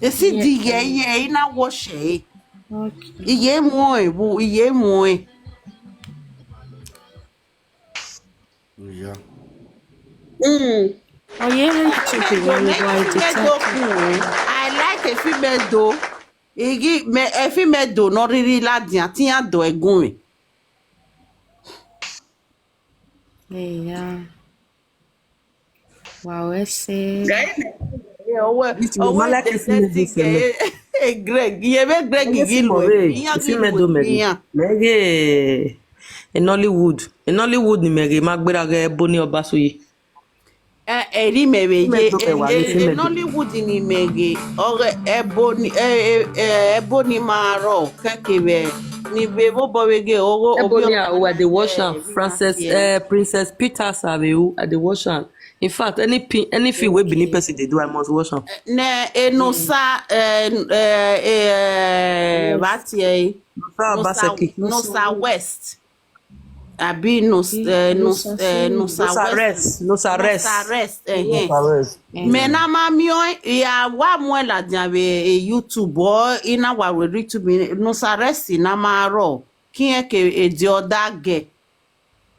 esi di ye na wo she iye mo ebu iye mo Yeah. Oh yeah, I like a female do igi me a female do no riri ladian ti an do egun mi yeah. Wow, ese. Greg, ye be Greg gilo. Mege in Nollywood ni mege magbera ge boni Obasoye. Eri mebe ye Nollywood ni mege ore eboni maro kekebe ni be bobo wege ogo Ebony I dey watch am Princess Peters Abehu I dey watch am. In fact, any film wey Benin person dey do, I must watch am. Ne enosa Nosa West. Abi Nosa Rest. Me na mami ya wa mo la diabe YouTube or ina wa we YouTube Nosa Rest na maro. Kin e ke e di odage.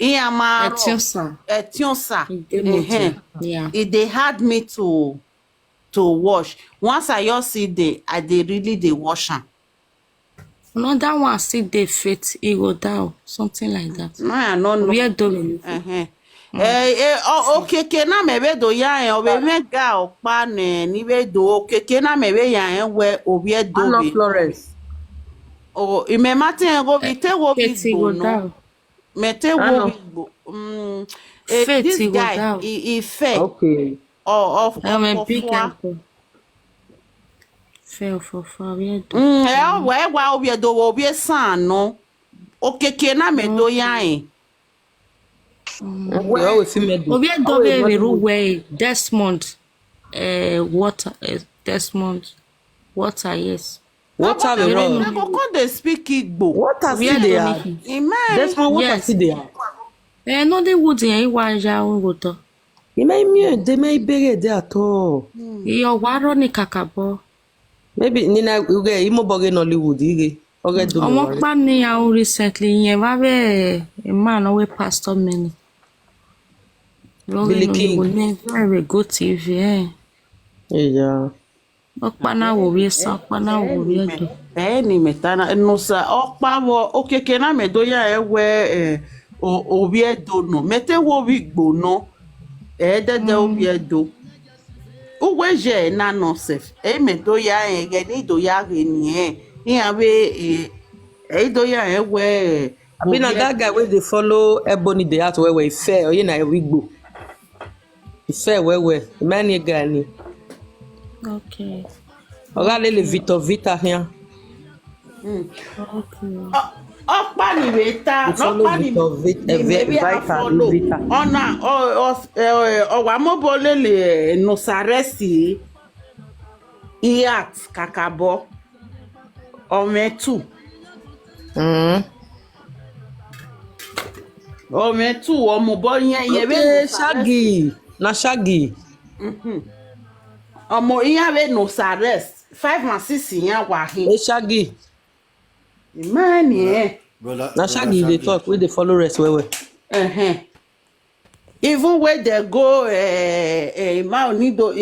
Yeah, they had me to wash. Once I just see they really wash them. No, that one still they fit ego down, something like that. No. We are doing. Okay, na mebe do ya obe mega opa ne ni be do okay na mebe ya we obi do be. Florence. Oh, imemate go bi te go bi no. Mete wo this guy he fair okay of big fair for we wa obi do obi san no okeke na medo yan we always see medo obi do be we Desmond water yes water the wrong. They go come dey speak Igbo. Water see they are. Desmond water see they are. No dey wood yẹn wa ja ogoto. Ime mi de me bere de ato. Iyo waro ni kakabo. Maybe nina uge imo boge Nollywood ige. Oge do. Omo pa ni ya recently yẹn ba be a man we pastor many. Billy King. Very good TV Yeah. Okpana wo bi edo. Ni metana nusa okpa wo okeke na medo ya ewe obi edo no. Mete wo bi gbo no. Dede obi edo. Uwe je na no sef. Medo ya ge ni do ya re ni Iyabe do ya ewe I been that guy where they follow Ebony the art where we fair, or you know, we go. Fair where many guy. Okay. Regarde les Vita here. Okay. Ọ̀pá ni Vita, ọ̀pá ni maybe I follow. Ọ̀nà ọ̀wà mọ́bọ̀ lele nusaresi iat kakabo ọ̀mẹ́tù. Ọ̀mẹ́tù ọmọbọ̀ yẹn bẹ́ẹ̀ Shaggy na Shaggy. Ọmọ ìyá bẹ́ẹ̀ nusaresi 5 and 6 yẹn wà hí. Shaggy. Man, yeah. Na Shaggy they talk, we they follow rest well. Even when they go, ma nido,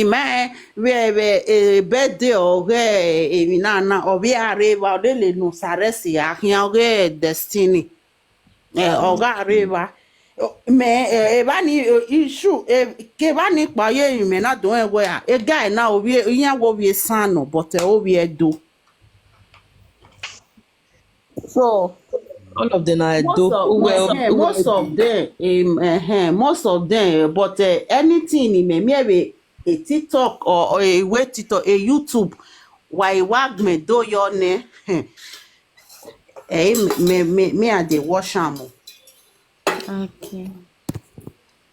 ma we birthday or we na or we arriva de le no saresi ya here destiny. Oga arriva. Me bani issue ke bani pa ye me na don e a guy na obi yan wo we san but obi do. So all of them are dope. Most of them, but anything in maybe a TikTok or a TikTok, a YouTube, why wag me do your name? Me I dey wash am. Okay.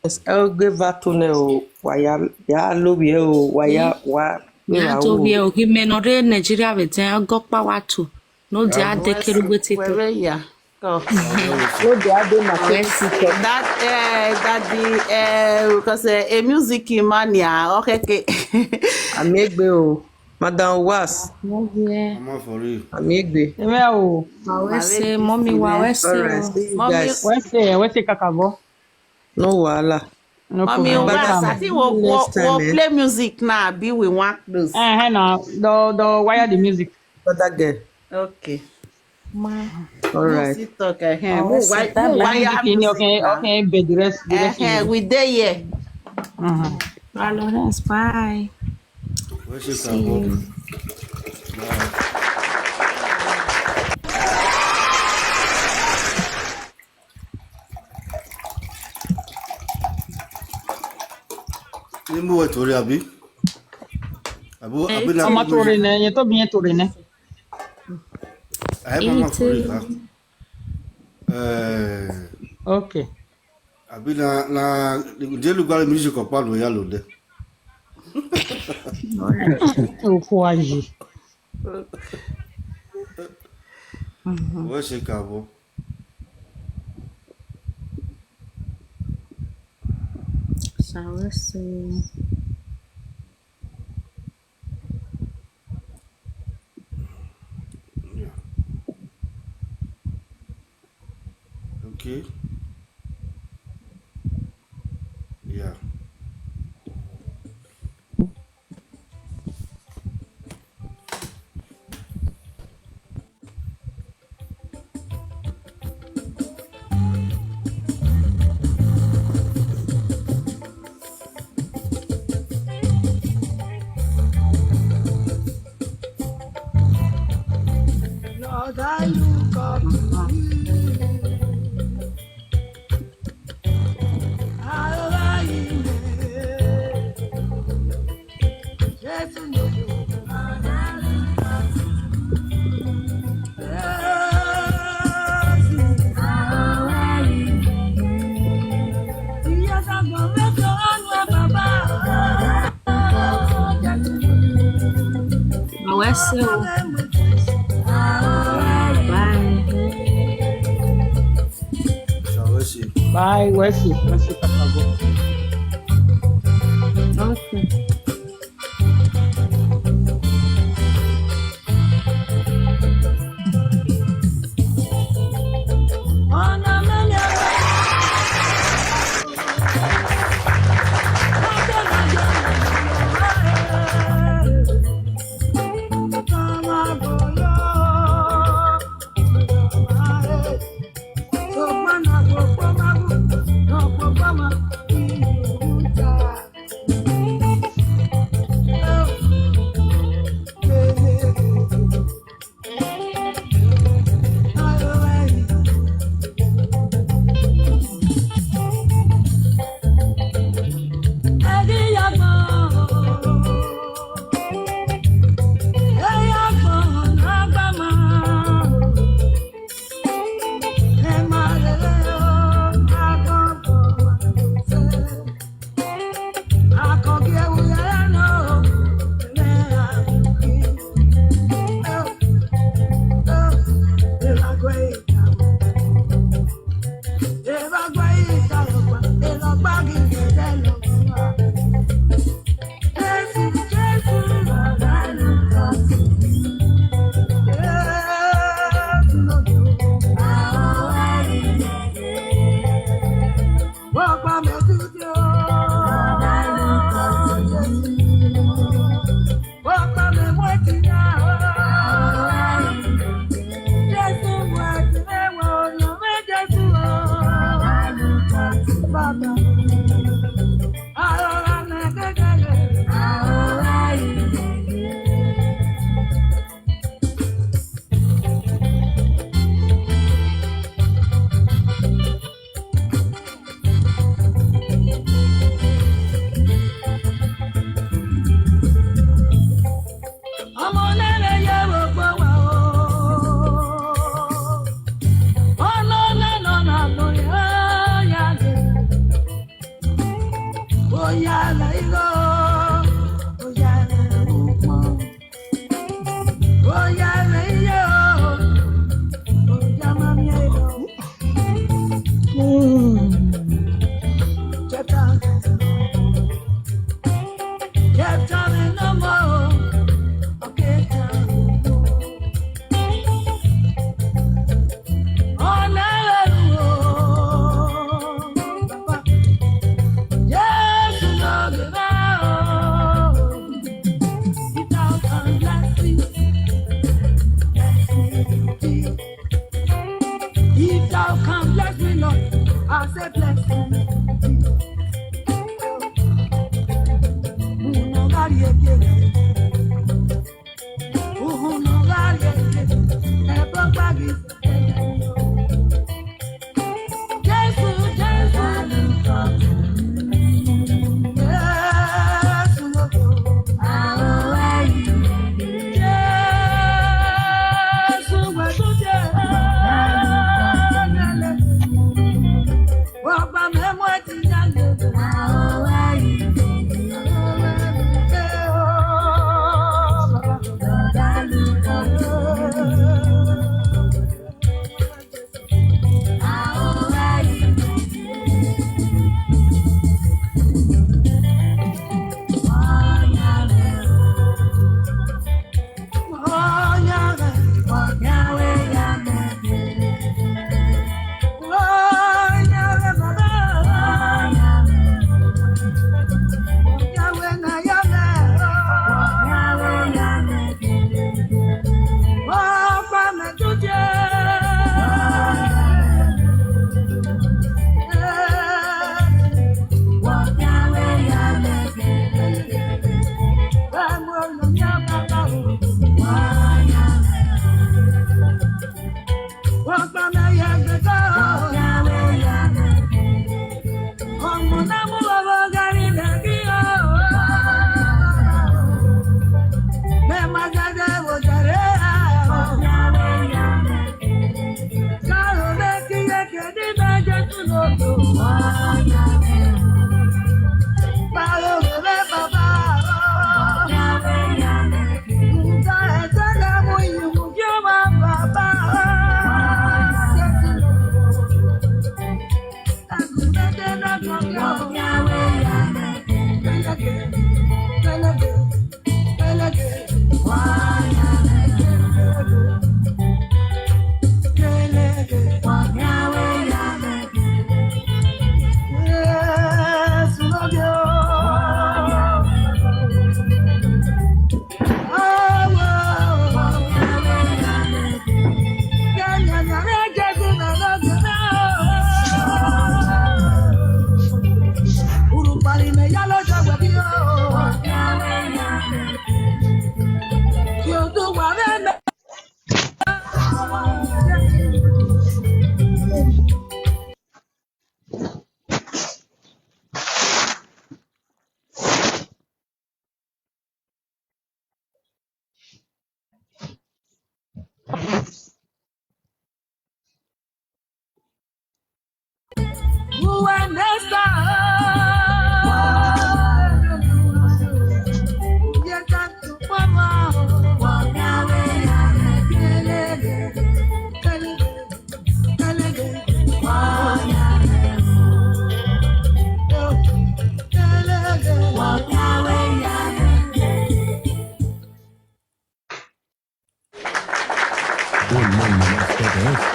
Es algo vatune o waya ya lobi o waya wa. Ya to bi o ki menore Nigeria we ten gokpa watu. No dia de kerugbe TikTok. Yeah. No dia de na TikTok. That because a music mania okay. Amegbe o. Madam Was. Yeah. I'm for you. Amegbe. o. Wese mommy wa wese. Mommy wese kakabo. No wahala. No Mommy, I think we'll play music now. Be we want this. Now the wire the music. That girl. Okay. All right. Okay, but the rest. We there, yeah. Lawrence, bye. See you. Ni mo we tori abi. Abi na ọmọ tó rí ne yẹn tó bí yẹn tó rí ne. Ai mama for you. Okay. Abi na de lugar music o pa lo ya lo de. O ko ayi. Wo se ka bo. So let's see. Okay. Yeah. Lord, I look up to you. Wese o. Bye, Wesley. Wesley kakabo. Okay. say blessing. Uno varie quiere. Uno varie quiere. E propagi. Jesus, Jesus. Yes, Lord. Yes, Lord. Ọba mẹ́mọ́ ti jáde.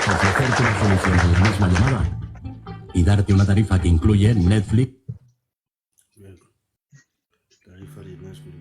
ofrecerte una solución en la misma llamada y darte una tarifa que incluye Netflix. Tarifa de Netflix.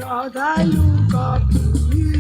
Lord, I look up to you.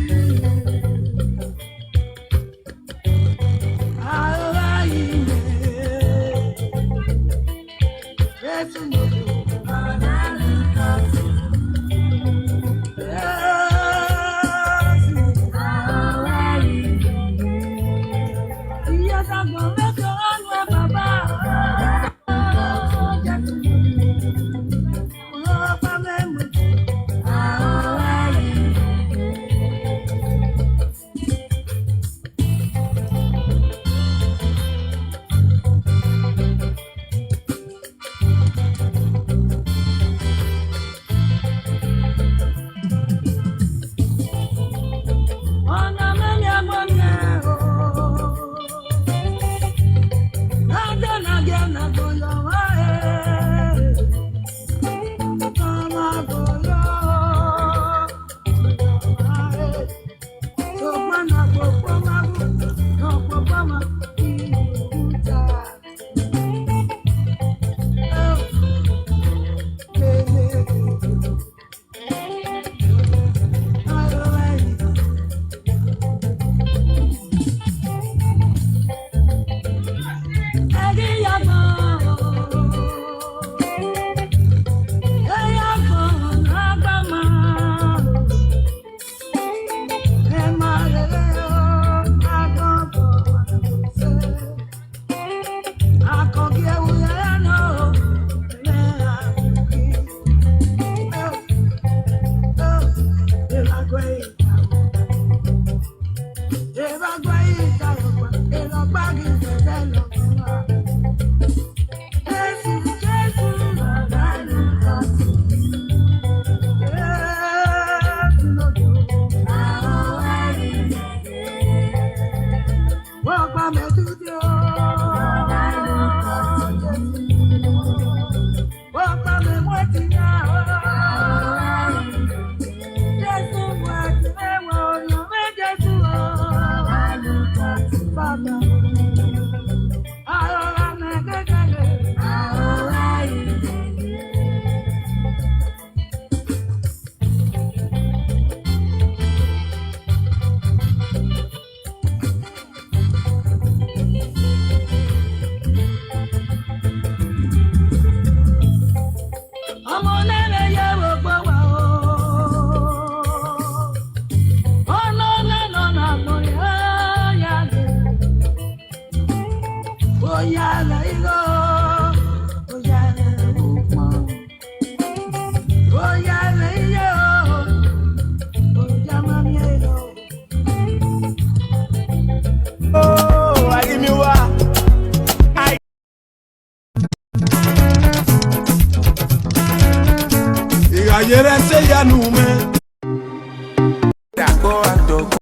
Ayere se yanu me.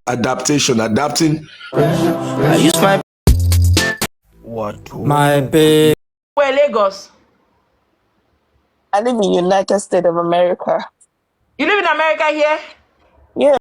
adapting. I use my babe. Where Lagos? I live in United States of America. You live in America here? Yeah.